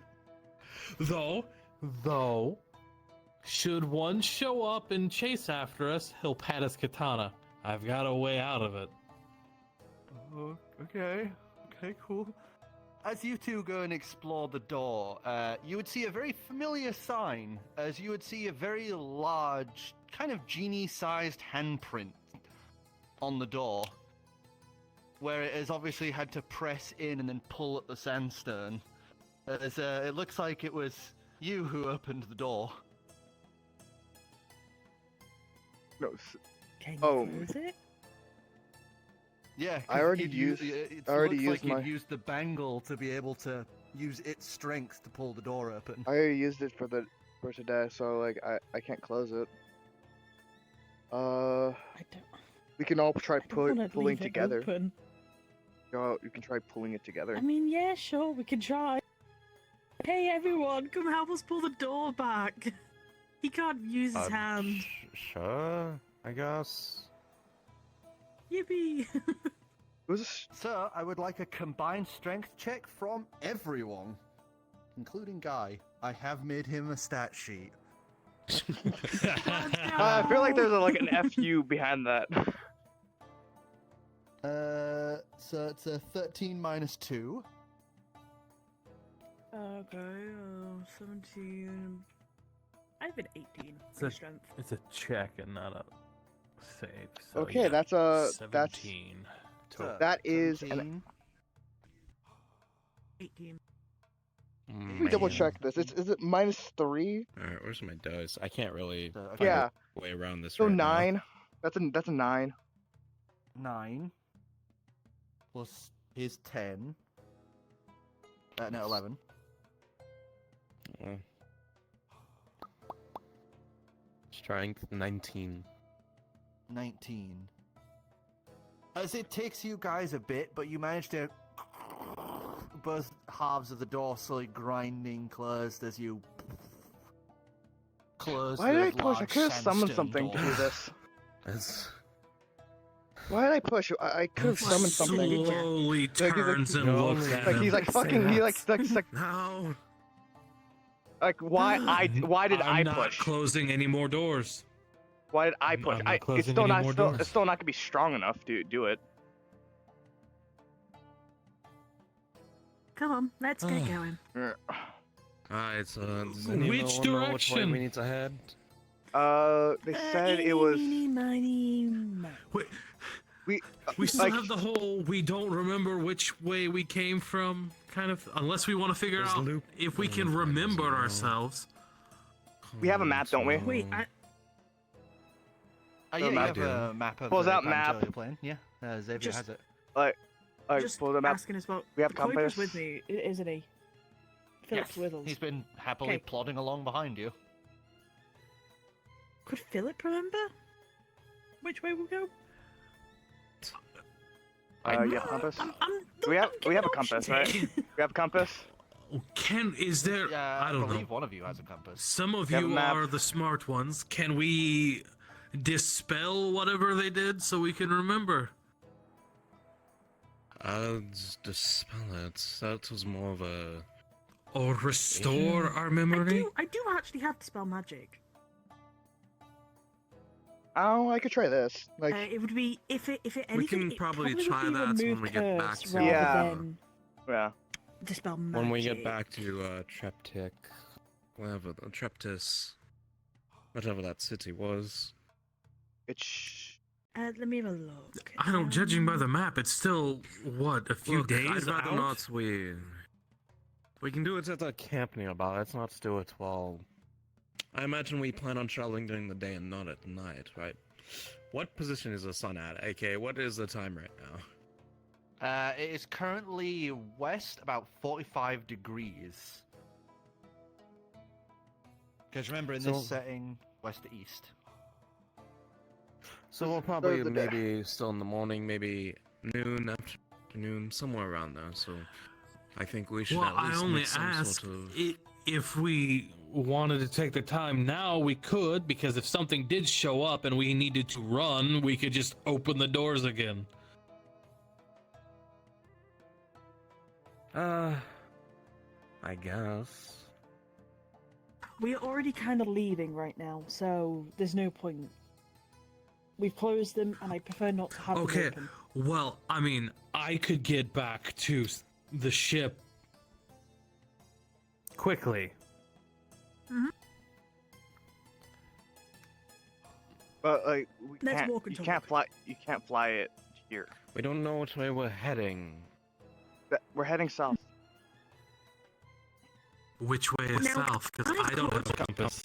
Though, should one show up and chase after us, he'll pat his katana. I've got a way out of it. Oh, okay, cool. As you two go and explore the door, you would see a very familiar sign, as you would see a very large, kind of genie-sized handprint on the door, where it has obviously had to press in and then pull at the sandstone. As it looks like it was you who opened the door. No, Can you Oh. close it? Yeah, I already it used looks like my. you'd used the bangle to be able to use its strength to pull the door open. I already used it for today, so like I can't close it. I don't. We can all try I don't wanna pulling leave it together. open. You can try pulling it together. I mean, yeah, sure, we can try. Hey, everyone, come help us pull the door back. He can't use his hand. Sure, I guess. Yippee! Who's So, I would like a combined strength check from everyone, including Guy. I have made him a stat sheet. I feel like there's like an FU behind that. So it's a 13 minus 2. Okay, 17. I have an 18 It's for a- strength. It's a check and not a save. So Okay, yeah, that's 17. that is an. 17. 18. Let me double check this. Is it -3? Alright, where's my dice? I can't really So, find Yeah. a way around this So right now. 9. That's a 9. 9 plus his 10. No, 11. Uh, Strength 19. 19. As it takes you guys a bit, but you manage to both halves of the door slowly grinding closed as you close. Why did I those push? I large could have summoned sandstone something to do doors. this. It's Why did I push? I could have summoned something. Slowly Like, he's like- turns and No, looks at Like him. he's like fucking. He like No! why did I I'm not push? closing any more doors. Why did I I'm push? not It's closing still any not more still doors. it's still not gonna be strong enough to do it. Come on, let's get going. Alright, so does anyone Which know which way direction? we need to head? They said it was. Eeny, meeny, miny, mo. We still like, have the whole we don't remember which way we came from kind of, unless we want to figure There's out loop if we can things remember as well. ourselves. We have a map, don't we? Wait, Yeah, you map. have a map of Pulls the out Pantello map. plane. Yeah, Xavier Just- has it. just pull the map. asking as well. We have Kuiper's compass. with me, isn't he? Philip's Yes, with us. he's been happily Okay. plodding along behind you. Could Philip remember which way we'll go? You have compass. I'm We have giving a compass, options right? here. We have a compass. Is there? Yeah, I don't believe know. one of you has a compass. Some of We have a you map. are the smart ones. Can we dispel whatever they did so we can remember? Just dispel it. That was more of a... Or restore our memory? I do actually have Dispel Magic. Oh, I could try this. Like, It would be if it anything. can it probably would try be that when remove we get back curse to- rather Yeah. than yeah. Dispel Magic. When we get back to, Treptic, whatever, the Treptis, whatever that city was. It's. Let me have a look. I don't. Judging by the map, it's still what, a few Look, days I'd rather out? not we can do it at a camp nearby. Let's not do it while... I imagine we plan on traveling during the day and not at night, right? What position is the sun at? AK, what is the time right now? It is currently west, about 45 degrees. Because remember, in So- this setting, west to east. So we'll probably the day. maybe still in the morning, maybe noon, afternoon, somewhere around there. So I think we should Well, at I least only make some ask sort of. if we wanted to take the time now, we could, because if something did show up and we needed to run, we could just open the doors again. I guess. We're already kind of leaving right now, so there's no point. We've closed them, and I prefer not to have Okay, them open. well, I mean, I could get back to the ship quickly. But like, we Let's can't. walk You until can't we- fly. You can't fly it here. We don't know which way we're heading. We're heading south. Which way is Now, south? Because I don't have a compass.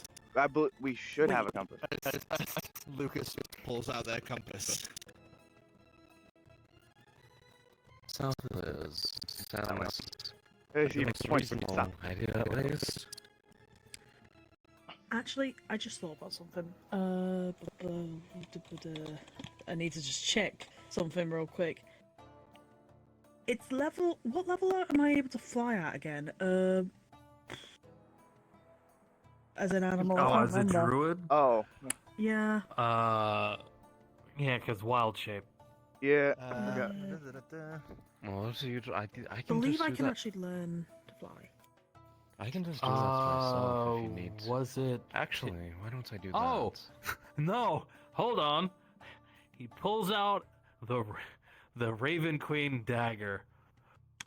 We should have a compass. Lucas pulls out their compass. South is southwest. He Most points to reasonable south. idea, at least. Actually, I just thought about something. I need to just check something real quick. It's level. What level am I able to fly at again? As an animal. I Oh, can't as a remember. druid? Oh, Yeah. Yeah, because wild shape. yeah. Well, so I I can believe just I do can that. actually learn to fly. I can just do that myself if you need. Was it? Actually, why don't I do that? Oh. No, hold on. He pulls out the Raven Queen dagger.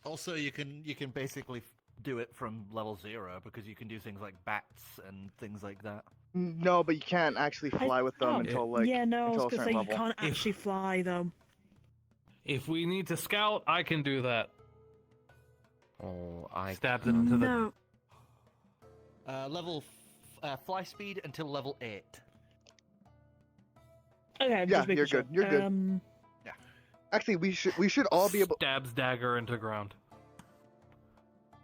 Also, you can basically do it from level 0 because you can do things like bats and things like that. No, but you can't actually fly with them can't. until like yeah, no, I was until a gonna say certain you level. can't actually fly though. If we need to scout, I can do that. Oh, I Stabs it into the. No. Fly speed until level 8. Okay, I'm Yeah, just making you're sure. good, you're good. Actually, we should all be able. Stabs dagger into ground.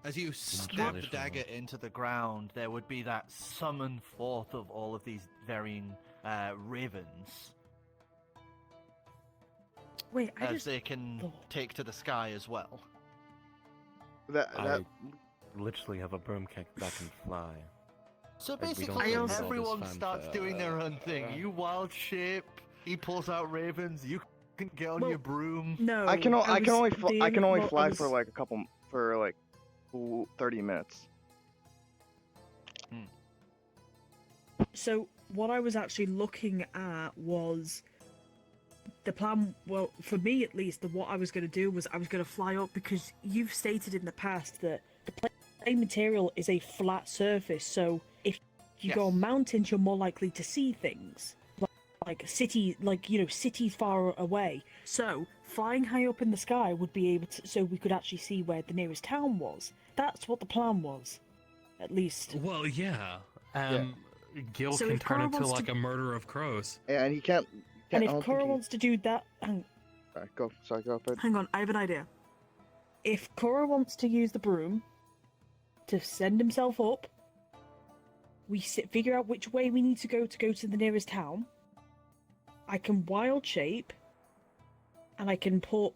As you stab the Traditional. dagger into the ground, there would be that summon forth of all of these varying ravens, Wait, I as just. they can thought- take to the sky as well. That I literally have a broom kick that can fly. So we don't basically, need all this everyone starts fanfare. doing their own thing. You wild shape, he pulls out ravens, you can get on Well, your broom. No. I can was only dealing- fly well, for like a couple for like 30 minutes. So what I was actually looking at was the plan. Well, for me at least, what I was going to do was I was going to fly up because you've stated in the past that the plane material is a flat surface. So if you go Yes. on mountains, you're more likely to see things like cities far away. So flying high up in the sky would be able to, so we could actually see where the nearest town was. That's what the plan was, at least. Well, yeah. Gil So can if turn Cora into wants like to- a murder of crows. And he can't. And I if don't Cora think he- wants to do that, Alright, go. Sorry, go ahead. hang on, I have an idea. If Cora wants to use the broom to send himself up, we figure out which way we need to go to the nearest town. I can wild shape, and I can put.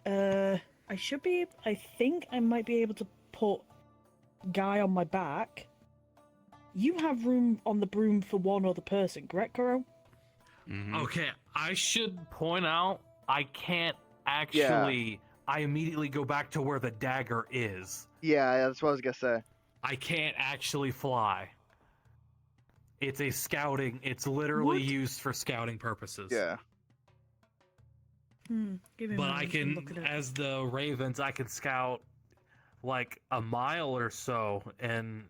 I should be. I think I might be able to put Guy on my back. You have room on the broom for one other person, correct, Cora? Mhm. Okay, I should point out I can't actually. I immediately go back to where the dagger is. Yeah, that's what I was gonna say. I can't actually fly. It's a scouting. It's literally What? used for scouting purposes. Yeah. Give me a But moment, I I'm can, looking at it. as the Ravens, I can scout like a mile or so in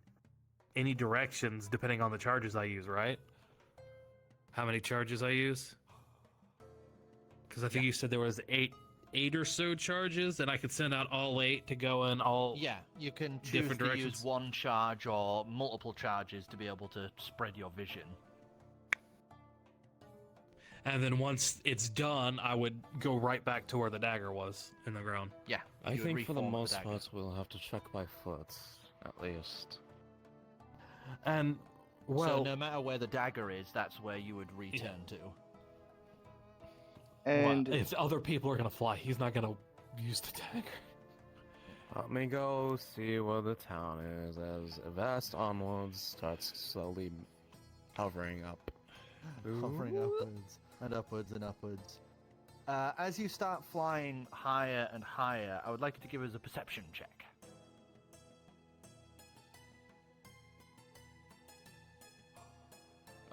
any directions, depending on the charges I use. Right? How many charges I use? Because I think you said there was eight or so charges, and I could send out all 8 to go in all. Yeah, you can choose Different to directions. use one charge or multiple charges to be able to spread your vision. And then once it's done, I would go right back to where the dagger was in the ground. Yeah, I you would think for the reform most dagger. part we'll have to check by foot, at least. And Well, so no matter where the dagger is, that's where you would return to. And if other people are gonna fly, he's not gonna use the dagger. Let me go see where the town is as Vast onwards starts slowly hovering up. Hovering upwards and upwards and upwards. As you start flying higher and higher, I would like you to give us a perception check.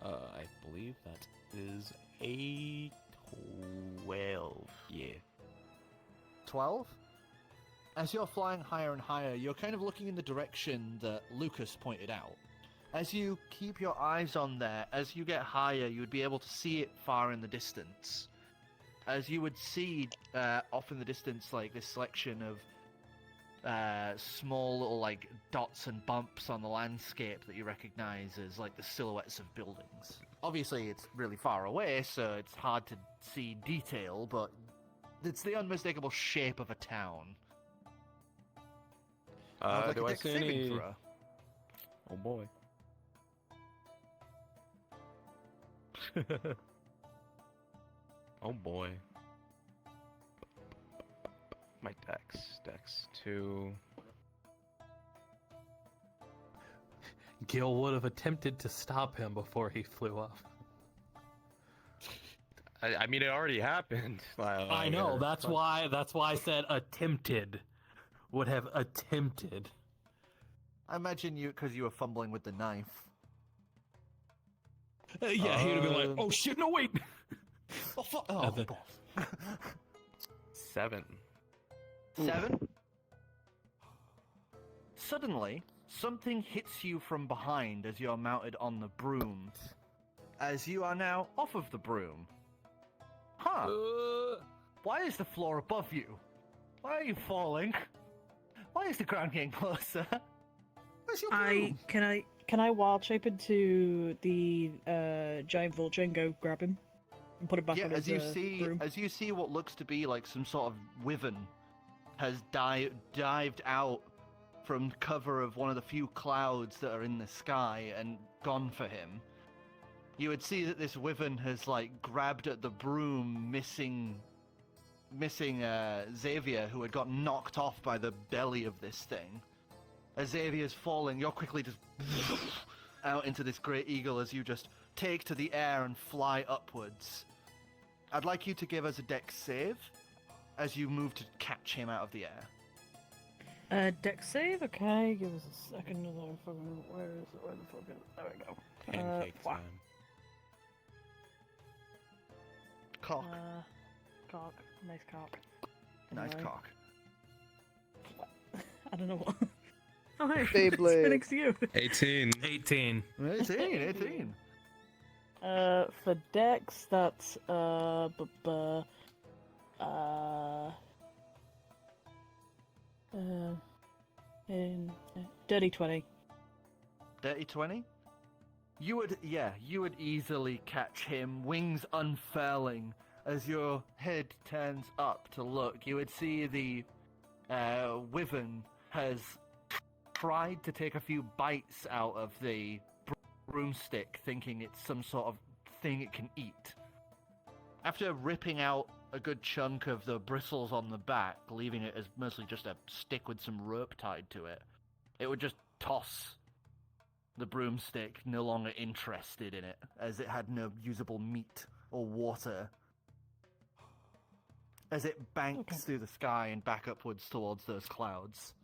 I believe that is a 12. Yeah. 12? As you're flying higher and higher, you're kind of looking in the direction that Lucas pointed out. As you keep your eyes on there, as you get higher, you would be able to see it far in the distance. As you would see off in the distance, like this selection of small little like dots and bumps on the landscape that you recognize as like the silhouettes of buildings. Obviously, it's really far away, so it's hard to see detail, but it's the unmistakable shape of a town. I'd like Do a I dex see saving any? throw. Oh boy. Oh boy. My Dex 2. Gil would have attempted to stop him before he flew up. I mean, it already happened. I know. That's why I said attempted. Would have attempted. I imagine you, because you were fumbling with the knife. Yeah, he would have been like, "Oh shit! No wait." Oh, fuck! Oh, And then- balls. 7. 7? Suddenly, something hits you from behind as you're mounted on the broom. As you are now off of the broom. Huh. Why is the floor above you? Why are you falling? Why is the ground getting closer? Where's your broom? Can I wild shape into the giant vulture and go grab him and put it back Yeah, on as his you broom? see what looks to be like some sort of wyvern has dived out from cover of one of the few clouds that are in the sky and gone for him. You would see that this wyvern has like grabbed at the broom, missing Xavier, who had got knocked off by the belly of this thing. As Xavier's falling, you're quickly just out into this great eagle as you just take to the air and fly upwards. I'd like you to give us a dex save as you move to catch him out of the air. Dex save. Okay, give us a second. Where is it? Where the fucking? There we go. Pancake wow. time. Cock. Cock. Nice cock. Nice Anyway. cock. I don't know what. Oh, hey, Beyblade. it's next to you. 18. 18. 18. For Dex, that's in dirty 20. Dirty 20? You would easily catch him, wings unfurling. As your head turns up to look, you would see the wyvern has tried to take a few bites out of the broomstick, thinking it's some sort of thing it can eat. After ripping out a good chunk of the bristles on the back, leaving it as mostly just a stick with some rope tied to it, it would just toss the broomstick, no longer interested in it, as it had no usable meat or water. As it banks through the sky and back upwards towards those clouds.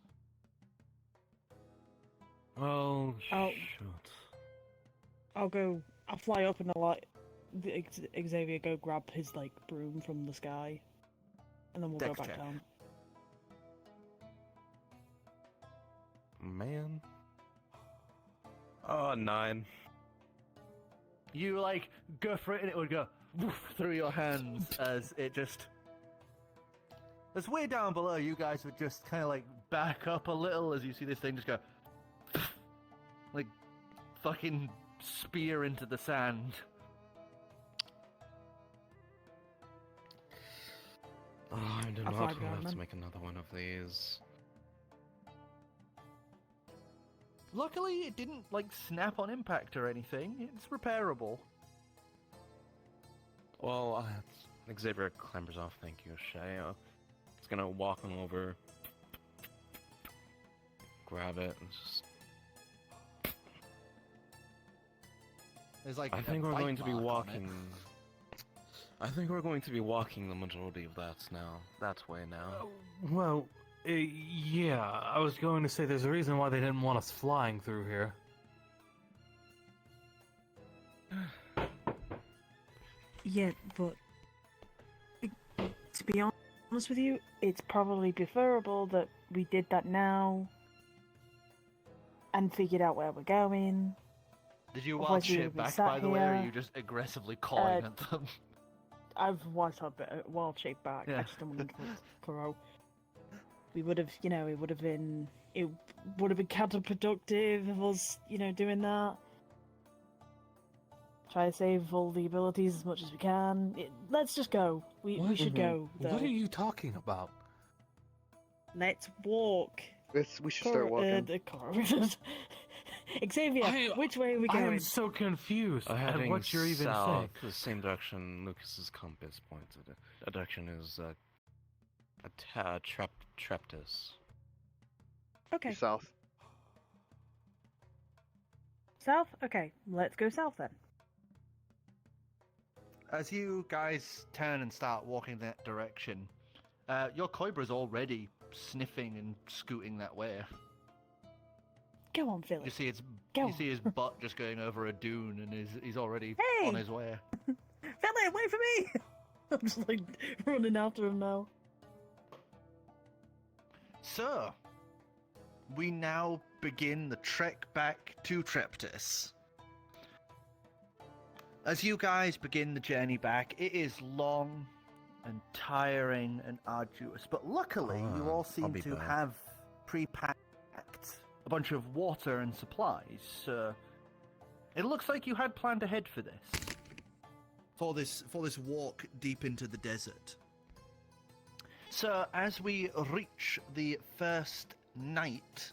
Oh, Ow. shoot. I'll fly up and I'll let Xavier go grab his like broom from the sky, and then we'll Dex go back check. down. Man. Oh, 9. You like go for it and it would go woof through your hands as it just. As way down below, you guys would just kind of like back up a little as you see this thing just go like fucking spear into the sand. Oh, I do I'll not fly want to down have then. to make another one of these. Luckily, it didn't, like, snap on impact or anything. It's repairable. Well, Xavier clambers off. Thank you, Shay. He's gonna walk on over, grab it, and just. There's, like, I a think we're bite going to be mark on it. walking. I think we're going to be walking the majority of that way now. Well, yeah, I was going to say there's a reason why they didn't want us flying through here. Yeah, but to be honest with you, it's probably preferable that we did that now and figured out where we're going. Did you Otherwise wild we shit would've been back, sat by the way, or are here. you just aggressively calling at them? I've wild shape back. Yeah. I just don't want to throw. We would have, it would have been counterproductive of us, doing that. Try to save all the abilities as much as we can. Let's just go. We should go. Though. What are you talking about? Let's walk. We should start walking. Xavier, which way are we I going? am so confused at Heading what you're even south, saying. the same direction Lucas's compass pointed. That direction is Treptis. Okay, South. south. Okay, let's go south then. As you guys turn and start walking that direction, your Koibra's already sniffing and scooting that way. Go on, Philly. You see its Go you see his butt just going over a dune, and he's already Hey! on his way. Philly, wait for me! I'm just like running after him now. So, we now begin the trek back to Treptis. As you guys begin the journey back, it is long and tiring and arduous, but luckily you all I'll seem be to back. have pre-packed a bunch of water and supplies. So it looks like you had planned ahead for this. For this walk deep into the desert. So as we reach the first night,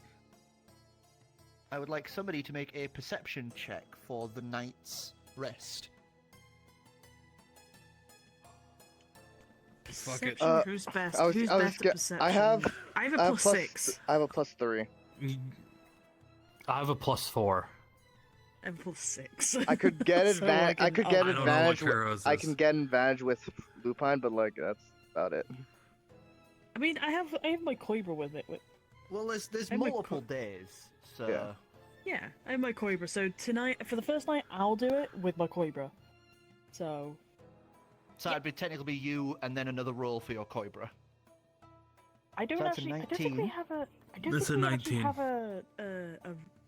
I would like somebody to make a perception check for the night's rest. Fuck it. Perception, who's best? I was- Who's I was best ge- at perception? I have a I have plus 6. I have a +3. I have a +4. I have a plus 6. I could get So advantage. I could get I don't know what advantage. Kuro's I is. can get advantage with Lupine, but like that's about it. I mean, I have my Koibra with it. Well, there's I might multiple days, so Yeah. Yeah, I have my Koibra. So tonight, for the first night, I'll do it with my Koibra. So it'd be technically be you and then another roll for your Koibra. I don't So that's a actually. I don't think we 19. have a. I don't This think is we actually 19. have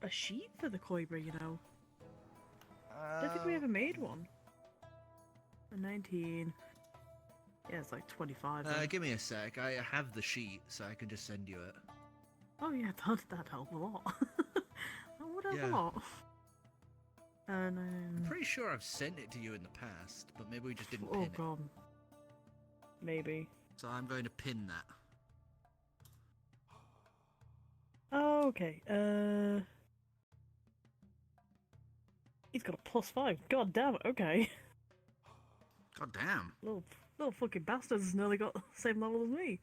a sheet for the Koibra. I don't think we ever made one. A 19. Yeah, it's like 25. then. Give me a sec. I have the sheet, so I can just send you it. Oh yeah, that helped a lot. That would help Yeah. a lot. I'm And pretty sure I've sent it to you in the past, but maybe we just didn't oh pin it. god, maybe. So I'm going to pin that. Oh, okay. He's got a +5. God damn it. Okay. God damn. Little fucking bastards nearly got the same level as me.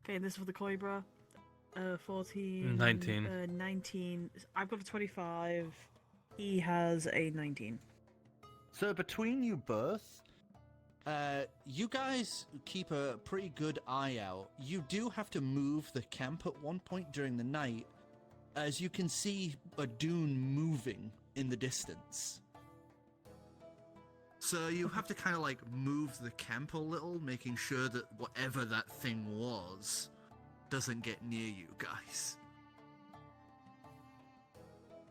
Okay, and this is for the Koibra. 14. 19. 19. I've got a 25. He has a 19. So between you both, You guys keep a pretty good eye out. You do have to move the camp at one point during the night, as you can see a dune moving in the distance. So you have to kind of like move the camp a little, making sure that whatever that thing was doesn't get near you guys.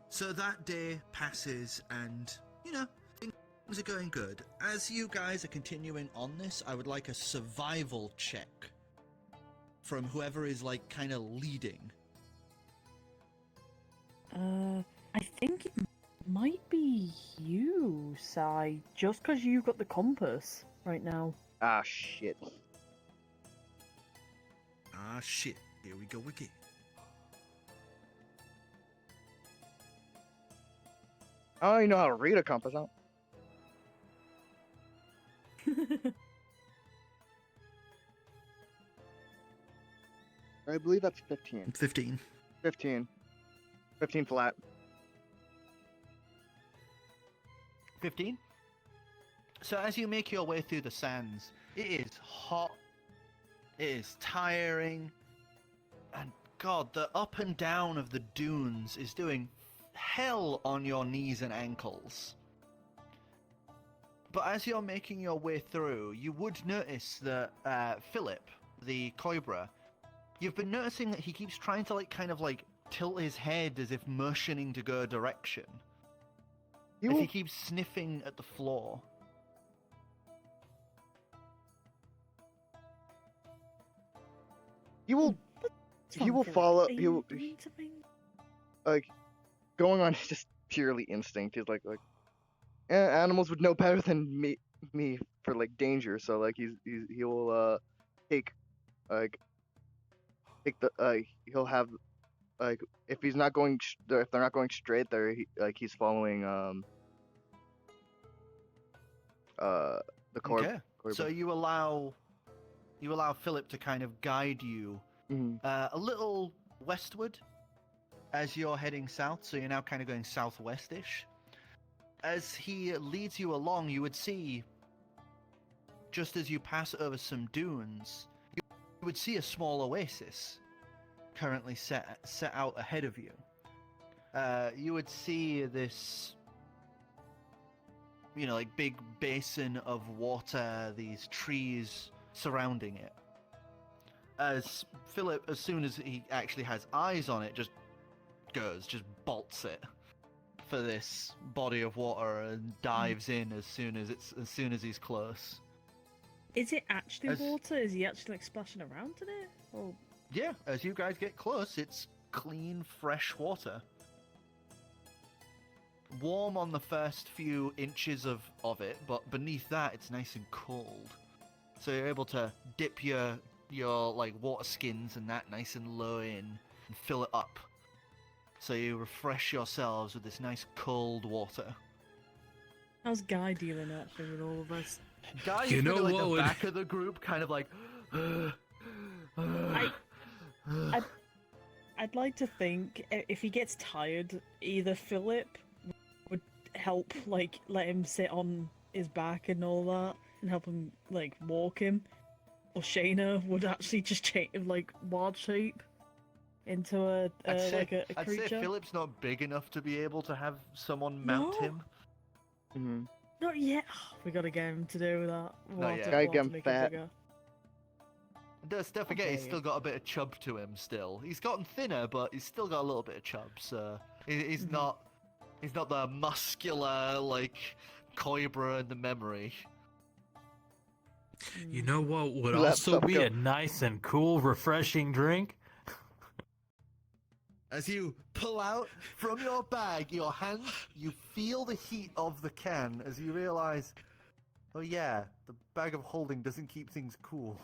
So that day passes and, things are going good. As you guys are continuing on this, I would like a survival check from whoever is like kind of leading. I think it might be you, Sai, just because you've got the compass right now. Ah, shit. Ah shit, here we go again. I don't even know how to read a compass out. I believe that's 15. 15. 15. 15 flat. 15. So as you make your way through the sands, it is hot, it is tiring, and God, the up and down of the dunes is doing hell on your knees and ankles. But as you're making your way through, you would notice that Philip, the Cobra, you've been noticing that he keeps trying to kind of tilt his head as if motioning to go a direction. As he keeps sniffing at the floor. He will follow. He will, like, going on just purely instinct. He's like animals would know better than me for danger. So he will take the he'll have if he's not going if they're not going straight there, he's following the cord. Okay. So you allow Philip to kind of guide you a little westward as you're heading south. So you're now kind of going southwestish. As he leads you along, you would see, just as you pass over some dunes, you would see a small oasis currently set out ahead of you. You would see this, big basin of water, these trees surrounding it. As Philip, as soon as he actually has eyes on it, just bolts it for this body of water and dives in as soon as he's close. Is it actually water? Is he actually splashing around in it? Or... Yeah, as you guys get close, it's clean, fresh water. Warm on the first few inches of it, but beneath that it's nice and cold. So you're able to dip your water skins and that nice and low in and fill it up. So you refresh yourselves with this nice cold water. How's Guy dealing actually with all of this? Guy's in the back of the group, kind of like. I'd like to think if he gets tired, either Philip would help, let him sit on his back and all that, and help him walk him, or Shayna would actually just change wild shape into a creature. I'd say Philip's not big enough to be able to have someone mount him. Mm-hmm. Not yet. We gotta get him to do that. Not yet. Gotta get him fat. Don't forget, he's still got a bit of chub to him. Still, he's gotten thinner, but he's still got a little bit of chub. So he's not the muscular Cobra in the memory. You know what would Let's also be go. a nice and cool, refreshing drink? As you pull out from your bag, your hand, you feel the heat of the can as you realize, oh yeah, the bag of holding doesn't keep things cool.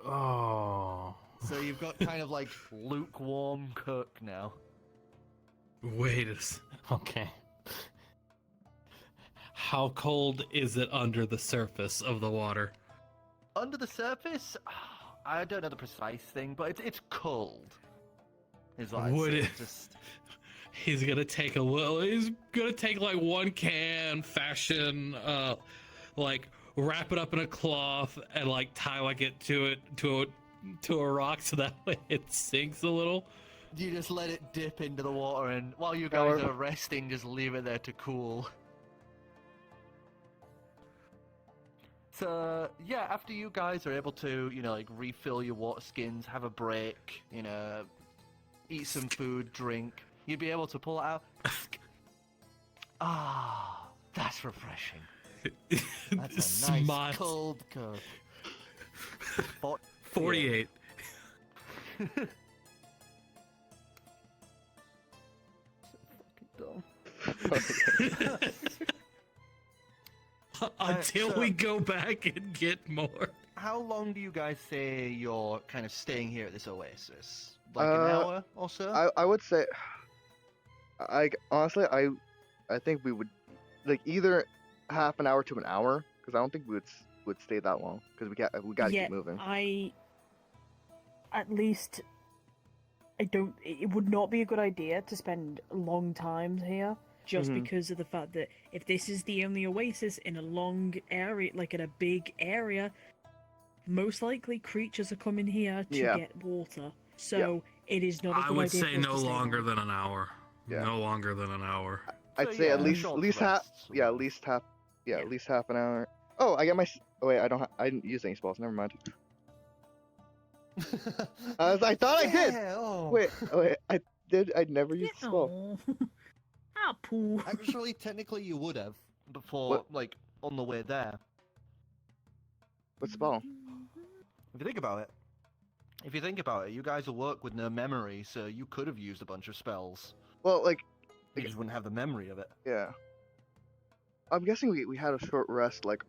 Oh. So you've got kind of lukewarm Coke now. Wait a second. Okay. How cold is it under the surface of the water? Under the surface, I don't know the precise thing, but it's cold. Is what I'd say. He's gonna take one can, fashion, wrap it up in a cloth and tie it to a rock so that way it sinks a little. You just let it dip into the water, and while you guys are resting, just leave it there to cool. So yeah, after you guys are able to, refill your water skins, have a break, eat some food, drink, you'd be able to pull it out. Ah, that's refreshing. That's a nice cold Coke. 48. Until we go back and get more. How long do you guys say you're kind of staying here at this oasis? An hour or so? I would say I honestly, I think we would like either half an hour to an hour, because I don't think we would stay that long, because we got to Yeah, keep moving. At least, I don't. It would not be a good idea to spend long times here, just Mhm. because of the fact that if this is the only oasis in a long area, like in a big area, most likely creatures are coming here to Yeah. get water. So it is not a I good would idea say for us no to stay longer long. than an hour. Yeah. No longer than an hour. I'd So, say at yeah, least short half. rests Yeah, at would- least half. Yeah, Yeah. at least half an hour. Oh, I got my. Oh wait, I didn't use any spells. Never mind. I thought I did. Yeah, oh. Wait, I did. I never used the spell. Ah, poo. Actually, technically, you would have before, What? like, on the way there. What spell? If you think about it, you guys will work with no memory, so you could have used a bunch of spells. Well, like, You just wouldn't have the memory of it. yeah. I'm guessing we had a short rest like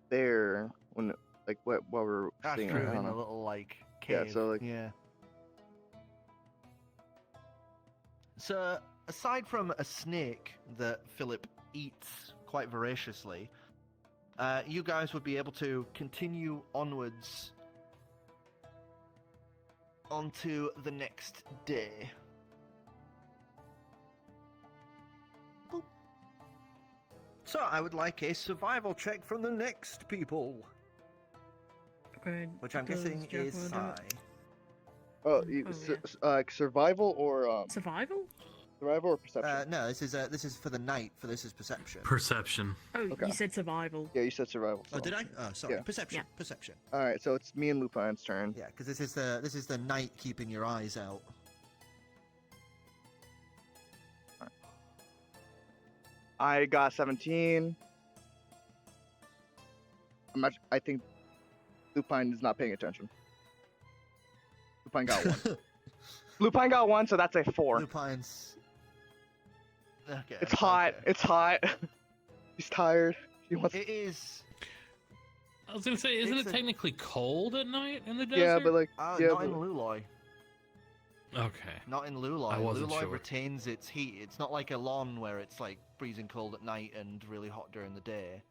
there when like while we were That's staying. true, I don't in the know. little, like, Yeah, cave. so, like- Yeah. So, aside from a snake that Philip eats quite voraciously, you guys would be able to continue onwards onto the next day. Boop. So, I would like a survival check from the next people, Okay, which I'm does guessing Jack is wanna do Sai. it? Oh, Oh, yeah. survival or Survival? survival or perception? No, this is for the night. For this is perception. Perception. Oh, Okay. you said survival. Yeah, you said survival. Oh, so- did I? Oh, sorry. Yeah. Perception. Yeah. Perception. All right, so it's me and Lupine's turn. Yeah, because this is the night keeping your eyes out. I got 17. I think Lupine is not paying attention. Lupine got 1. Lupine got 1, so that's a 4. Lupine's. Okay. It's hot. okay. It's hot. He's tired. He wants. Eh, It is. I was gonna say, isn't It's it a- technically cold at night in the desert? Yeah, but like, yeah, Not but, in Luloi. Okay. Not in Luloi. I wasn't Luloi sure. retains its heat. It's not like Elon where it's like freezing cold at night and really hot during the day.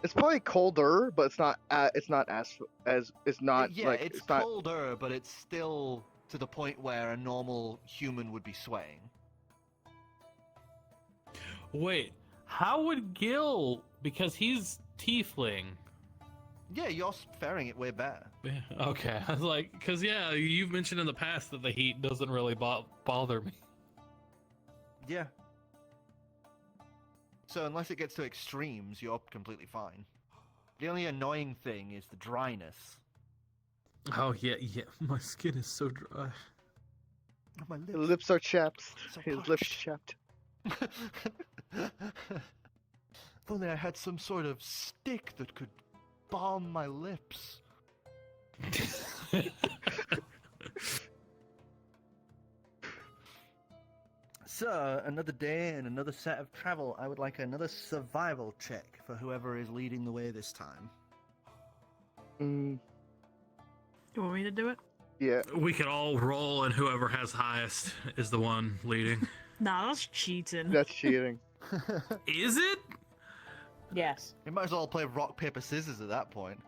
it's probably colder, but it's not. It's not as it's not Yeah, like it's not. colder, but it's still to the point where a normal human would be sweating. Wait, how would Gil? Because he's tiefling. Yeah, you're faring it way better. Yeah, okay, I was like, because yeah, you've mentioned in the past that the heat doesn't really bother me. Yeah. So unless it gets to extremes, you're completely fine. The only annoying thing is the dryness. Oh yeah, my skin is so dry. My His lips are chapped. So His lips parched. chapped. If only I had some sort of stick that could balm my lips. So, another day and another set of travel. I would like another survival check for whoever is leading the way this time. Mm, You want me to do it? yeah. We could all roll, and whoever has highest is the one leading. Nah, that's cheating. That's cheating. Is it? Yes. You might as well play rock, paper, scissors at that point.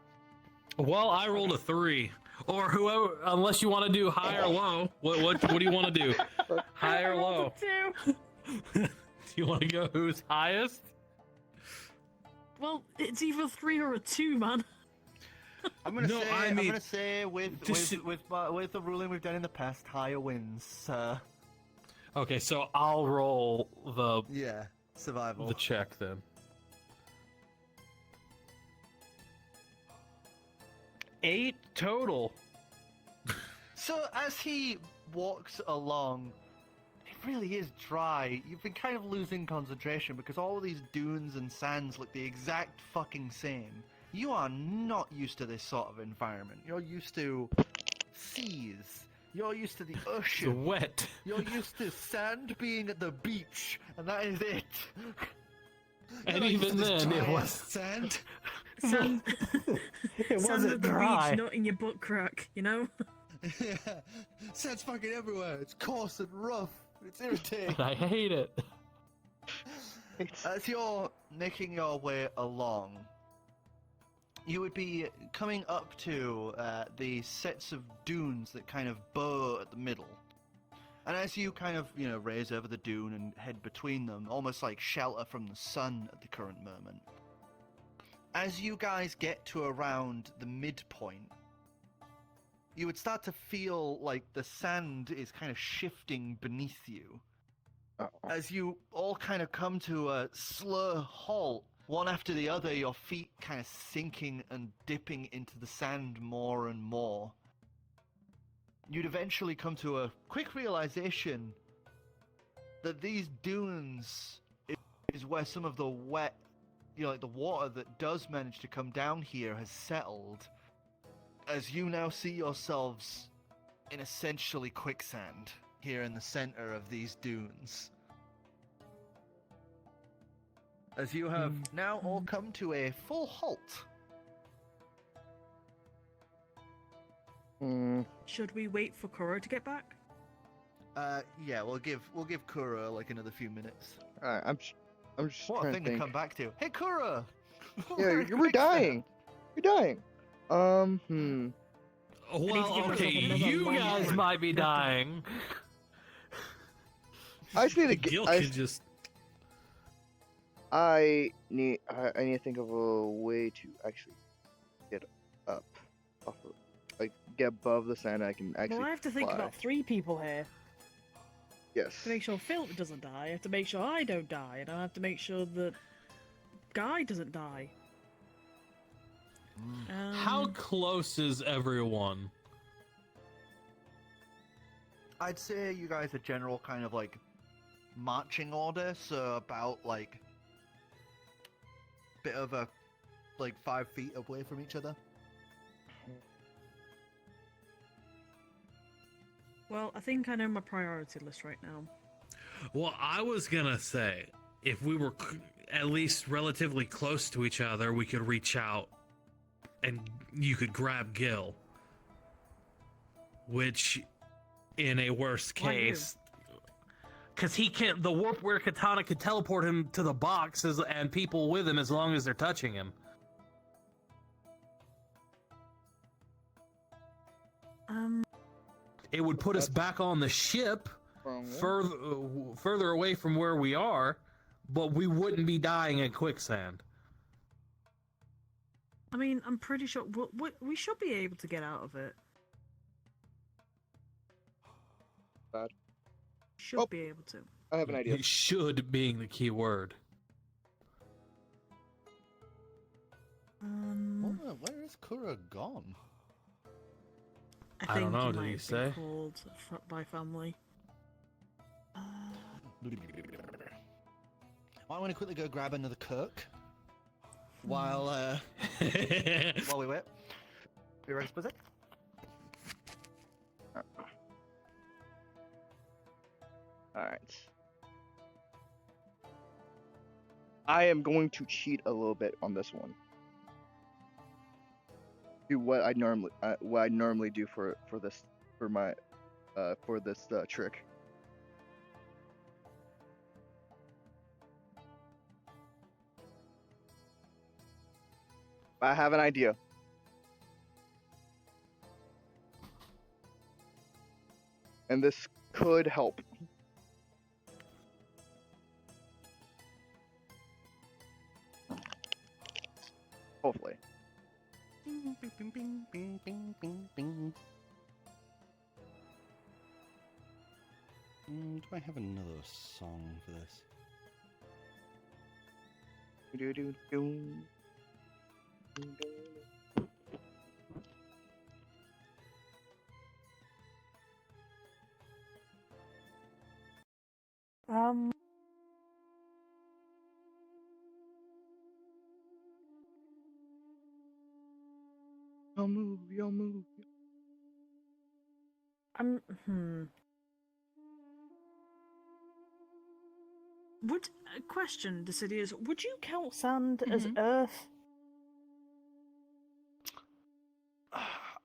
Well, I rolled a 3. Or whoever, unless you want to do high or low. What do you want to do? High or low? Do you want to go who's highest? Well, it's either 3 or a 2, man. I'm gonna No, say, I I'm mean, gonna say with the ruling we've done in the past, higher wins. Okay, so I'll roll the Yeah, survival. the check then. 8 total. So as he walks along, it really is dry. You've been kind of losing concentration because all of these dunes and sands look the exact fucking same. You are not used to this sort of environment. You're used to seas. You're used to the It's ocean. wet. You're used to sand being at the beach, and that is it. And You're not used even to this then, it dry was- ass sand. Sand, It sand at the beach, not in your butt crack, you know? Yeah, sand's fucking everywhere. It's coarse and rough. It's irritating. And I hate it. As you're making your way along, you would be coming up to the sets of dunes that kind of bow at the middle. And as you kind of, raise over the dune and head between them, almost like shelter from the sun at the current moment, as you guys get to around the midpoint, you would start to feel like the sand is kind of shifting beneath you. As you all kind of come to a slow halt, one after the other, your feet kind of sinking and dipping into the sand more and more. You'd eventually come to a quick realization that these dunes is where some of the wet, like the water that does manage to come down here has settled, as you now see yourselves in essentially quicksand here in the center of these dunes. As you have now all come to a full halt. Should we wait for Kuro to get back? Yeah, we'll give Kura like another few minutes. Alright, I'm just What a trying thing to to think. come back to. Hey, Kura! Yeah, you were dying. You're dying. Well, need to give okay, myself another you long guys break. might be dying. I just need to get. Gil could just. I need to think of a way to actually get up, off of, like get above the sand. I can actually. Well, I have to think fly. about 3 people here. Yes. To make sure Phil doesn't die, I have to make sure I don't die, and I have to make sure that Guy doesn't die. How close is everyone? I'd say you guys are general kind of like marching order, so about like bit of a like 5 feet away from each other. Well, I think I know my priority list right now. Well, I was gonna say, if we were at least relatively close to each other, we could reach out and you could grab Gil. Which, in a worst Why you? case, Because he can't. The warp wear katana could teleport him to the boxes and people with him as long as they're touching him. It would put us back on the ship, further away from where we are, but we wouldn't be dying in quicksand. I mean, I'm pretty sure we should be able to get out of it. Bad. Should Oh. be able to. I have an idea. It should being the key word. Where is Kura gone? I don't think know, he did might he have been say? called by family. I want to quickly go grab another Kirk while we wait. Be right with it. Alright. I am going to cheat a little bit on this one. Do what I normally do for this trick. I have an idea. And this could help. Hopefully. Do I have another song for this? Do-do-do-do. Yo move, yo move. Question, Dicidius, would you count sand as Earth?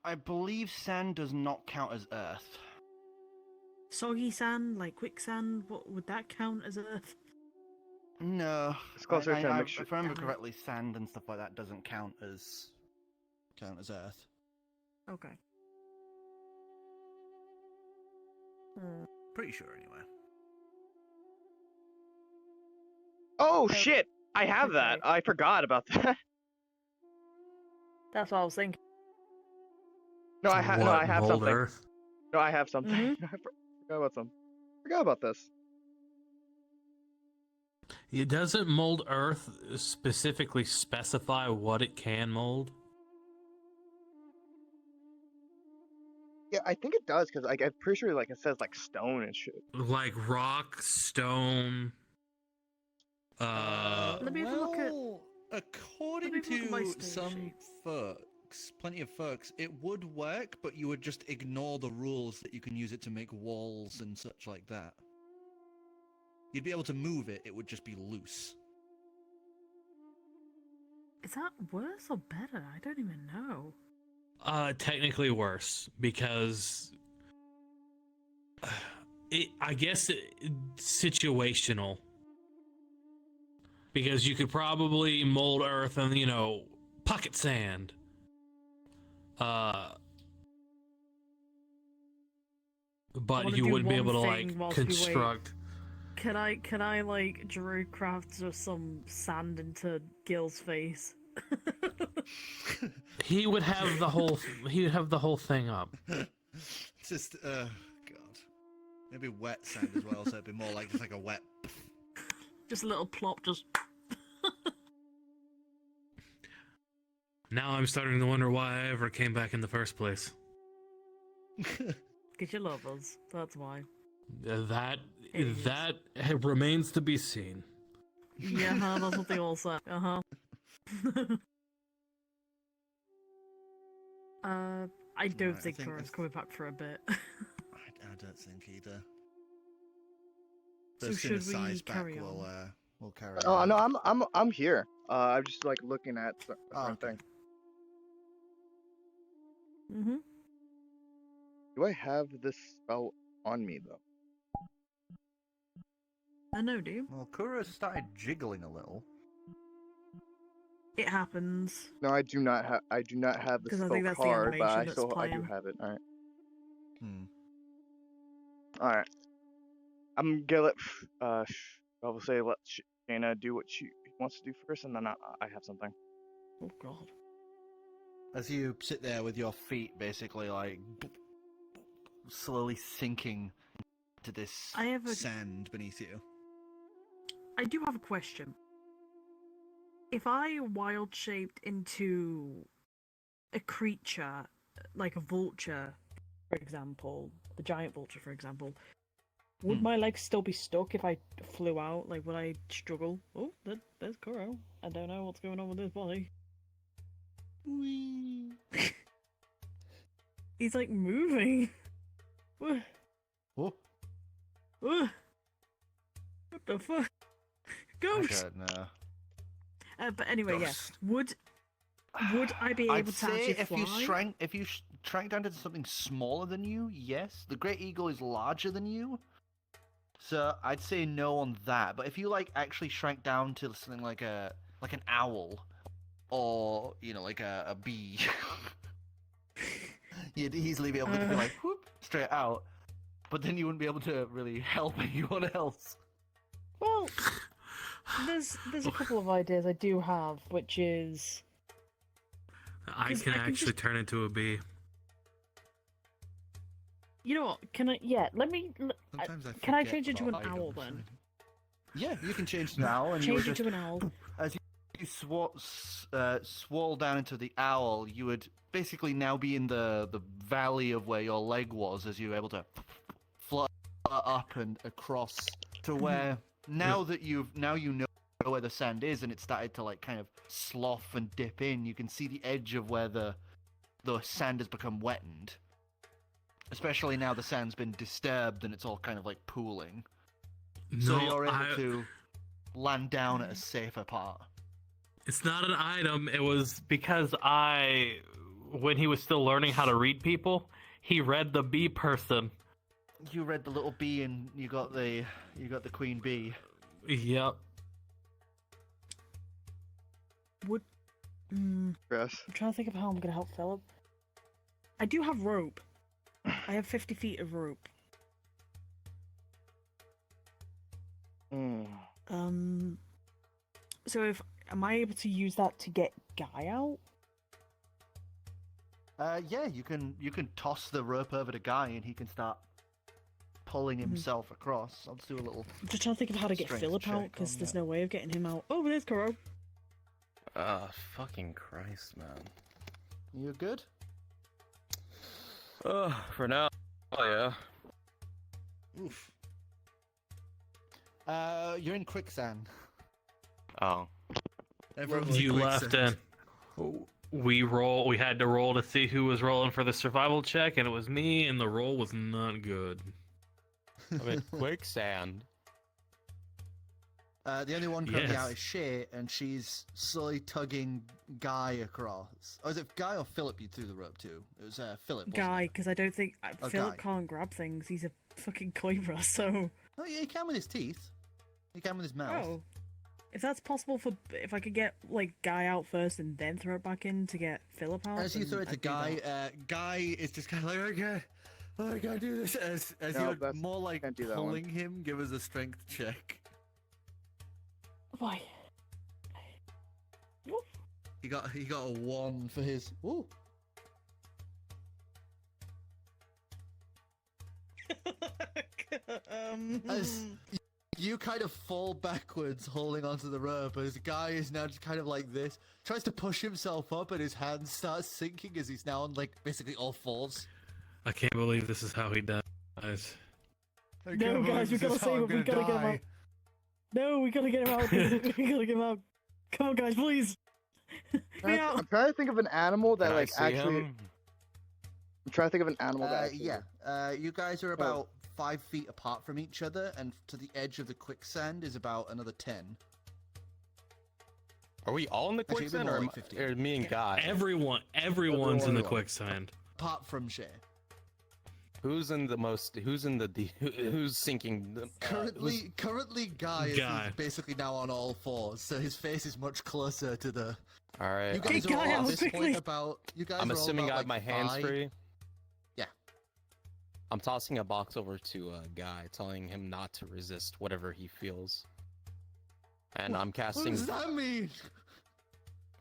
I believe sand does not count as Earth. soggy sand, like quicksand? What would that count as earth? No, It's closer to a mixture. If I remember Damn it. correctly, sand and stuff like that doesn't count as Earth. Okay. Pretty sure, anyway. Oh shit! I have that. Okay. I forgot about that. That's what I was thinking. No, I have mold something. Earth? No, I have something. I forgot about some. Forgot about this. It doesn't mold Earth specifically specify what it can mold? Yeah, I think it does because like I'm pretty sure like it says like stone and shit. Like rock, stone. Let me have a look at- According let me look at my to state some sheets. folks, plenty of folks, it would work, but you would just ignore the rules that you can use it to make walls and such like that. You'd be able to move it, it would just be loose. Is that worse or better? I don't even know. Technically worse because I guess situational. Because you could probably mold Earth and, pocket sand. But wanna you do wouldn't be one able to, thing whilst we wait. construct. Can I like Drew craft just some sand into Gil's face? He would have the whole. He would have the whole thing up. Just, God. Maybe wet sand as well, so it'd be more like just like a wet. Just a little plop, just. Now I'm starting to wonder why I ever came back in the first place. Because you love us. That's why. That Idiots. that remains to be seen. Yeah, that's what they all say. I don't Right, I think think Tora's this- coming back for a bit. I don't think either. So As soon should as we Sai's back, carry we'll carry Oh on. no, I'm here. I'm just like looking at the front okay. thing. Mm-hmm. Do I have this spell on me though? I know, do you? Well, Kura started jiggling a little. It happens. No, I do not have. I do not have the 'Cause I spell think that's the card, but animation that's I do playing. have it. All right. Hmm. All right. I'm gonna let I will say let Shayna do what she wants to do first, and then I have something. Oh god. As you sit there with your feet basically like slowly sinking to this I have a. Sand beneath you. I do have a question. If I wild shaped into a creature, like a vulture, for example, the giant vulture, for example, would my legs still be stuck if I flew out? Like, would I struggle? Oh, there's Kuro. I don't know what's going on with his body. Whee! He's like moving. What Oh, what the fuck? I Ghost! don't know. But anyway, Ghost. yeah. Would I be I'd able to say actually if fly? you shrank down to something smaller than you, yes. The Great Eagle is larger than you, so I'd say no on that. But if you like actually shrank down to something like an owl, or like a bee, you'd easily be able to be like whoop straight out. But then you wouldn't be able to really help anyone else. Well, there's a couple of ideas I do have, which is I 'Cause can I can actually just- turn into a bee. you know what? Can I? Yeah, let me. Sometimes I Can I forget change into an about owl items. then? Yeah, you can change now, and you would Change just into an owl. you swirl down into the owl, you would basically now be in the valley of where your leg was, as you were able to flutter up and across to where now you know where the sand is, and it started to like kind of slough and dip in. You can see the edge of where the sand has become wettened. Especially now the sand's been disturbed and it's all kind of like pooling. So you're able to land down at a safer part. It's not an item. It was because when he was still learning how to read people, he read the bee person You read the little bee and you got the queen bee. Yep. Chris. I'm trying to think of how I'm gonna help Philip. I do have rope. I have 50 feet of rope. So am I able to use that to get Guy out? Yeah, you can toss the rope over to Guy and he can start pulling himself across. I'll just do a little. I'm just trying to think of how to get strength Philip out check because on there's that. no way of getting him out. Oh, there's Kuro. Fucking Christ, man. You good? For now, yeah. Oof. You're in quicksand. Oh. Everyone's You in left quicksand. and we had to roll to see who was rolling for the survival check, and it was me, and the roll was not good. I'm in quicksand. The only one currently Yes. out is Shay, and she's slowly tugging Guy across. Oh, is it Guy or Philip you threw the rope to? It was Philip, wasn't Guy, it? because I don't think Oh, Philip Guy. can't grab things. He's a fucking cobra, so. Oh, yeah, he can with his teeth. He can with his mouth. Oh. If that's possible if I could get, like, Guy out first and then throw it back in to get Philip out. As you then throw it to I'd do Guy, that. Guy is just kind of like, okay, I can't do this. As No, you're that's- more like can't do that one. pulling him, give us a strength check. Why? He got a 1 for his. Ooh. As you kind of fall backwards, holding onto the rope, as the guy is now just kind of like this, tries to push himself up, and his hands start sinking as he's now on like basically all fours. I can't believe this is how he dies. No, guys, we gotta save him. We gotta get him out. No, we gotta get him out. We gotta get him out. Come on, guys, please. Yeah. I'm trying to think of an animal that Can I like see actually. him? I'm trying to think of an animal that. Actually... Yeah. You guys are about 5 feet apart from each other, and to the edge of the quicksand is about another 10. Are we all in the Actually, it'd be quicksand, more or, like 15. or me and Guy? Everyone's in the Everyone. quicksand. Apart from Shay. Who's in the most? Who's in the? Who's sinking? Currently, Guy is basically now on all fours, so his face is much closer to the. All right. You guys Get are Guy all out at this quickly. point about. You guys I'm are all assuming about, I have my like, hands 5. free. Yeah. I'm tossing a box over to a Guy, telling him not to resist whatever he feels. And I'm What casting. does that mean?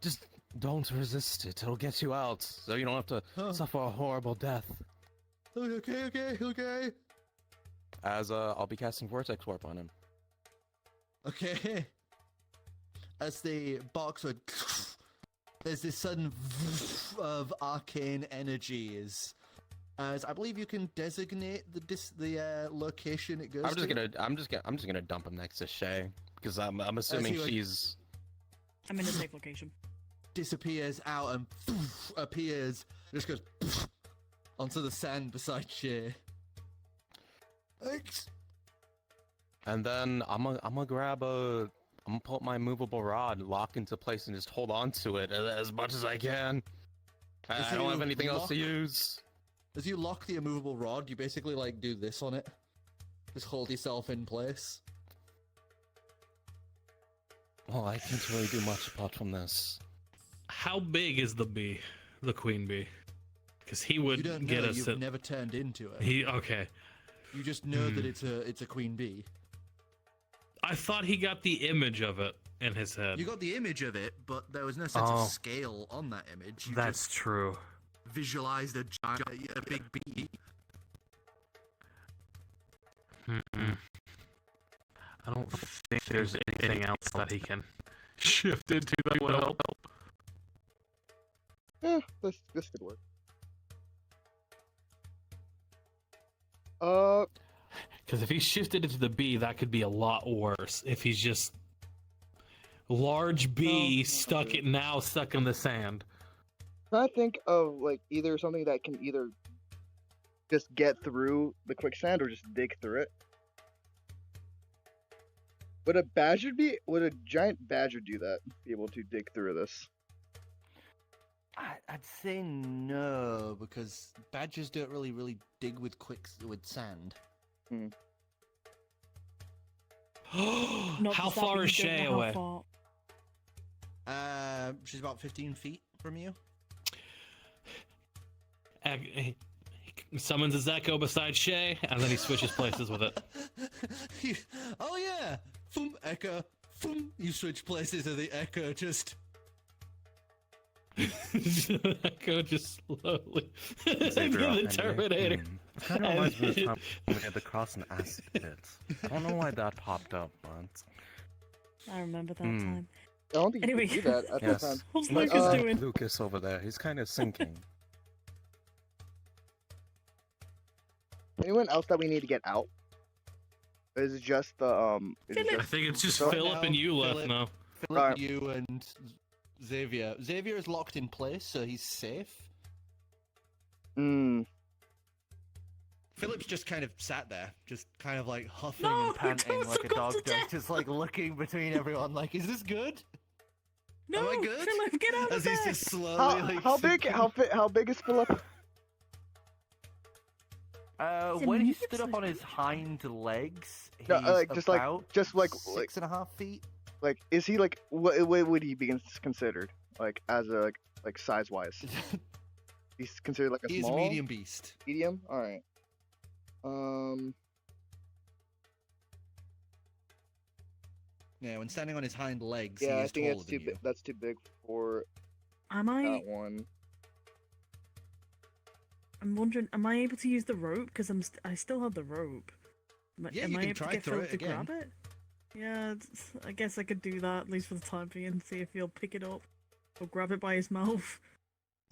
Just don't resist it. It'll get you out, so you don't have to Huh. suffer a horrible death. Okay. As I'll be casting Vortex Warp on him. Okay. As the box would, there's this sudden of arcane energy. As I believe you can designate the location it goes I'm just to. I'm just gonna dump him next to Shay because I'm assuming he, like- she's. I'm in a safe location. Disappears out and appears. Just goes onto the sand beside Shay. Thanks. And then I'm gonna pull up my movable rod, lock into place, and just hold on to it as much as I can. As I don't you have anything else to lock- use. As you lock the immovable rod, you basically like do this on it. Just hold yourself in place. Well, I can't really do much apart from this. How big is the bee? The queen bee? Because he You would don't get know. us. You've never turned into it. Okay. You just know that it's a queen bee. I thought he got the image of it in his head. You got the image of it, but there was no sense Oh. of scale on that image. You That's just true. visualized a big bee. I don't think there's anything else that he can shift into that would help. Yeah, this could work. Because if he shifted into the bee, that could be a lot worse. If he's just large bee stuck in the sand. I think of like either something that can either just get through the quicksand or just dig through it. Would a giant badger do that? Be able to dig through this? I'd say no, because badgers don't really dig with sand. Not How just that, far but is you don't Shay know how away? far- She's about 15 feet from you. He summons his echo beside Shay, and then he switches places with it. Oh yeah, Thump, echo, thump. You switch places and the echo just. Echo just slowly. Xavier the offended. Terminator. It kind of reminds me of the time we had to cross an acid pit. I don't know why that popped up, but... I remember that Hmm. time. I don't think Anyway. you could do that at Yes. the time. What's Look Lucas at doing? Lucas over there. He's kind of sinking. Anyone else that we need to get out? Or is it just the is it Philip. I just- think it's just So- Philip and you left Philip. now. Philip, Alright. you and Xavier. Xavier is locked in place, so he's safe. Mm. Philip's just kind of sat there, just kind of like huffing No, and panting don't like a succumb dog to does, death. just like looking between everyone, like, is this good? No, Am I good? Philip, get out of As he's there! just slowly like. How big sinking. how big is Philip? It's a When he medium stood up sized on his creature. hind legs, he's No, just like- about just like- 6.5 feet. Like, is he like what would he be considered like as a like size wise? He's considered like a He's a small medium beast. Medium. All right. Yeah, when standing on his hind legs, Yeah, he I is think taller that's than too you. big. That's too big for Am I? that one. I'm wondering, am I able to use the rope? Because I still have the rope. Yeah, am you I can able try to get throw Philip it to grab it? Yeah, I guess I could do that at least for the time being. See if he'll pick it up or grab it by his mouth.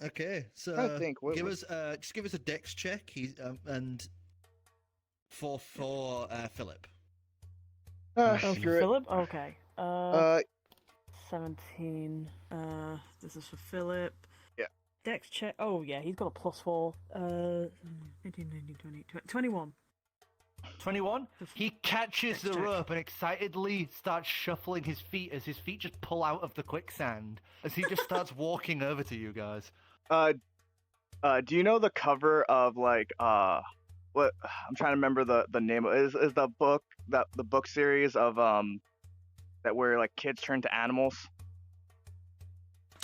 Okay, so I think give us just give us a dex check. He's and for Philip. Oh, Screw for it. Philip? Okay. 17. This is for Philip. Yeah. Dex check. Oh, yeah, he's got a +4. 18, 19, 20, 21. 21. He catches the Check. rope and excitedly starts shuffling his feet as his feet just pull out of the quicksand as he just starts walking over to you guys. Do you know the cover of like what I'm trying to remember the name of is the book that the book series of that where like kids turn to animals?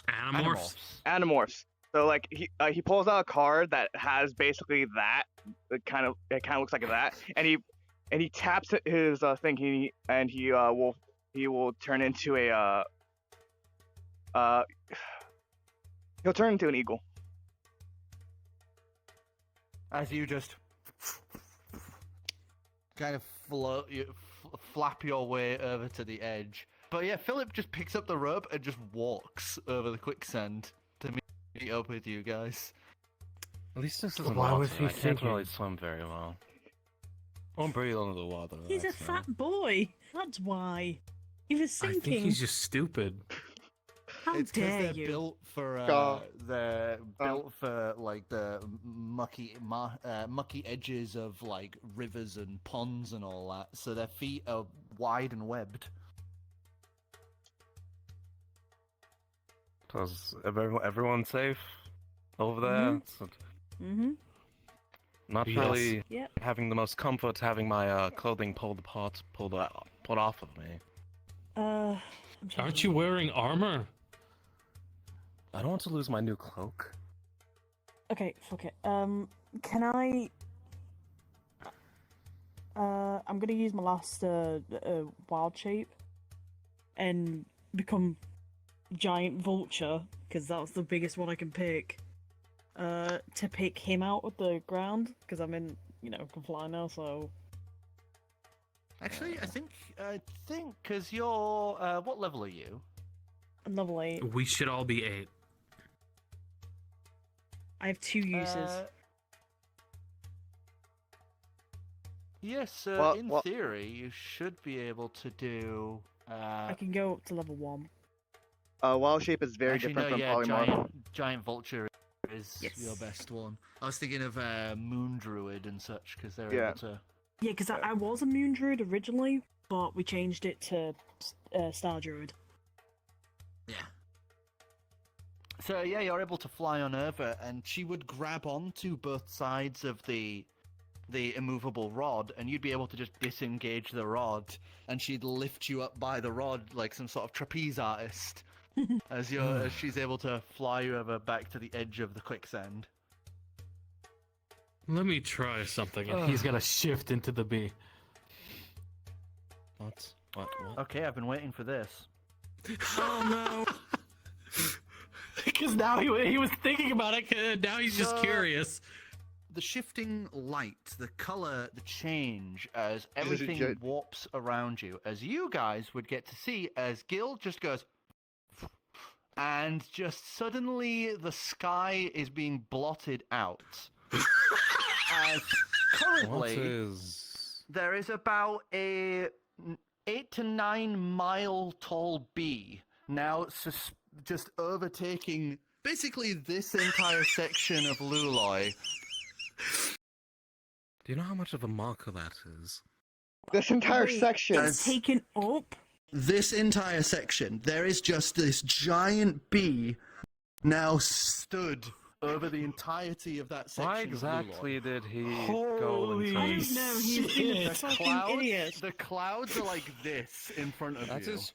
Animorphs? Animorphs. So like he pulls out a card that has basically that it kind of looks like that, and he taps his thing he will turn into a he'll turn into an eagle. As you just kind of flap your way over to the edge. But yeah, Philip just picks up the rope and just walks over the quicksand to meet up with you guys. At least this isn't Why water. was he I can't sinking? really swim very well. Won't breathe under the water. He's a that's fat boy. That's why. He was I think sinking. he's just stupid. How It's because dare they're you? built for God. they're built for like the mucky edges of like rivers and ponds and all that. So their feet are wide and webbed. Is everyone safe over there? Mhm. It's Mm-hmm. not Yes. really Yep. having the most comfort having my clothing pulled off of me. I'm trying Aren't to you think. wearing armor? I don't want to lose my new cloak. Okay, fuck it. Can I? I'm gonna use my last wild shape and become giant vulture because that's the biggest one I can pick. To pick him out of the ground because I'm in, can fly now. So Actually, I think because you're what level are you? I'm level 8. We should all be 8. I have 2 uses. Yes, Well- in well- theory, you should be able to do. I can go up to level 1. Wild shape is very Actually, different no, from yeah, polymorph. giant vulture is Yes. your best one. I was thinking of moon druid and such because they're Yeah. able to. Yeah, because I was a moon druid originally, but we changed it to star druid. Yeah. So yeah, you're able to fly on over, and she would grab onto both sides of the immovable rod, and you'd be able to just disengage the rod, and she'd lift you up by the rod like some sort of trapeze artist, as she's able to fly you over back to the edge of the quicksand. Let me try something, and he's gonna shift into the bee. What? Okay, I've been waiting for this. Oh no! Because now he was thinking about it. Now he's just curious. The shifting light, the color, the change as everything warps around you, as you guys would get to see as Gil just goes, and just suddenly the sky is being blotted out. As currently there is about a 8 to 9 mile tall bee now just overtaking basically this entire section of Luloi. Do you know how much of a marker that is? This entire Wait, section. It's taken up? This entire section, there is just this giant bee now stood over the entirety of that section. Why of exactly did he Holy go into... I don't know, he's shit. a fucking idiot. The clouds are like this in front of That you. is...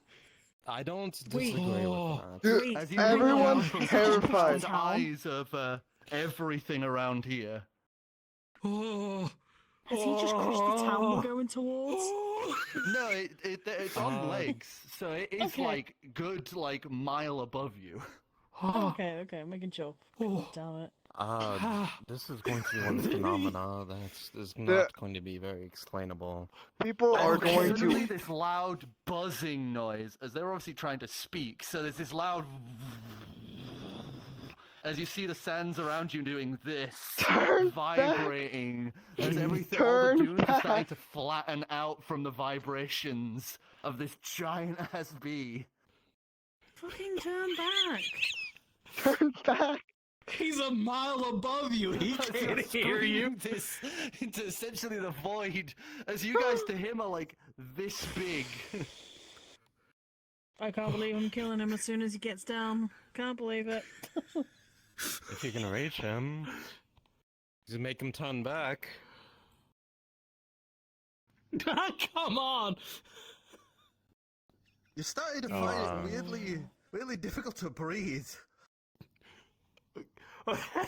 I don't Wait. disagree with that. Dude, Wait, As you everyone's look around, terrified. the eyes of everything around here. Oh. Has he just crushed the town we're going towards? No, it's on legs, so it is Okay. like good like mile above you. Okay, making sure. God damn it. This is going to be one phenomena that is not going to be very explainable. People are going Suddenly to. this loud buzzing noise as they're obviously trying to speak. So there's this loud as you see the sands around you doing this, Turn vibrating, as everything, Turn all the dunes are starting back. to flatten out from the vibrations of this giant ass bee. Fucking turn back. Turn back. He's a mile above you. He can't hear you. This into essentially the void, as you guys to him are like this big. I can't believe I'm killing him as soon as he gets down. Can't believe it. If you can reach him, just make him turn back. Come on. You started to find it weirdly difficult to breathe.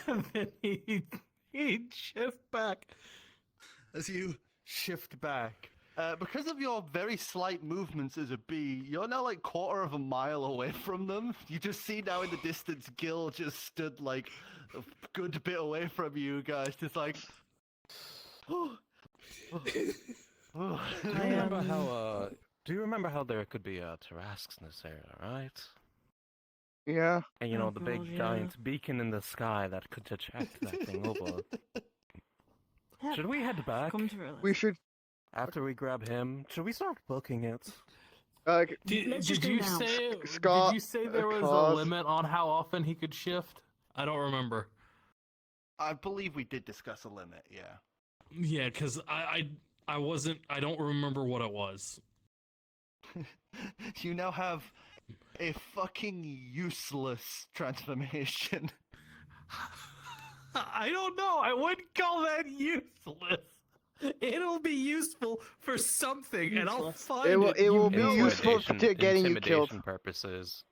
And then he'd shift back. As you shift back. Because of your very slight movements as a bee, you're now like 1/4 of a mile away from them. You just see now in the distance Gil just stood like a good bit away from you guys, just like... Do you remember how there could be Tarrasques in this area, right? Yeah. And you know, Oh the God, big yeah. giant beacon in the sky that could detect that thing over. Should we head back? Come to realize. We should. After we grab him, should we start booking it? Did Let's just you go now. say? Scott, Did you say there was cause- a limit on how often he could shift? I don't remember. I believe we did discuss a limit, yeah. Yeah, because I wasn't. I don't remember what it was. You now have a fucking useless transformation. I don't know. I wouldn't call that useless. It'll be useful for something, and I'll Useless. find it. It will be know it. useful to getting you killed. Intimidation purposes.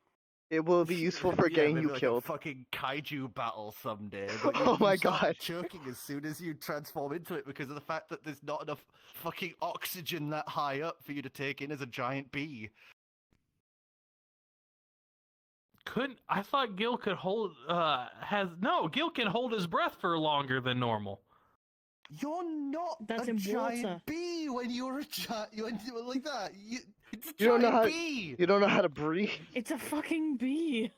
It will be useful for getting maybe you like killed. A fucking kaiju battle someday. But Oh my you start God. choking as soon as you transform into it because of the fact that there's not enough fucking oxygen that high up for you to take in as a giant bee. Couldn't I thought Gil could hold? Gil can hold his breath for longer than normal. You're not That's a in giant water. bee when you were a giant. When you were like that. It's a You don't know giant how- bee. You don't know how to breathe. It's a fucking bee.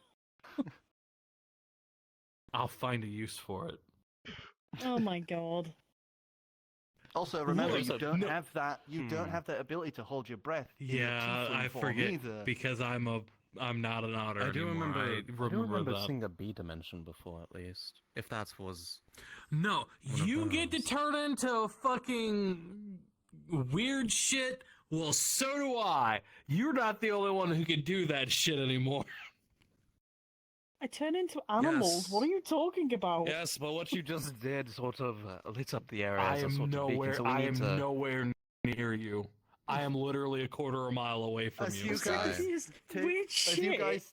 I'll find a use for it. Oh my god. Also, remember There's you a- don't no- have that. You don't have that ability to hold your breath. in your Yeah, tiefling I form forget either. because I'm not an otter I do anymore. remember that. seeing a bee dimension before, at least. If that was... No, One of you get to those. turn into fucking weird shit. Well, so do I. You're not the only one who can do that shit anymore. I turn into animals. What are Yes. you talking about? Yes, but what you just did sort of lit up the area I as a am sort of beacon, nowhere. so we I need am to... nowhere near you. I am literally a quarter of a mile away from As you. you It's like guys this take- weird as shit. you guys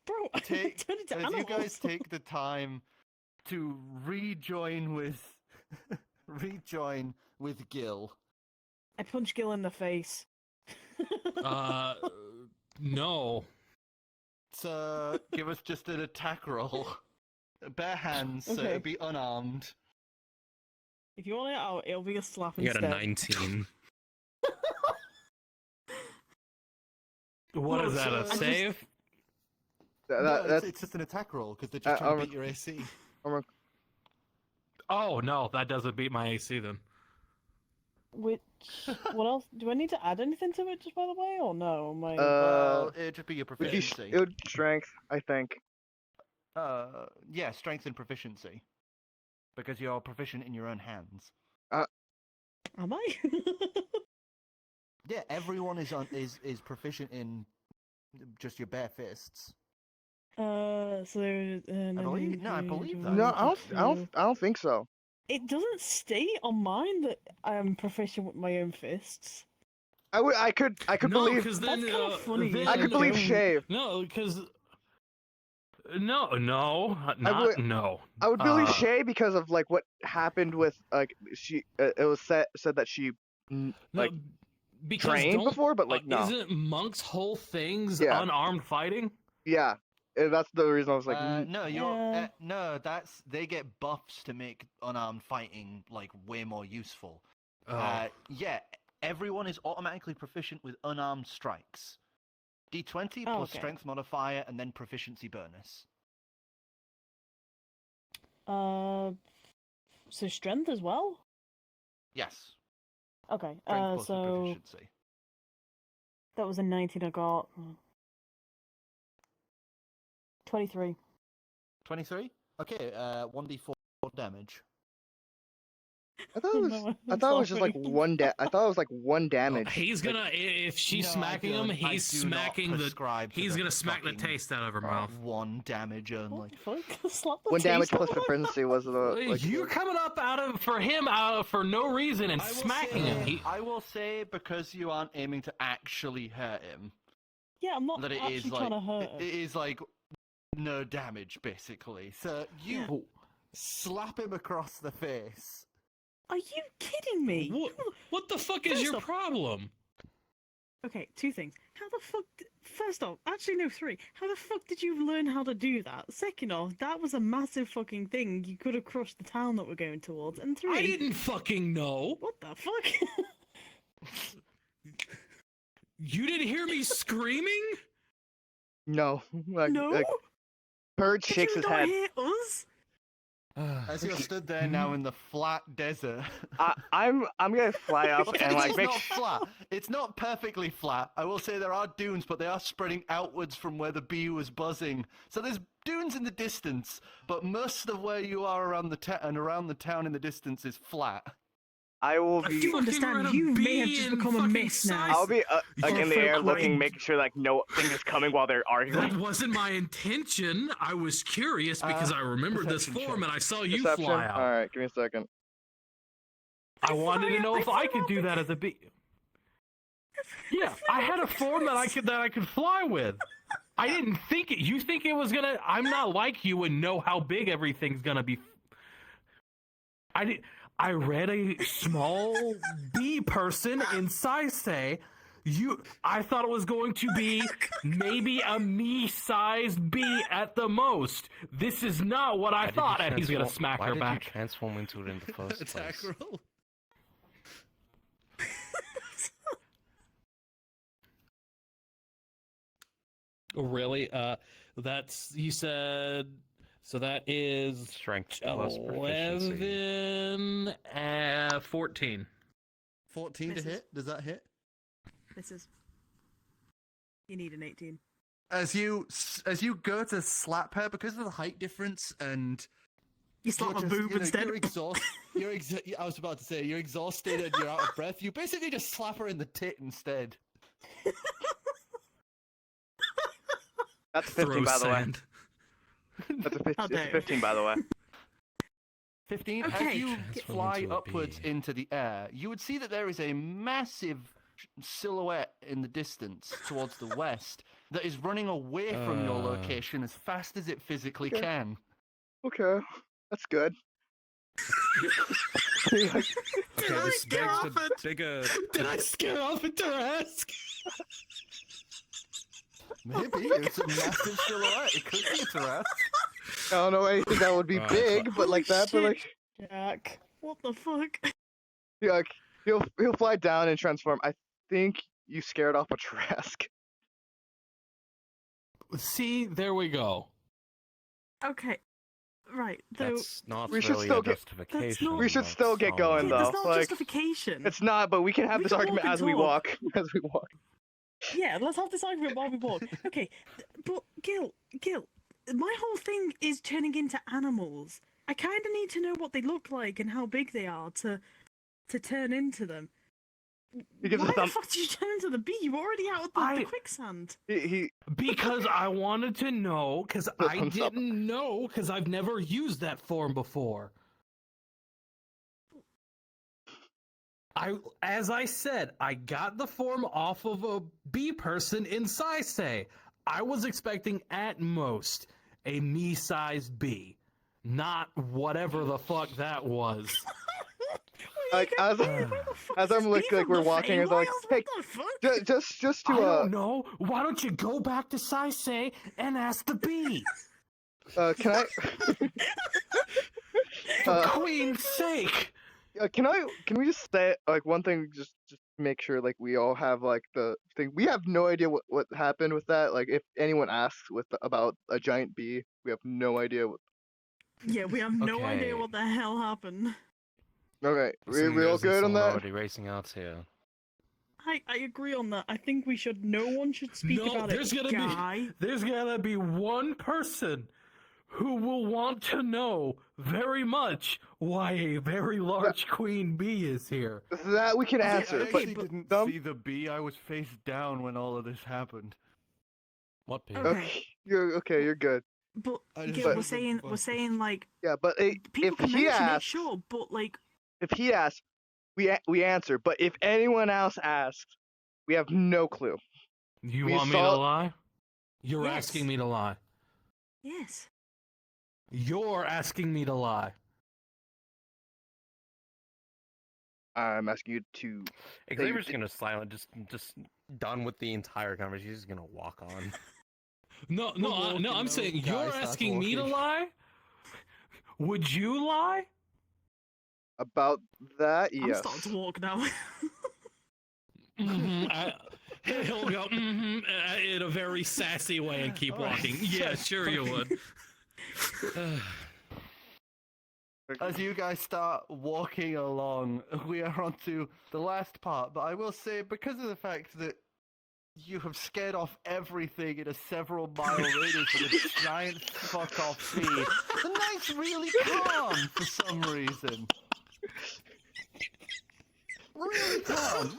Bro, I take turned into as animals. you guys take the time to rejoin with rejoin with Gil. I punch Gil in the face. No. So give us just an attack roll. Bare hands, so Okay. it'll be unarmed. If you want it out, it'll be a slap You got instead. a 19. What is Well, that? A so- save? No, That's it's just an attack roll because they're just trying to beat your AC. Oh no, that doesn't beat my AC then. Which, what else? Do I need to add anything to it, just by the way, or no? My Well, it'd just be your Would be proficiency. it would strength, I think. Yeah, strength and proficiency. Because you're proficient in your own hands. am I? Yeah, everyone is proficient in just your bare fists. So I believe that. No, I don't think so. It doesn't state on mine that I am proficient with my own fists. I could No, believe. because then That's kinda funny. then- I could believe don't- shave. No, because no, not would- no. I would believe Uh, Shay because of like what happened with like she. It was said that she No, like because trained don't- before, but like no. Isn't Monk's whole things Yeah. unarmed fighting? Yeah, that's the reason I was like. No, Yeah. no. They get buffs to make unarmed fighting like way more useful. Yeah, everyone is automatically proficient with unarmed strikes. D20 Oh, plus okay. strength modifier and then proficiency bonus. So strength as well. Yes, Okay. strength plus the So proficiency. that was a 19. I got 23. 23. Okay, 1d4 damage. I thought it was. No, I thought it was just like sorry. one. I thought it was like one damage. He's Like, gonna if she's No, I smacking him, don't- I he's do not smacking the. prescribe to He's the gonna smack the fucking taste out of her mouth. 1 damage only. What the fuck? Slap the one damage taste plus out of my proficiency was the. Like, you coming up for no reason and I will smacking say- him. He, I will say because you aren't aiming to actually hurt him, Yeah, I'm not that it actually is trying like to hurt it him. is like no damage basically. So you Yeah. slap him across the face. Are you kidding me? what the fuck is First your off- problem? Okay, two things. How the fuck? First off, actually no, three. How the fuck did you learn how to do that? Second off, that was a massive fucking thing. You could have crushed the town that we're going towards. And three. I didn't fucking know. What the fuck? You didn't hear me screaming? no. Like, no. like, Purge Did shakes you his not head. hear us? As you're stood there now in the flat desert. I'm gonna fly up Okay, and like it's make. not flat. It's not perfectly flat. I will say there are dunes, but they are spreading outwards from where the bee was buzzing. So there's dunes in the distance, but most of where you are around the town in the distance is flat. I will I be. You understand, ran a you may have bee just in become a fucking mist now. size. I'll be like You're in the air, fucking looking, right. making sure like no thing is coming while they're That arguing. wasn't my intention. I was curious because I remembered this perception form check. and I saw you Perception. fly out. All right, give me a second. I wanted to know if I could flew do out that as a bee. Yeah, I had a form that I could fly with. I didn't think it. You think it was gonna? I'm not like you and know how big everything's gonna be. I read a small bee person in Saisei. I thought it was going to be maybe a me-sized bee at the most. This is not what I thought, and he's gonna smack Why her did back. you transform into it in the first Attack place? roll. Really? That's you said. So that is Strength plus proficiency. 11, 14. 14 to Misses. hit. Does that hit? This is. You need an 18. As you go to slap her because of the height difference and You slap you're a just, boob you know, instead. You're exhausted. I was about to say you're exhausted and you're out of breath. You basically just slap her in the tit instead. That's 15, Throw by the way. sand. That's a, How it's a dare you. 15, by the way. 15. As Okay. you Transform fly into a upwards bee. into the air, you would see that there is a massive silhouette in the distance towards the west that is running away from your location as fast as it physically Okay. can. Okay, that's good. Did Okay, I this scare begs off the it? bigger. Did I scare off a Tarrasque? Maybe it's a massive silhouette. It could be a Tarrasque. I don't know anything that would be Right, big, but Holy like that. But shit, like, Jack. What the fuck? yeah, like, he'll fly down and transform. I think you scared off a Trask. See, there we go. Okay. Right. So That's not We should really still a get- justification. not- We should that's still get how going, we- yeah, that's though. not Like, justification. It's not, but we can have We this can argument walk as and we talk. walk. As we walk. Yeah, let's have this argument while we walk. Okay, but Gil, my whole thing is turning into animals. I kind of need to know what they look like and how big they are to turn into them. Because Why the fuck did you turn into the bee? You were already out of the I- quicksand. He Because I wanted to know, because I Thumbs up. didn't know, because I've never used that form before. As I said, I got the form off of a bee person in Saisei. I was expecting at most a me-sized bee, not whatever the fuck that was. like as I'm like we're walking, it's like, hey, just to I don't know. Why don't you go back to Saisei and ask the bee? can I For Queen's sake! can we just say like one thing, just to make sure like we all have like the thing. We have no idea what happened with that. Like if anyone asks about a giant bee, we have no idea what. Yeah, we have no idea Okay. what the hell happened. Okay, Assuming we all there isn't good on someone that? already racing out here. I agree on that. I think we should. No one should speak No, about there's it. gonna be- Guy. There's gonna be one person who will want to know very much why a very large queen bee is here. That we can I answer, but actually didn't Thumb? see the bee. I was face down when all of this happened. What bee? Okay. You're good. But I just Gil, heard we're the saying buzz. like Yeah, but people if can he mention it, asks, sure, but like we answer. But if anyone else asks, we have no clue. You We want me to saw- lie? You're Yes. asking me to lie. yes. You're asking me to lie. I'm asking you to. Xavier's gonna silent, just done with the entire conversation. He's just gonna walk on. No, We're walking, I'm though. saying Guy you're starts asking me to walking. lie? Would you lie? About that, I'm yes. starting to walk now. He'll go in a very sassy way and keep Alright, walking. Yeah, sure you would. As you guys start walking along, we are on to the last part, but I will say, because of the fact that you have scared off everything in a several mile radius with a giant fuck off bee, the night's really calm for some reason. Really calm,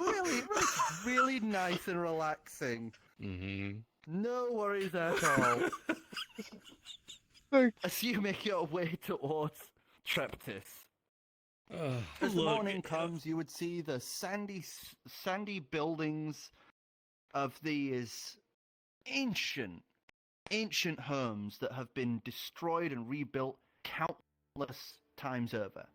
really nice and relaxing. Mm-hmm. No worries at all. Like, As you make your way towards Treptis. As the Look, morning comes, you would see the sandy buildings of these ancient homes that have been destroyed and rebuilt countless times over.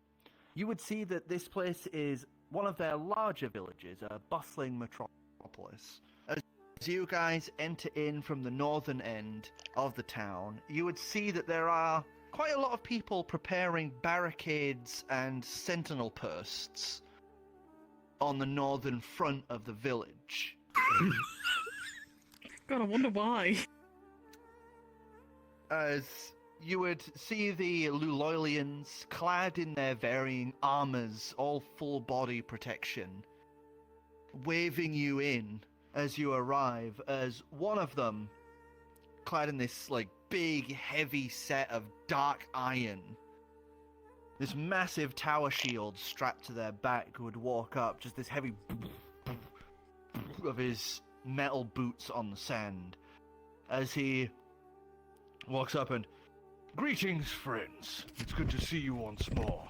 You would see that this place is one of their larger villages, a bustling metropolis. As you guys enter in from the northern end of the town, you would see that there are quite a lot of people preparing barricades and sentinel posts on the northern front of the village. God, I wonder why. As you would see the Luloilians clad in their varying armors, all full body protection, waving you in as you arrive, as one of them, clad in this like big heavy set of dark iron, this massive tower shield strapped to their back, would walk up, just this heavy of his metal boots on the sand, as he walks up and, Greetings, friends. It's good to see you once more.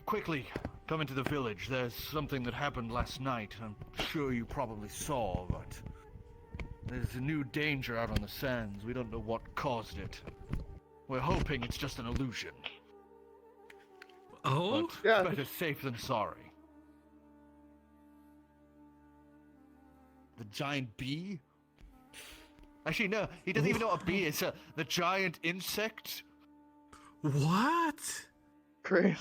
Quickly, come into the village. There's something that happened last night. I'm sure you probably saw, but there's a new danger out on the sands. We don't know what caused it. We're hoping it's just an illusion. Oh? But Yeah. better safe than sorry. The giant bee? Actually, no, he doesn't even know what a bee is. The giant insect? What? Crazy.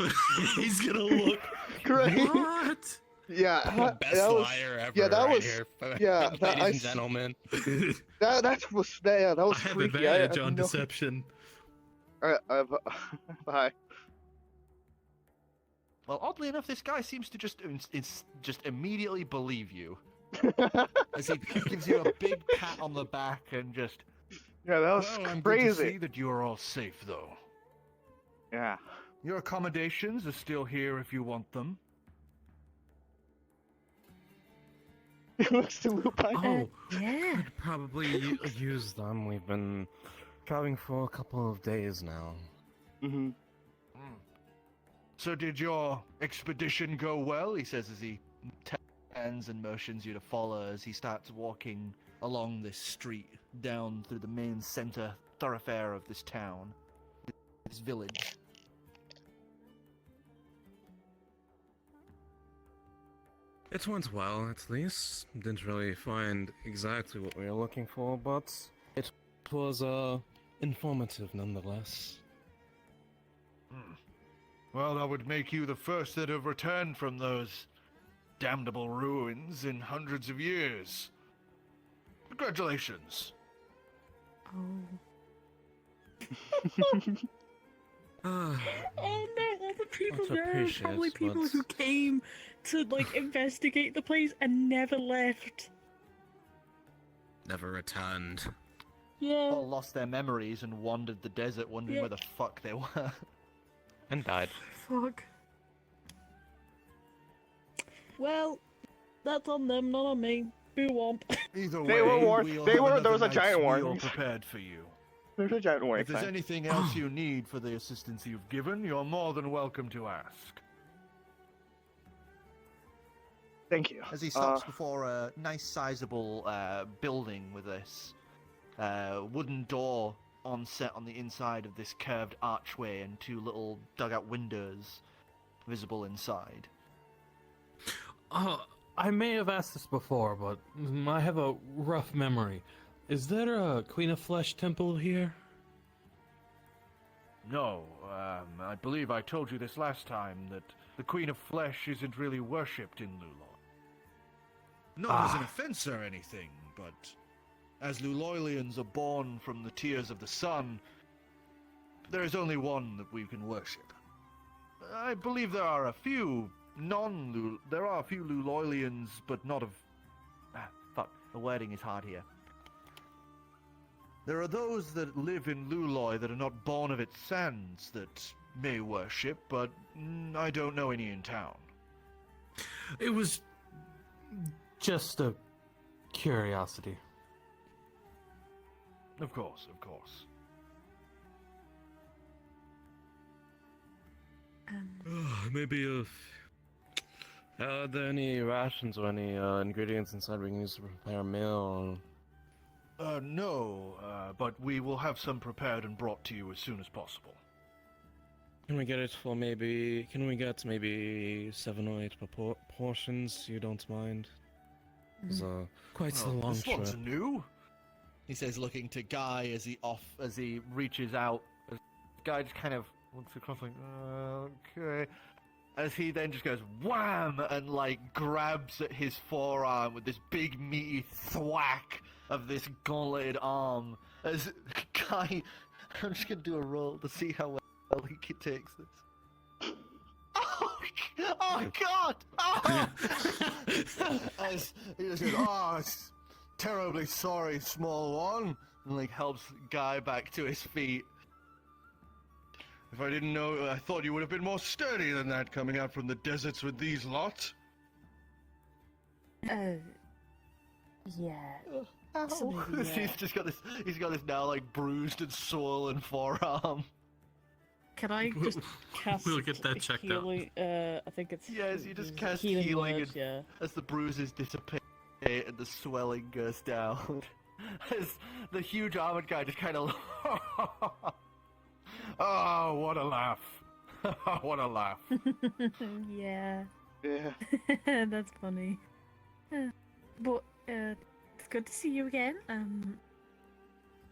He's gonna look. Crazy. What? Yeah, The best that was, liar ever. yeah, that right was- here, yeah, that- ladies I and s- gentlemen. that was I have freaky. advantage I on no- deception. Bye. Well, oddly enough, this guy seems to just immediately believe you. As he gives you a big pat on the back and just... Yeah, that was Well, I'm good to see crazy. that you are all safe, though. Yeah. Your accommodations are still here if you want them. He looks to Lupine. Oh, Yeah. Could probably use them. We've been traveling for a couple of days now. Mm-hmm. So did your expedition go well? He says as he turns and motions you to follow as he starts walking along this street down through the main center thoroughfare of this town, this village. It went well, at least. Didn't really find exactly what we were looking for, but it was informative nonetheless. Well, that would make you the first that have returned from those damnable ruins in hundreds of years. Congratulations. Oh no, all the people Much there are probably appreciated, people but- who came to like investigate the place and never left. Never returned. Yeah. All lost their memories and wandered the desert wondering Yeah. where the fuck they were. And died. Fuck. Well, that's on them, not on me. Boo womp. Either They way, were warned- we'll they have were- there another was a night's giant meal warning. prepared for you. There's a giant warning If there's sign. anything else you need for the assistance you've given, you're more than welcome to ask. Thank you. As he stops before a nice sizable building with this wooden door on set on the inside of this curved archway and two little dugout windows visible inside. I may have asked this before, but I have a rough memory. Is there a Queen of Flesh temple here? No, I believe I told you this last time, that the Queen of Flesh isn't really worshipped in Luloi. Not as an offense or anything, but as Luloilians are born from the tears of the sun, there is only one that we can worship. I believe there are a few Luloilians, but not of... fuck, the wording is hard here. There are those that live in Luloi that are not born of its sands that may worship, but I don't know any in town. It was just a curiosity. Of course, of course. Maybe if... are there any rations or any ingredients inside we can use to prepare a meal? No, but we will have some prepared and brought to you as soon as possible. Can we get it for maybe... Can we get maybe 7 or 8 portions? You don't mind? It's quite a long this trip. one's new. He says, looking to Guy as he reaches out. Guy just kind of looks across like, okay. As he then just goes wham and like grabs at his forearm with this big meaty thwack of this gauntleted arm. As Guy, I'm just gonna do a roll to see how well he takes this. Oh God! Oh! As he just goes, oh, it's terribly sorry, small one, and like helps Guy back to his feet. If I didn't know, I thought you would have been more sturdy than that coming out from the deserts with these lot. Yeah. So maybe, He's got this now like bruised and swollen forearm. Can I just cast We'll get that checked out. healing? I think it's Yes, you just it's cast healing healing word, yeah. as the bruises dissipate and the swelling goes down. As the huge armored guy just kind of. Oh, what a laugh! What a laugh! Yeah, Yeah. that's funny. But it's good to see you again.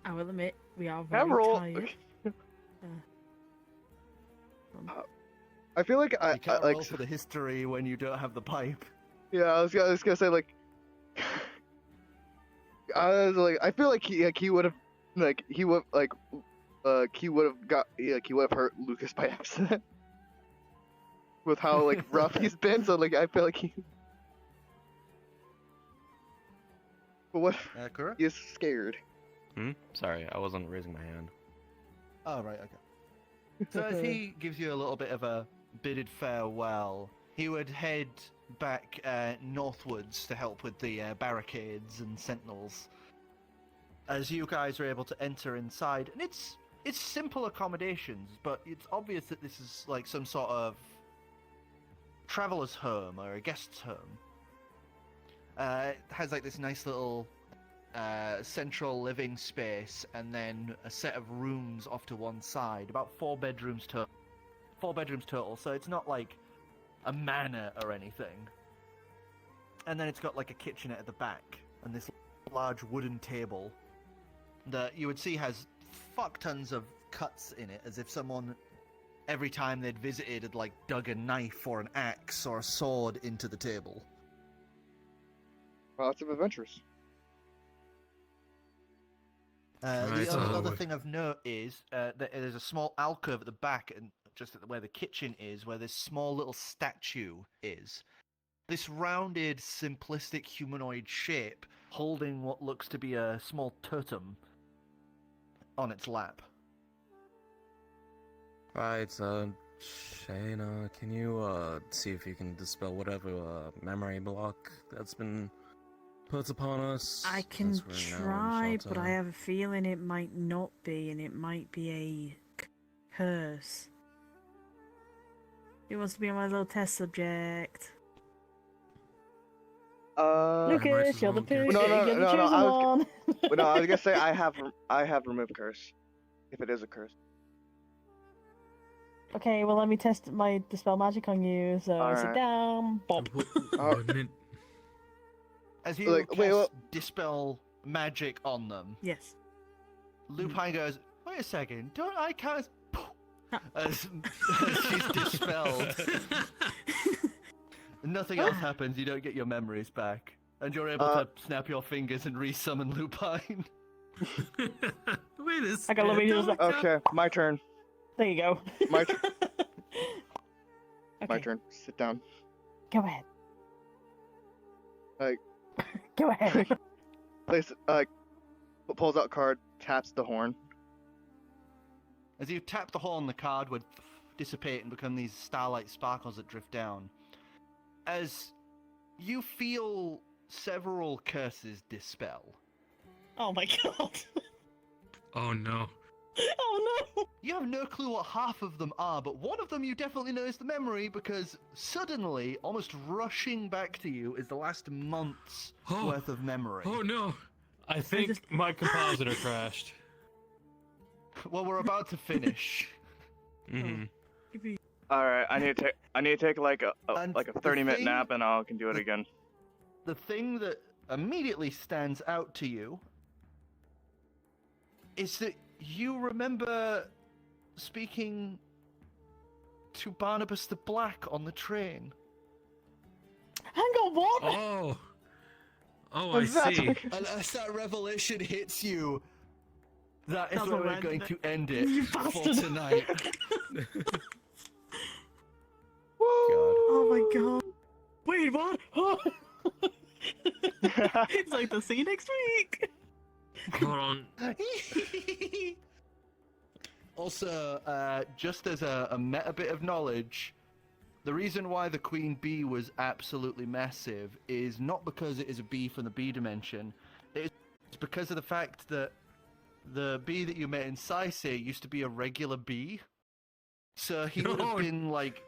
I will admit we are very roll. tired. I feel like You can't like roll for the history when you don't have the pipe. yeah. I was gonna say like. I feel like he would have he would have hurt Lucas by accident with how like rough he's been. So like I feel like he. But what? Correct? He is scared. Sorry, I wasn't raising my hand. Oh, right, okay. So as he gives you a little bit of a bidded farewell, he would head back northwards to help with the barricades and sentinels. As you guys are able to enter inside, and it's simple accommodations, but it's obvious that this is like some sort of traveler's home or a guest's home. It has like this nice little central living space, and then a set of rooms off to one side. About 4 bedrooms total. 4 bedrooms total, so it's not like a manor or anything. And then it's got like a kitchenette at the back, and this large wooden table that you would see has fuck tons of cuts in it, as if someone, every time they'd visited, had like dug a knife or an axe or a sword into the table. Lots of adventures. Right, The other so- thing of note is that there's a small alcove at the back, and just where the kitchen is, where this small little statue is. This rounded, simplistic humanoid shape, holding what looks to be a small totem on its lap. Right, Shayna, can you see if you can dispel whatever memory block that's been put upon us? I can since we're now in try, but I shelter? have a feeling it might not be, and it might be a curse. Who wants to be my little test subject? Lucas, you're the volunteer. pig. No, You're the no, chosen I one. no, I was gonna say I have remove curse, if it is a curse. Okay, well let me test my dispel magic on you. So sit Alright. down. Bop. Wouldn't it- As you Like, cast wait, what? dispel magic on them, Yes. Lupine goes, "Wait a second, don't I cast?" Huh. As she's dispelled. Nothing else happens, you don't get your memories back. And you're able to snap your fingers and re-summon Lupine. Wait a second. Okay, let me just- don't I Okay, my turn. There you go. My Okay, turn. Sit down. Go ahead. Like- Go ahead. Place pulls out card, taps the horn. As you tap the hole on the card would dissipate and become these starlight sparkles that drift down. As you feel several curses dispel. Oh my god. Oh no. Oh no. You have no clue what half of them are, but one of them you definitely know is the memory, because suddenly, almost rushing back to you, is the last month's Oh. worth of memory. Oh no. I think just- my compositor crashed. Well, we're about to finish. Mhm. All right, I need to take like a And like a the 30-minute thing- nap, and I can do it again. The thing that immediately stands out to you is that you remember speaking to Barnabas the Black on the train. Hang on, what? Oh. Oh, I What's that? see. And as that revelation hits you, that is That's where what we're I- going to end it You for bastard. tonight. Oh my god. Wait, what? It's like the see you next week. Hold on. Also, just as a meta bit of knowledge, the reason why the Queen Bee was absolutely massive is not because it is a bee from the bee dimension. It is It's because of the fact that the bee that you met in Saisei used to be a regular bee. So he would have No. been like...